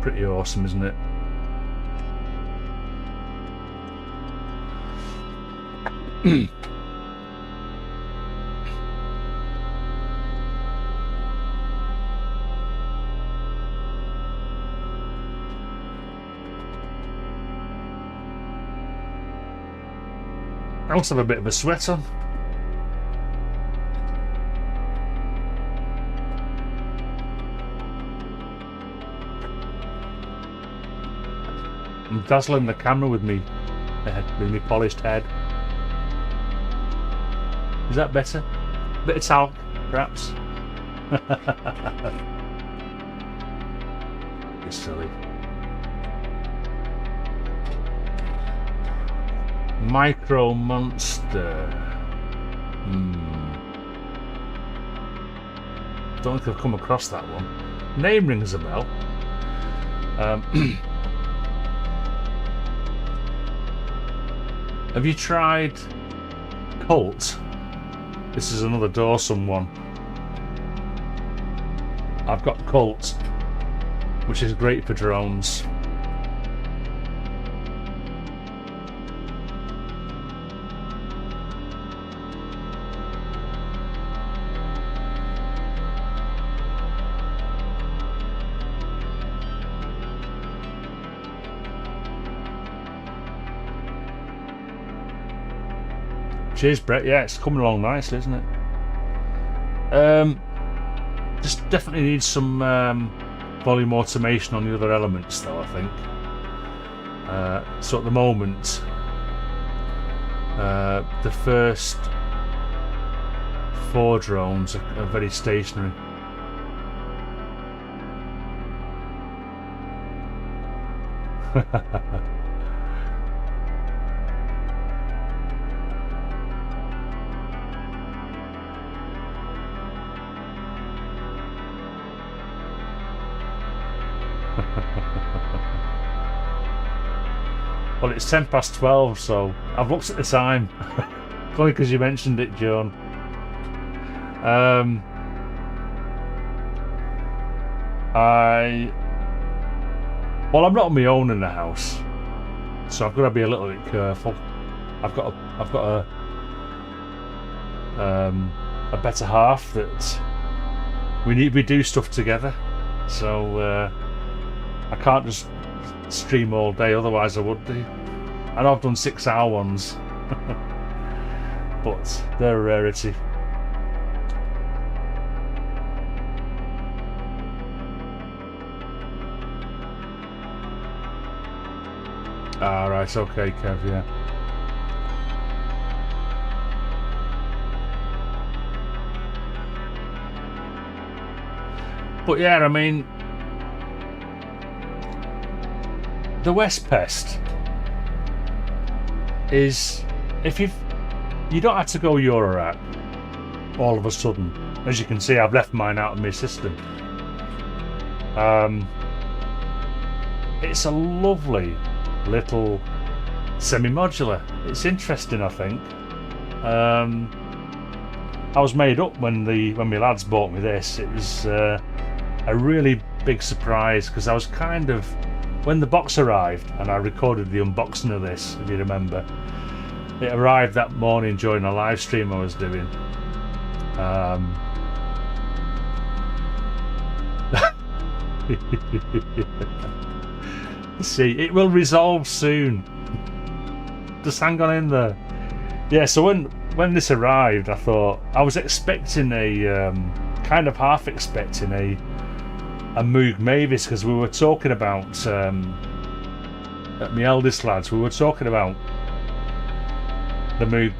[SPEAKER 1] pretty awesome, isn't it? must have a bit of a sweat on. I'm dazzling the camera with me polished head. Is that better? Bit of talc, perhaps? You're silly. Micro Monster. Don't think I've come across that one. Name rings a bell. Have you tried Colt? This is another Dawson one. I've got Colt, which is great for drones. Cheers, Brett. Yeah, it's coming along nicely, isn't it? Just definitely needs some volume automation on the other elements, though, I think. So at the moment, the first 4 drones are very stationary. Well, it's 12:10, so I've looked at the time. Only because you mentioned it, Joan. Well, I'm not on my own in the house, so I've got to be a little bit careful. I've got a better half that we do stuff together, so I can't just stream all day, otherwise I would do. I know I've done 6-hour ones, but they're a rarity. Ah, right, okay, Kev, yeah. But yeah, I mean, the West Pest is, if you don't have to go Eurorack all of a sudden. As you can see, I've left mine out of my system. It's a lovely little semi-modular. It's interesting, I think. I was made up when my lads bought me this. It was a really big surprise, because I was kind of, when the box arrived, and I recorded the unboxing of this, if you remember, it arrived that morning during a live stream I was doing. See, it will resolve soon. Just hang on in there. Yeah, so when this arrived, I thought, I was expecting kind of half expecting a Moog Mavis, because we were talking about at my eldest lads, we were talking about the Moog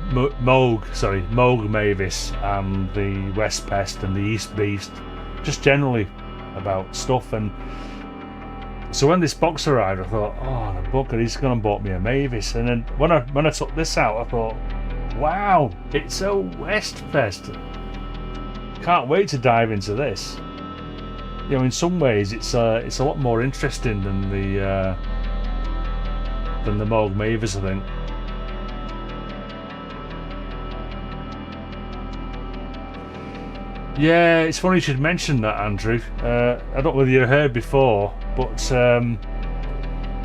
[SPEAKER 1] Mavis and the West Pest and the East Beast, just generally about stuff. And so when this box arrived, I thought, oh, the bugger, he's gone and bought me a Mavis. And then when I took this out, I thought, wow, it's a West Pest. Can't wait to dive into this. You know, in some ways, it's a lot more interesting than the Moog Mavis, I think. Yeah, it's funny you should mention that, Andrew. I don't know whether you heard before, but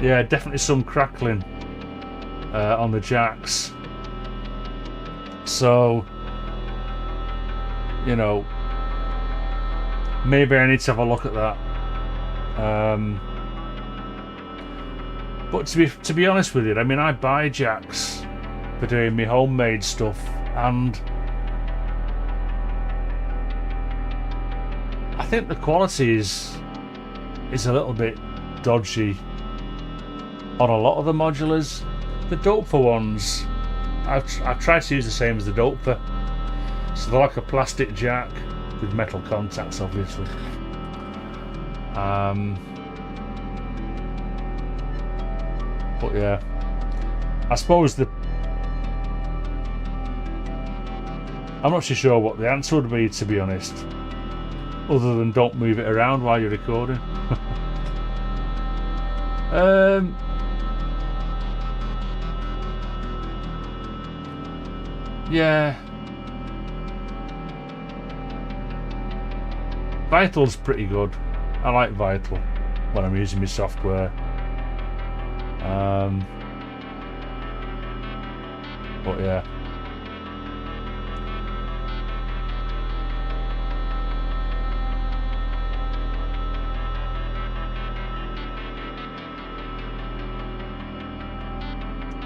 [SPEAKER 1] yeah, definitely some crackling on the jacks. So, you know, maybe I need to have a look at that. But to be honest with you, I mean, I buy jacks for doing my homemade stuff, and I think the quality is a little bit dodgy on a lot of the modulars. The Dopefer ones, I've tried to use the same as the Dopefer. So they're like a plastic jack with metal contacts, obviously. But yeah, I suppose I'm not too sure what the answer would be, to be honest, other than don't move it around while you're recording. Yeah, Vital's pretty good. I like Vital when I'm using my software. But yeah.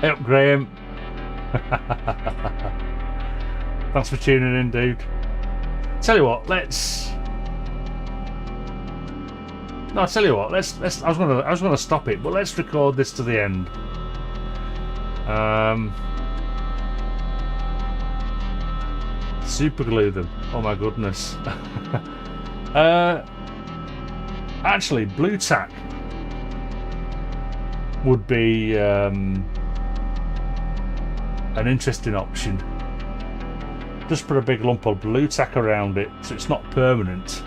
[SPEAKER 1] Hey up, Graham. Thanks for tuning in, dude. Tell you what, let's. No, I'll tell you what. Let's. I was gonna stop it, but let's record this to the end. Super glue them. Oh my goodness. Actually, blue tack would be an interesting option. Just put a big lump of blue tack around it, so it's not permanent.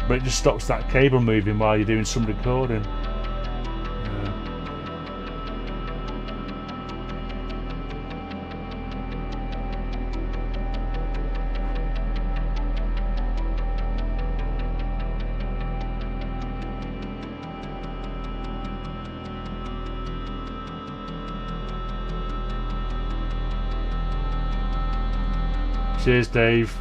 [SPEAKER 1] But it just stops that cable moving while you're doing some recording. Cheers, Dave.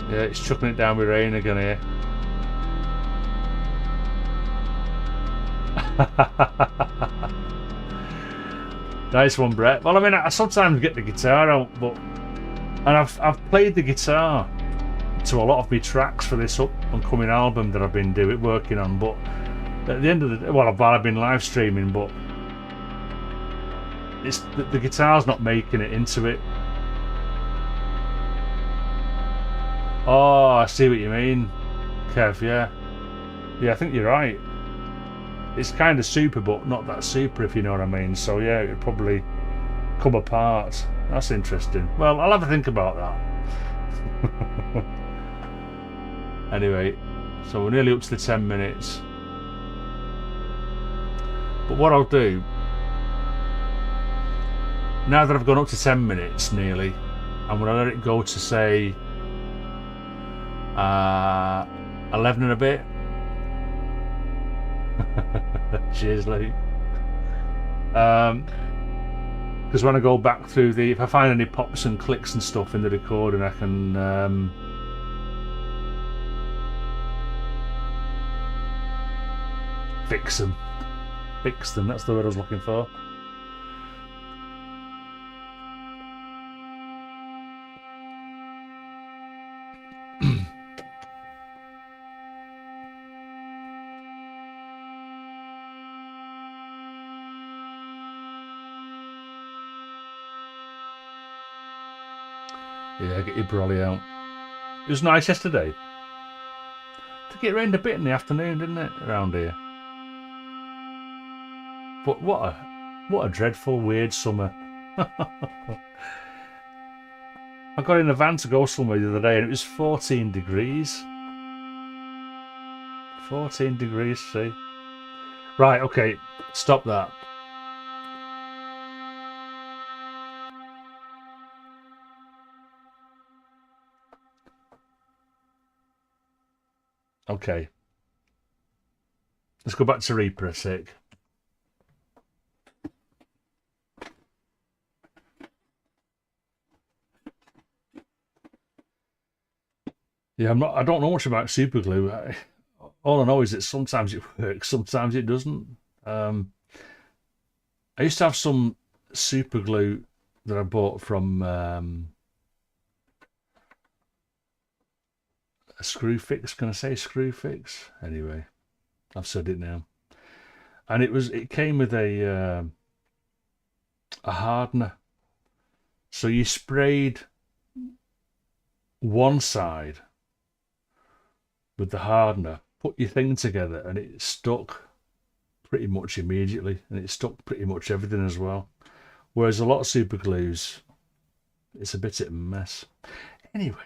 [SPEAKER 1] Yeah, it's chucking it down with rain again here. Nice one, Brett. Well, I mean, I sometimes get the guitar out, and I've played the guitar to a lot of my tracks for this up and coming album that I've been working on. But at the end of the day, well, while I've been live streaming, but it's the guitar's not making it into it. Oh, I see what you mean, Kev. Yeah, I think you're right. It's kind of super, but not that super, if you know what I mean. So yeah, it'd probably come apart. That's interesting. Well, I'll have a think about that. Anyway, so we're nearly up to the 10 minutes. But what I'll do, now that I've gone up to 10 minutes nearly, I'm going to let it go to say 11 and a bit. Cheers, Luke. Because when I go back through if I find any pops and clicks and stuff in the recording, I can fix them. That's the word I was looking for. Yeah, get your brolly out. It was nice yesterday. I think it rained a bit in the afternoon, didn't it, around here? But what a dreadful, weird summer. I got in a van to go somewhere the other day and it was 14 degrees. 14 degrees, see? Right, okay, stop that. Okay. Let's go back to Reaper a sec. Yeah, I don't know much about super glue. All I know is that sometimes it works, sometimes it doesn't. I used to have some super glue that I bought from a Screw Fix. Can I say Screw Fix? Anyway, I've said it now. And it came with a hardener. So you sprayed one side with the hardener, put your thing together, and it stuck pretty much immediately, and it stuck pretty much everything as well. Whereas a lot of super glues, it's a bit of a mess. Anyway,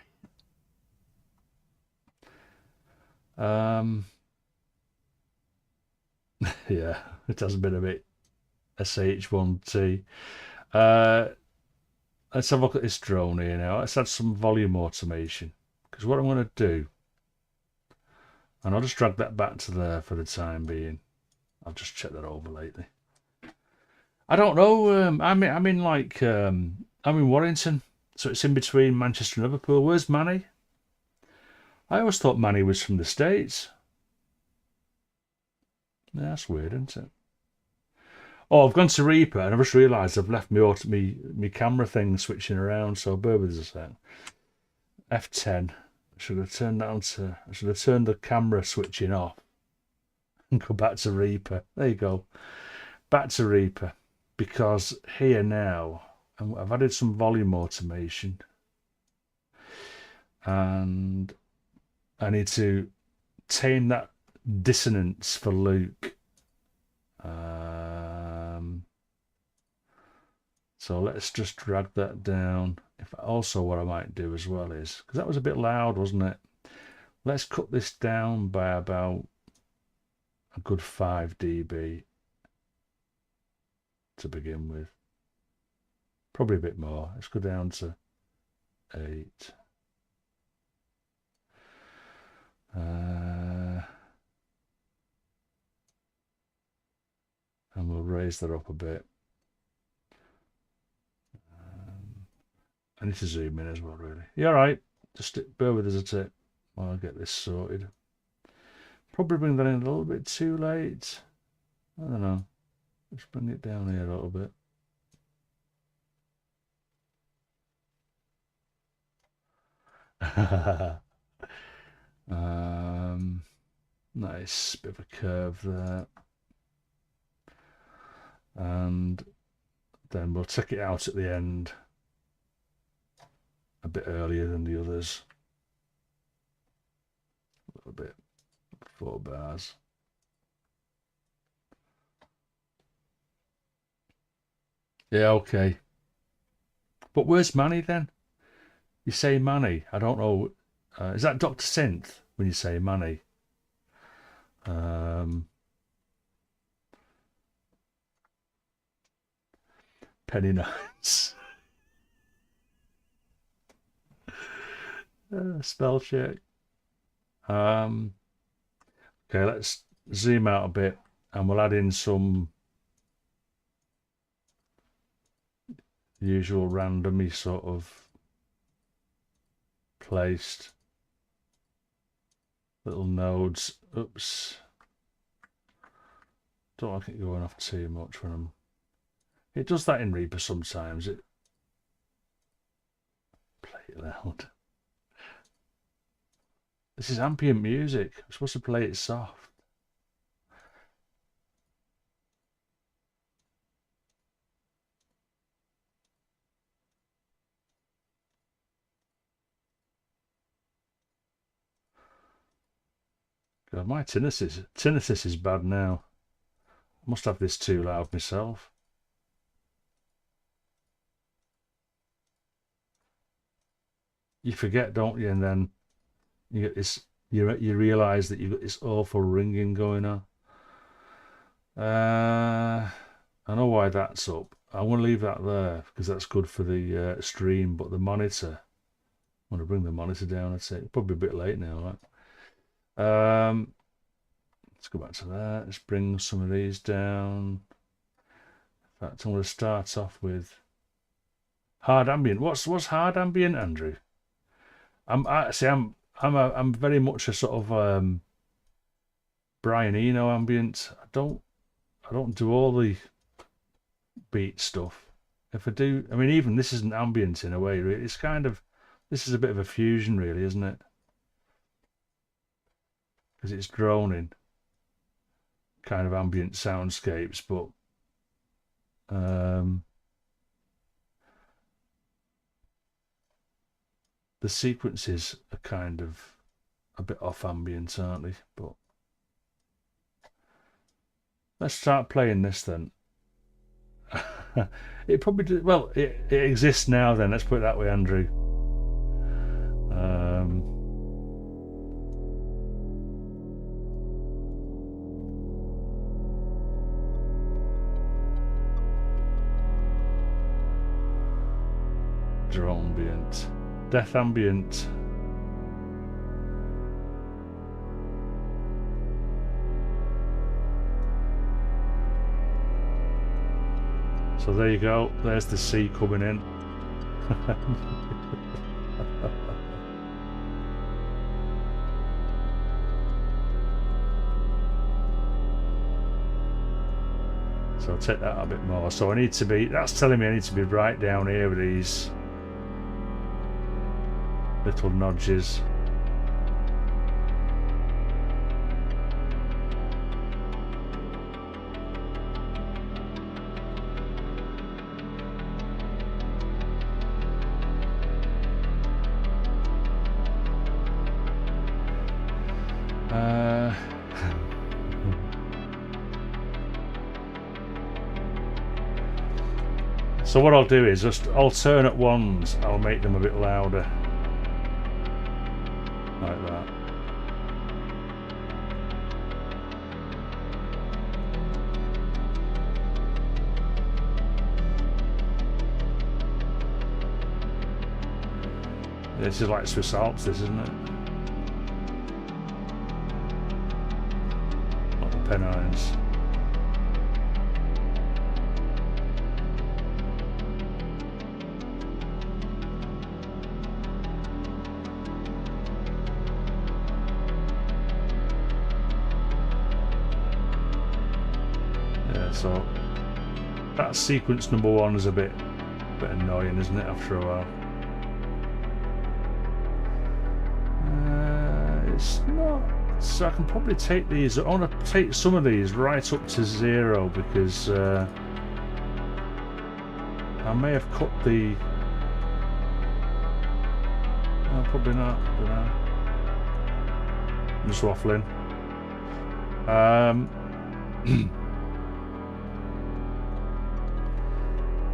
[SPEAKER 1] yeah, it has been a bit SH1T. Let's have a look at this drone here now. Let's add some volume automation, because what I'm going to do, and I'll just drag that back to there for the time being. I'll just check that over lately. I don't know. I'm in Warrington, so it's in between Manchester and Liverpool. Where's Manny? I always thought Manny was from the States. Yeah, that's weird, isn't it? Oh, I've gone to Reaper and I've just realised I've left me camera thing switching around. So bear with us a sec. F10. I should have turned the camera switching off and go back to Reaper. There you go. Back to Reaper, because here now I've added some volume automation, and I need to tame that dissonance for Luke. So let's just drag that down. Also, what I might do as well is, because that was a bit loud, wasn't it? Let's cut this down by about a good 5 dB to begin with. Probably a bit more. Let's go down to 8. And we'll raise that up a bit. I need to zoom in as well, really. You alright? Just bear with us a tip while I get this sorted. Probably bring that in a little bit too late. I don't know. Let's bring it down here a little bit. Nice bit of a curve there. And then we'll take it out at the end a bit earlier than the others. A little bit, 4 bars. Yeah, okay. But where's Manny then? You say Manny. I don't know. Is that Dr. Synth when you say Manny? Penny Nines. Spell check. Okay, let's zoom out a bit and we'll add in some usual randomly sort of placed little nodes. Oops. Don't like it going off too much when I'm... It does that in Reaper sometimes. It... Play it loud. This is ambient music. I'm supposed to play it soft. God, my tinnitus is bad now. I must have this too loud myself. You forget, don't you? And then you get this. You realise that you've got this awful ringing going on. I know why that's up. I want to leave that there because that's good for the stream. But the monitor, I want to bring the monitor down. I'd say probably a bit late now, right? Let's go back to there. Let's bring some of these down. In fact, I'm going to start off with hard ambient. What's hard ambient, Andrew? I'm very much a sort of Brian Eno ambient. I don't do all the beat stuff. If I do, I mean, even this isn't ambient in a way. Really, it's kind of, this is a bit of a fusion, really, isn't it? Because it's droning, kind of ambient soundscapes, but the sequences are kind of a bit off ambient, aren't they? But let's start playing this then. It probably well, it exists now then, let's put it that way, Andrew. Drone ambient, death ambient. So there you go, there's the sea coming in. So I'll take that a bit more. So I need to be, that's telling me I need to be right down here with these little nudges. So what I'll do is just alternate ones, I'll make them a bit louder. Like that. This is like Swiss Alps, this, isn't it? Not the Pennines. So that sequence number one is a bit annoying, isn't it, after a while? It's not. So I can probably take these. I want to take some of these right up to 0 because I may have cut the. No, probably not. I don't know. I'm just waffling.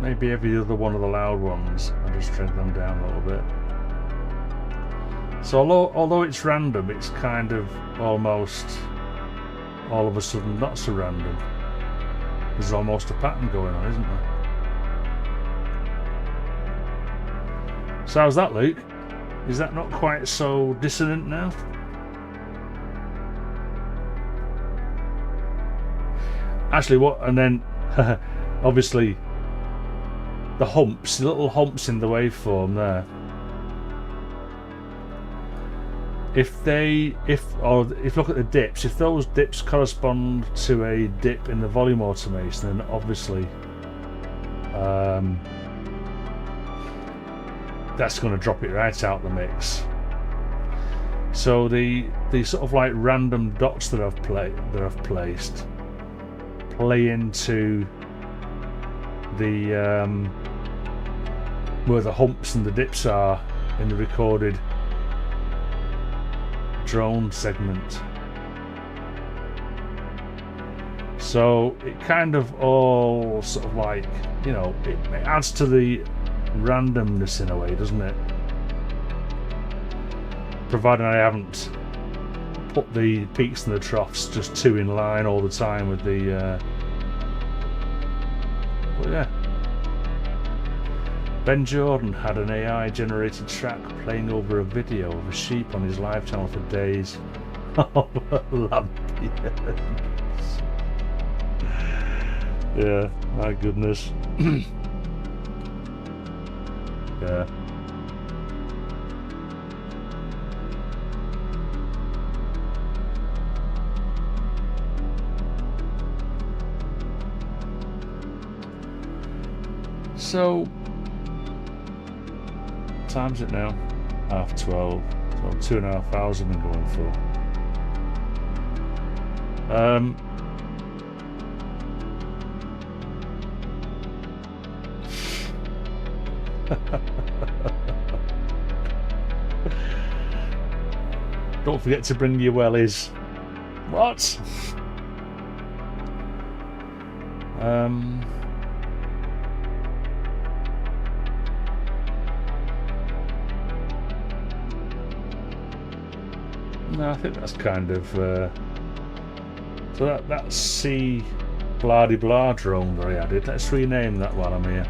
[SPEAKER 1] Maybe every other one of the loud ones, I'll just trim them down a little bit. So although it's random, it's kind of almost all of a sudden not so random. There's almost a pattern going on, isn't there? So how's that, Luke? Is that not quite so dissonant now? Actually, what, and then obviously the humps, the little humps in the waveform there. If you look at the dips, if those dips correspond to a dip in the volume automation, then obviously that's going to drop it right out the mix. So the sort of like random dots that I've placed play into the where the humps and the dips are in the recorded drone segment. So it kind of all sort of like, you know, it adds to the randomness in a way, doesn't it? Provided I haven't put the peaks and the troughs just two in line all the time with the but yeah. Ben Jordan had an AI generated track playing over a video of a sheep on his live channel for days. Oh, lamp. Yeah, my goodness. Yeah. So, time's it now? 12:30. So 2,500 I'm going for. Don't forget to bring your wellies. What? No, I think that's kind of so that's C blah de blah drone that I added. Let's rename that while I'm here.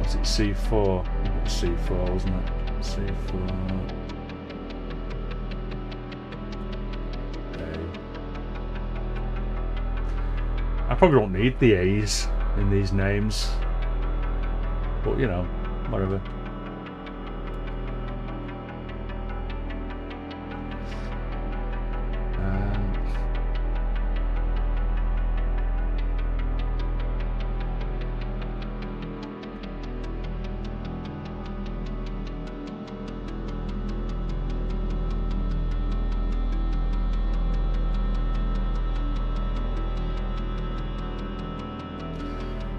[SPEAKER 1] Was it C4? It was C4, wasn't it? C4. I probably don't need the A's in these names, but you know, whatever.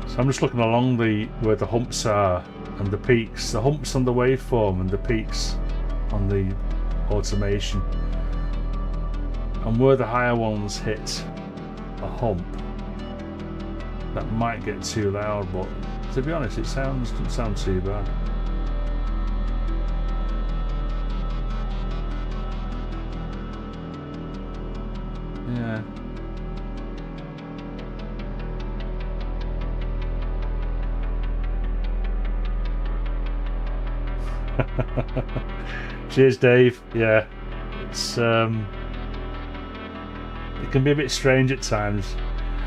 [SPEAKER 1] So I'm just looking along where the humps are and the peaks, the humps on the waveform and the peaks on the automation, and where the higher ones hit a hump that might get too loud, but to be honest, doesn't sound too bad. Yeah. Cheers, Dave. Yeah, it's it can be a bit strange at times.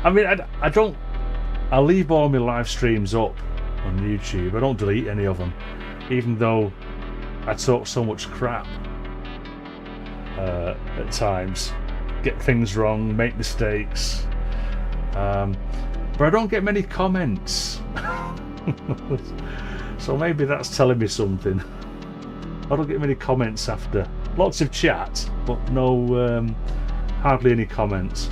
[SPEAKER 1] I mean, I leave all my live streams up on YouTube. I don't delete any of them, even though I talk so much crap at times, get things wrong, make mistakes, but I don't get many comments. So maybe that's telling me something. I don't get many comments after. Lots of chat, but no, hardly any comments.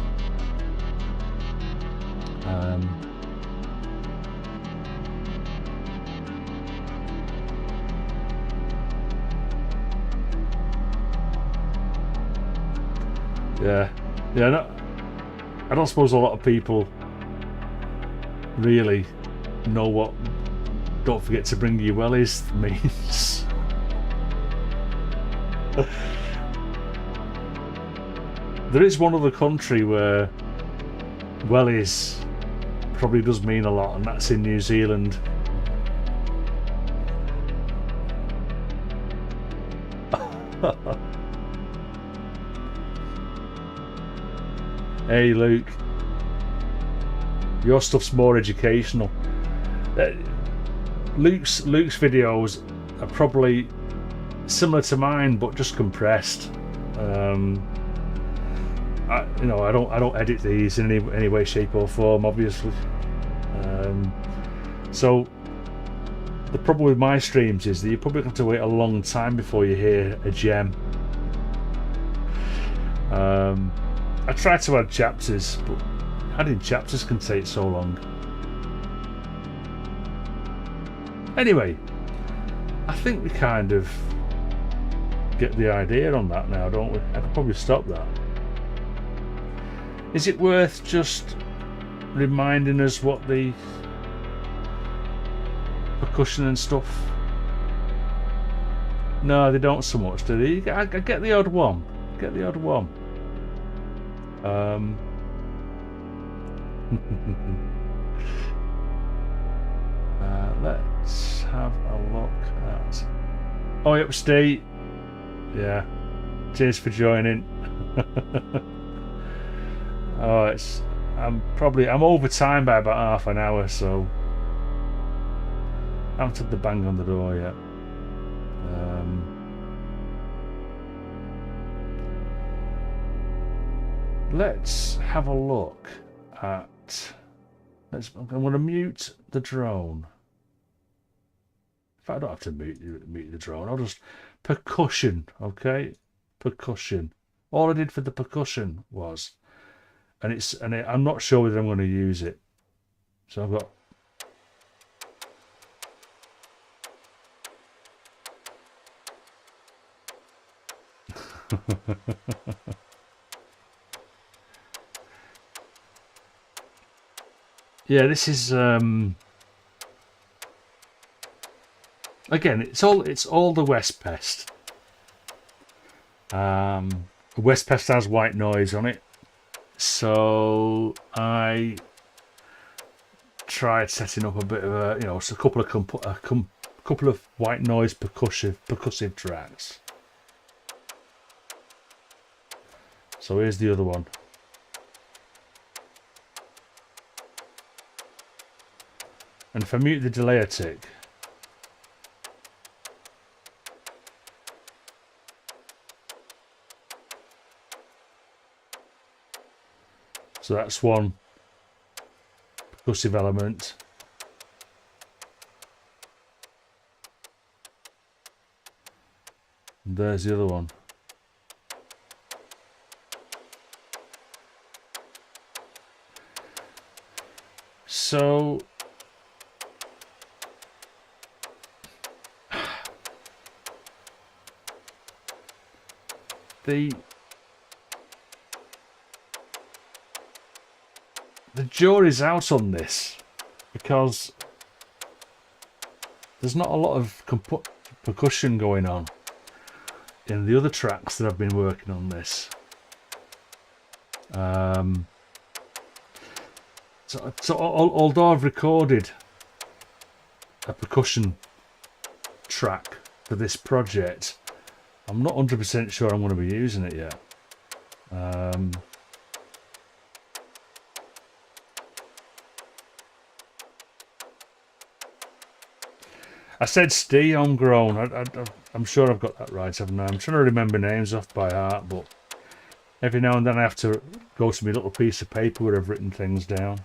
[SPEAKER 1] Yeah. No, I don't suppose a lot of people really know what "don't forget to bring your wellies" means. There is one other country where wellies probably does mean a lot, and that's in New Zealand. Hey Luke, your stuff's more educational. Luke's videos are probably similar to mine, but just compressed. I don't edit these in any way, shape, or form, obviously. So the problem with my streams is that you probably have to wait a long time before you hear a gem. I try to add chapters, but adding chapters can take so long. Anyway, I think we kind of get the idea on that now, don't we? I could probably stop that. Is it worth just reminding us what the percussion and stuff? No, they don't so much, do they? I get the odd one. Get the odd one. let's have a look at... Oh, yep, Steve. Yeah. Cheers for joining. Oh, I'm over time by about half an hour, so I haven't had the bang on the door yet. Let's have a look at... I'm going to mute the drone. In fact, I don't have to mute the drone. I'll just... Percussion, okay? Percussion. All I did for the percussion was... I'm not sure whether I'm going to use it. So I've got... Yeah, this is again, it's all the West Pest. West Pest has white noise on it, so I tried setting up a bit of a, it's a couple of white noise percussive tracks. So here's the other one. And if I mute the delay a tick, so that's one percussive element. And there's the other one. So the jury's out on this, because there's not a lot of percussion going on in the other tracks that I've been working on this. So although I've recorded a percussion track for this project, I'm not 100% sure I'm going to be using it yet. I said Steve homegrown. I'm sure I've got that right, haven't I? I'm trying to remember names off by heart, but every now and then I have to go to my little piece of paper where I've written things down.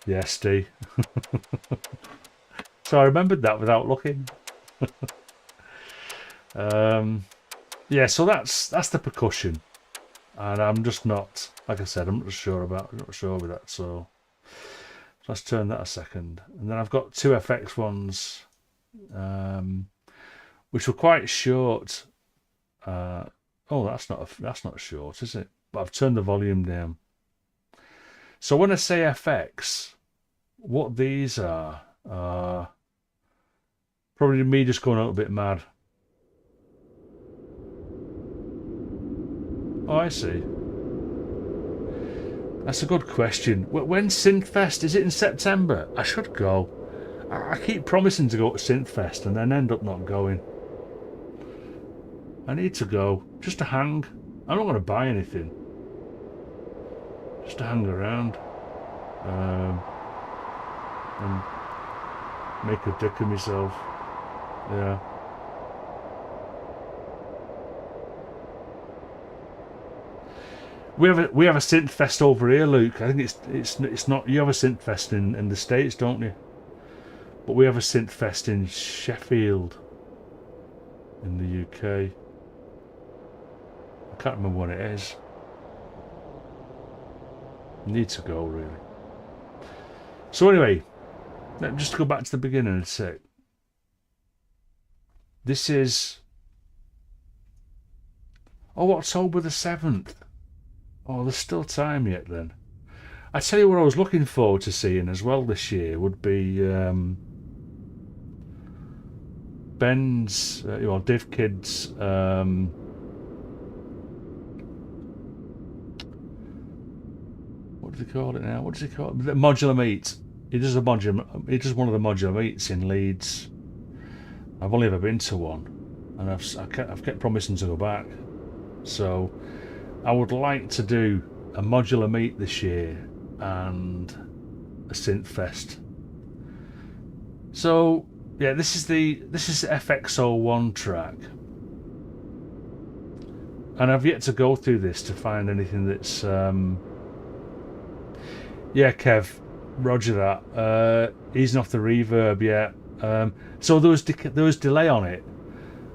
[SPEAKER 1] Yeah, Steve. So I remembered that without looking. Yeah, so that's the percussion, and I'm just not, like I said, I'm not sure with that. So let's turn that a second, and then I've got two FX ones, which were quite short. Oh, that's not short, is it? But I've turned the volume down. So when I say FX, what these are probably me just going a little bit mad. Oh, I see. That's a good question. When's Synthfest? Is it in September? I should go. I keep promising to go to Synthfest and then end up not going. I need to go, just to hang. I'm not going to buy anything. Just to hang around. And make a dick of myself. Yeah. We have a Synthfest over here, Luke. I think it's not. You have a Synthfest in the States, don't you? But we have a Synthfest in Sheffield, in the UK. I can't remember what it is. Need to go, really. So anyway, just to go back to the beginning a sec. This is October the 7th. Oh, there's still time yet then. I tell you what I was looking forward to seeing as well this year would be Ben's, Div Kid's what do they call it now? What does he call it? The Modular Meet. he does one of the modular meets in Leeds. I've only ever been to one, and I've kept promising to go back. So I would like to do a modular meet this year and a synth fest. So yeah, this is FX01 track, and I've yet to go through this to find anything that's yeah, Kev, roger that. Easing off the reverb, yeah. So there was delay on it,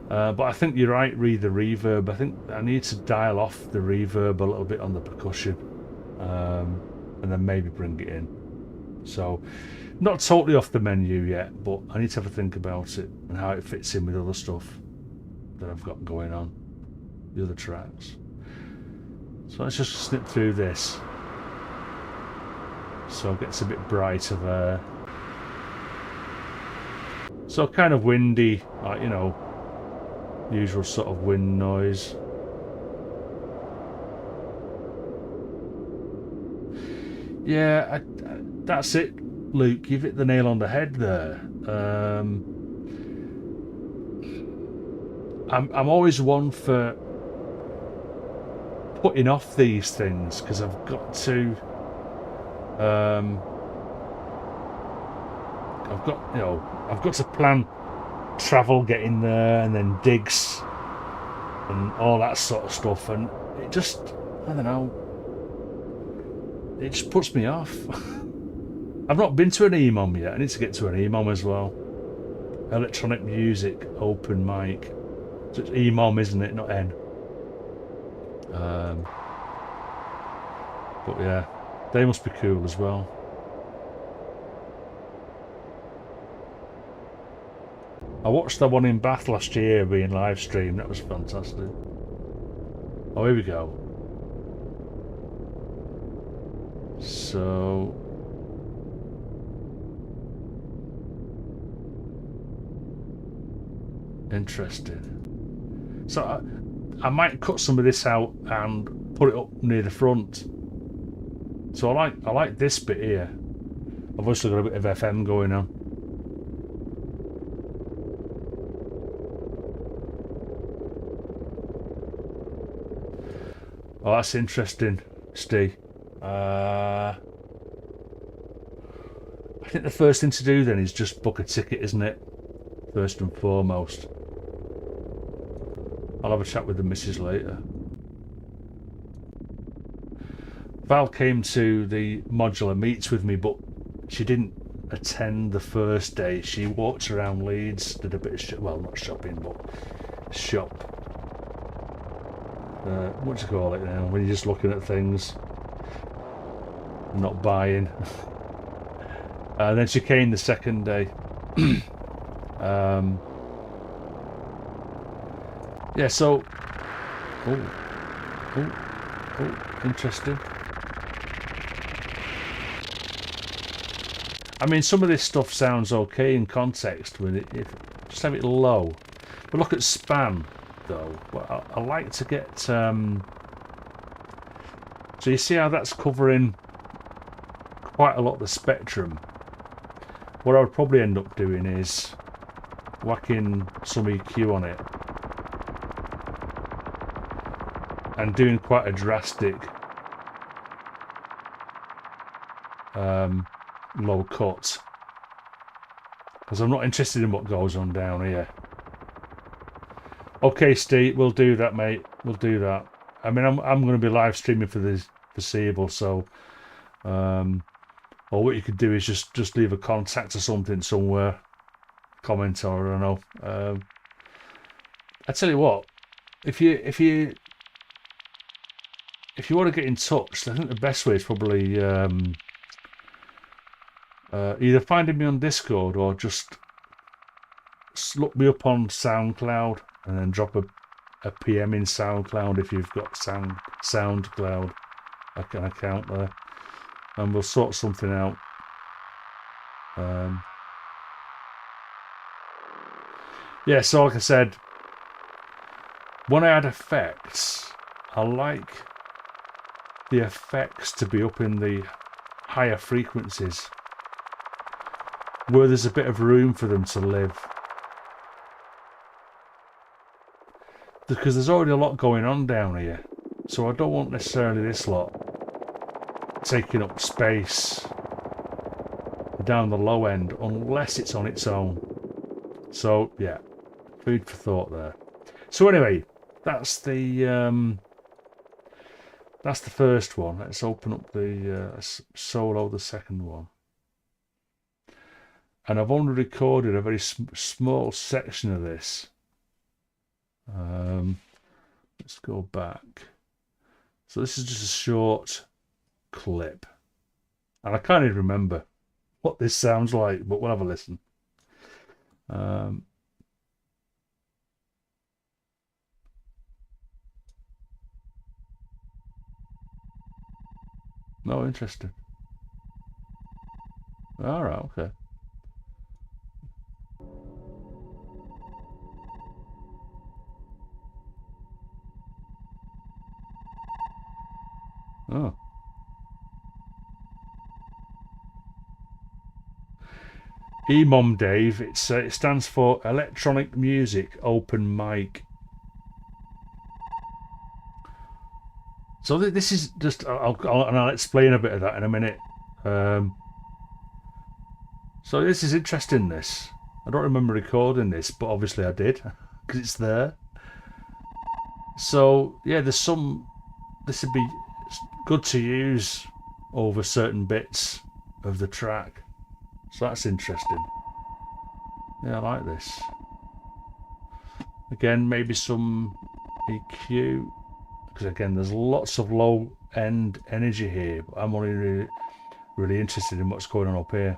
[SPEAKER 1] but I think you're right. Read the reverb. I think I need to dial off the reverb a little bit on the percussion, and then maybe bring it in. So not totally off the menu yet, but I need to have a think about it and how it fits in with other stuff that I've got going on, the other tracks. So let's just snip through this. So it gets a bit brighter there. So kind of windy, like, you know, usual sort of wind noise. Yeah, that's it, Luke. You've hit the nail on the head there. I'm always one for putting off these things because I've got to. I've got to plan travel, getting there, and then digs and all that sort of stuff, and it just, I don't know, it just puts me off. I've not been to an EMOM yet. I need to get to an EMOM as well. Electronic Music Open Mic. So it's EMOM, isn't it? Not N. But yeah, they must be cool as well. I watched that one in Bath last year being live streamed. That was fantastic. Oh, here we go. So interesting. So I might cut some of this out and put it up near the front. So I like this bit here. I've also got a bit of FM going on. Oh, that's interesting, Steve. I think the first thing to do then is just book a ticket, isn't it? First and foremost. I'll have a chat with the missus later. Val came to the modular meets with me, but she didn't attend the first day. She walked around Leeds, did a bit of well, not shopping, but shop. What do you call it now? When you're just looking at things, not buying. And then she came the second day. Yeah, so interesting. I mean, some of this stuff sounds okay in context with it. If just have it low, but look at span though. Well, I like to get. So you see how that's covering quite a lot of the spectrum. What I would probably end up doing is whacking some EQ on it and doing quite a drastic low cut, because I'm not interested in what goes on down here. Okay, Steve, we'll do that, mate. We'll do that. I mean, I'm going to be live streaming for the foreseeable, so or what you could do is just leave a contact or something somewhere, comment, or I don't know. I tell you what, if you want to get in touch, I think the best way is probably either finding me on Discord or just look me up on SoundCloud and then drop a PM in SoundCloud if you've got SoundCloud an account there, and we'll sort something out. Yeah, so like I said, when I add effects, I like the effects to be up in the higher frequencies. where there's a bit of room for them to live. Because there's already a lot going on down here. So I don't want necessarily this lot taking up space down the low end unless it's on its own. So yeah, food for thought there. So anyway, that's the first one. Let's open up the solo, the second one. And I've only recorded a very small section of this. Let's go back. So this is just a short clip. And I can't even remember what this sounds like, but we'll have a listen. Oh, interesting. All right, okay. Oh. EMOM Dave, it stands for Electronic Music Open Mic. So this is just, I'll explain a bit of that in a minute. So this is interesting, this. I don't remember recording this, but obviously I did, because it's there. So, yeah, this would be good to use over certain bits of the track. So that's interesting. Yeah, I like this. Again, maybe some EQ, because again, there's lots of low-end energy here, but I'm only really interested in what's going on up here.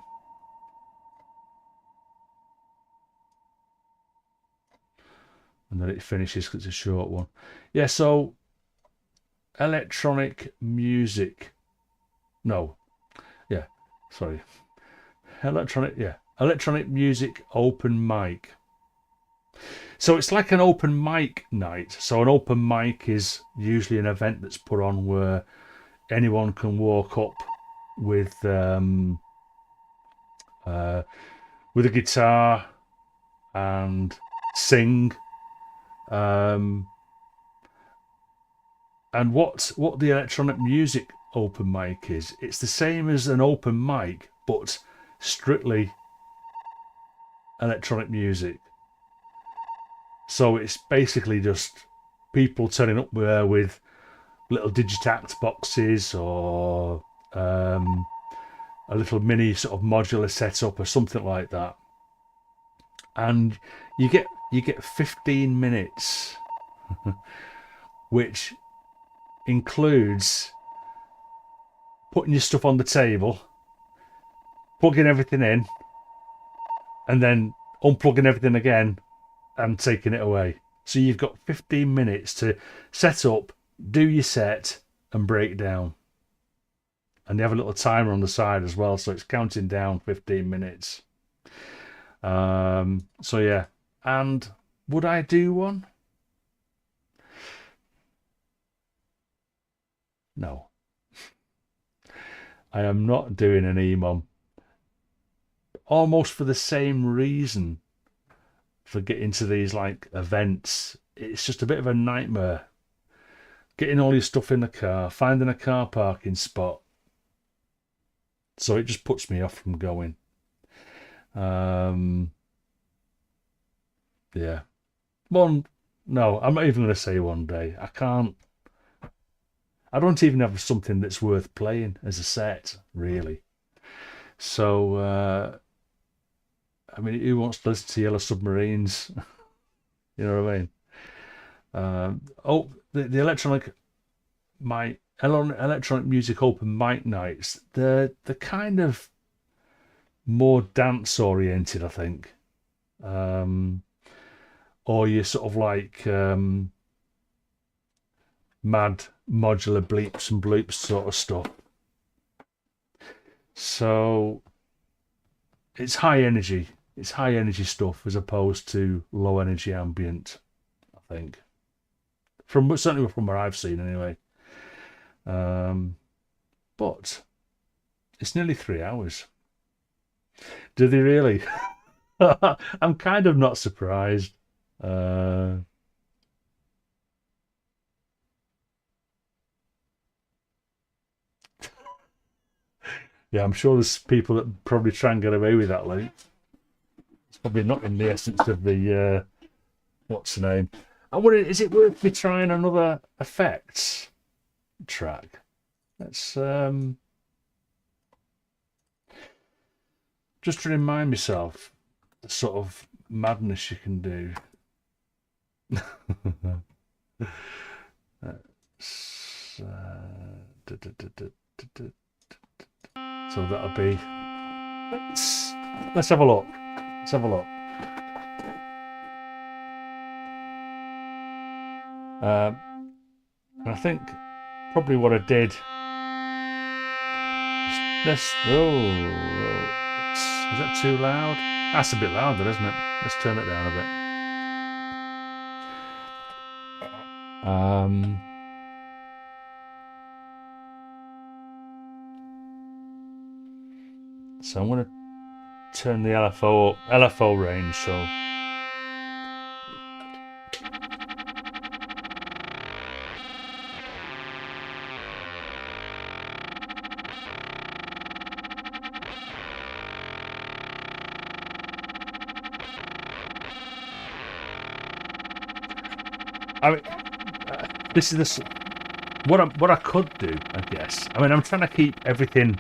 [SPEAKER 1] And then it finishes because it's a short one. Yeah, so electronic music. No. Yeah, sorry. Electronic music open mic. So it's like an open mic night. So an open mic is usually an event that's put on where anyone can walk up with a guitar and sing. And what the electronic music open mic is, it's the same as an open mic, but strictly electronic music. So it's basically just people turning up there with little Digitact boxes or a little mini sort of modular setup or something like that, and you get 15 minutes, which includes putting your stuff on the table, plugging everything in, and then unplugging everything again and taking it away. So you've got 15 minutes to set up, do your set, and break down. And they have a little timer on the side as well, so it's counting down 15 minutes. So yeah. And would I do one? No. I am not doing an EMOM. Almost for the same reason. For getting to these like events, it's just a bit of a nightmare. Getting all your stuff in the car, finding a car parking spot. So it just puts me off from going. Yeah. No, I'm not even going to say one day. I can't. I don't even have something that's worth playing as a set, really. So, I mean, who wants to listen to Yellow Submarines? You know what I mean? The electronic music open mic nights. They're kind of more dance oriented, I think. Or you're sort of like mad modular bleeps and bloops sort of stuff. So it's high energy. It's high energy stuff as opposed to low energy ambient, I think. Certainly from where I've seen anyway. But it's nearly 3 hours. Do they really? I'm kind of not surprised. Uh, yeah, I'm sure there's people that probably try and get away with that, Luke. It's probably not in the essence of the what's the name? I wonder, is it worth me trying another effects track? Let's just to remind myself the sort of madness you can do. That's, so that'll be. Let's have a look. Let's have a look. And I think probably what I did. Let's. Oh, is that too loud? That's a bit louder, isn't it? Let's turn it down a bit. So I'm going to turn the LFO range. So I mean, this is this. What I could do, I guess. I mean, I'm trying to keep everything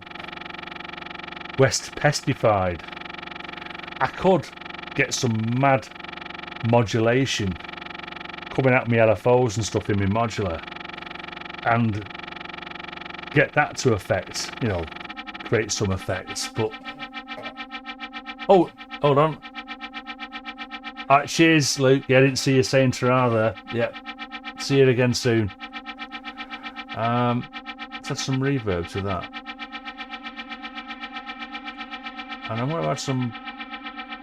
[SPEAKER 1] West Pestified. I could get some mad modulation coming out of my LFOs and stuff in my modular, and get that to affect, create some effects. But oh, hold on. All right, cheers, Luke. Yeah, I didn't see you saying ta there. Yeah, see you again soon. Let's add some reverb to that. And I'm going to add some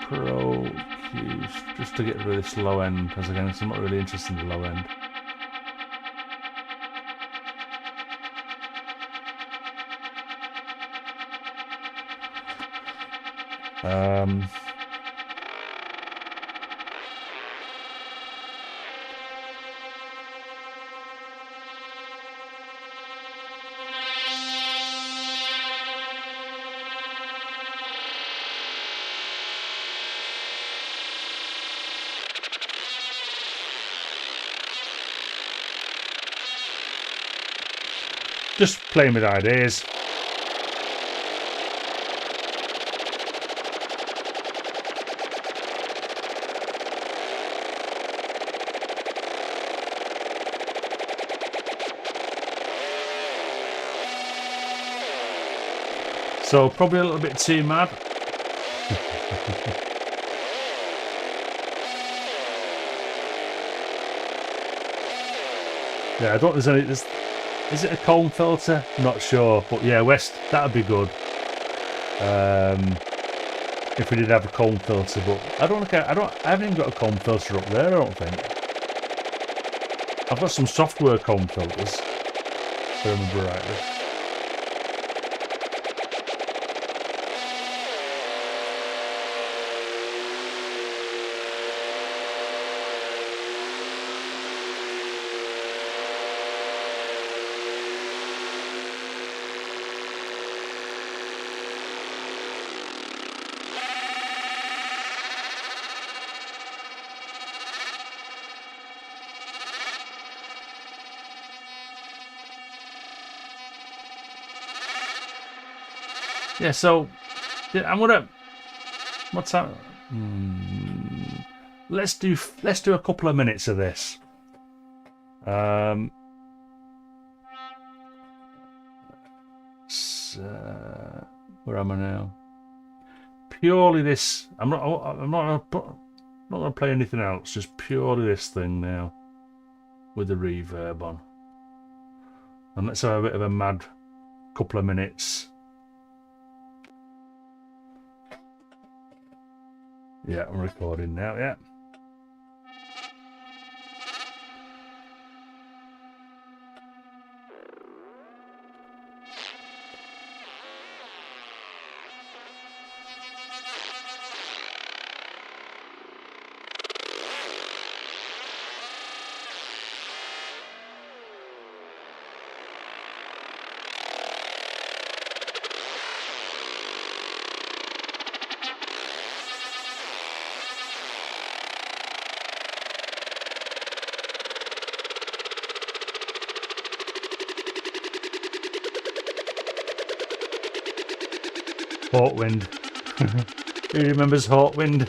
[SPEAKER 1] Pro Qs just to get rid of this low end, because again, I'm not really interested in the low end. Just playing with ideas. So probably a little bit too mad. Yeah, I don't think there's any. Is it a comb filter? Not sure, but yeah, West, that'd be good. If we did have a comb filter, but I haven't even got a comb filter up there. I don't think. I've got some software comb filters, if I remember rightly. Yeah, so I'm gonna. What's that? Let's do a couple of minutes of this. Where am I now? Purely this. I'm not gonna play anything else. Just purely this thing now, with the reverb on. And let's have a bit of a mad couple of minutes. Yeah, I'm recording now, yeah. Hawkwind. Who remembers Hawkwind?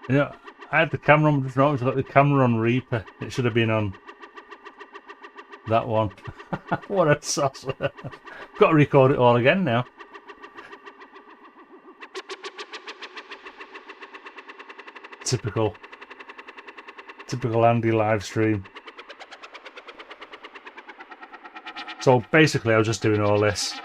[SPEAKER 1] Yeah, I had the camera on, just noticed I got the camera on Reaper. It should have been on that one. What a sauce. Got to record it all again now. Typical. Typical Andy live stream. So basically I was just doing all this.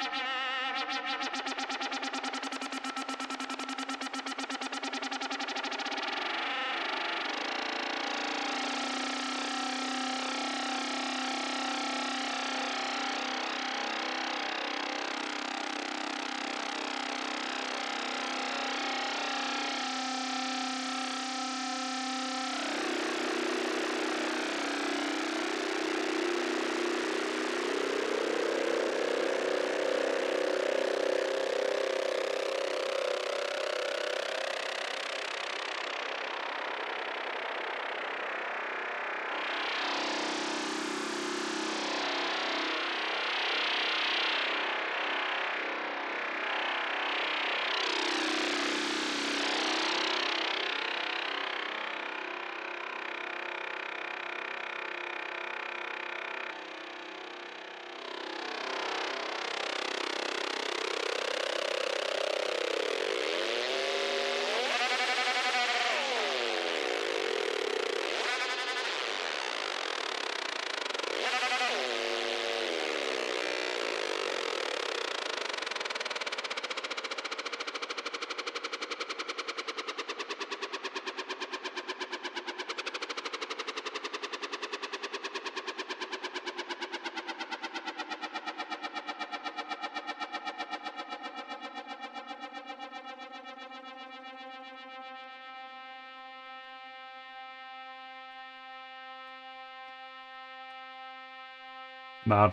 [SPEAKER 1] Mad.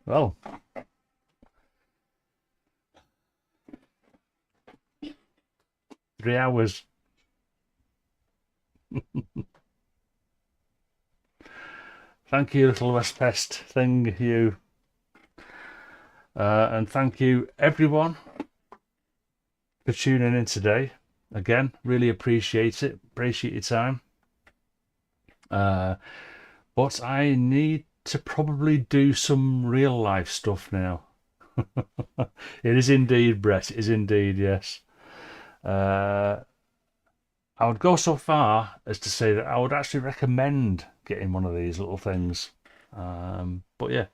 [SPEAKER 1] Well, 3 hours. Thank you, little West Pest thing, you. And thank you, everyone, for tuning in today. Again, really appreciate it. Appreciate your time. But I need to probably do some real life stuff now. It is indeed, Brett. It is indeed, yes. I would go so far as to say that I would actually recommend getting one of these little things. But yeah,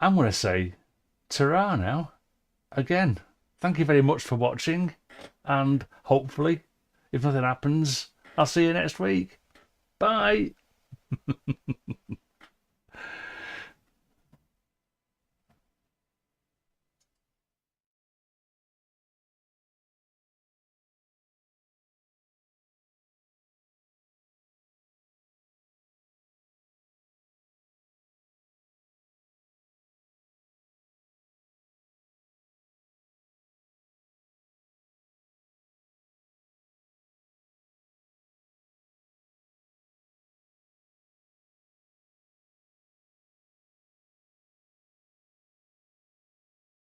[SPEAKER 1] I'm going to say ta-ra now. Again, thank you very much for watching, and hopefully, if nothing happens, I'll see you next week. Bye.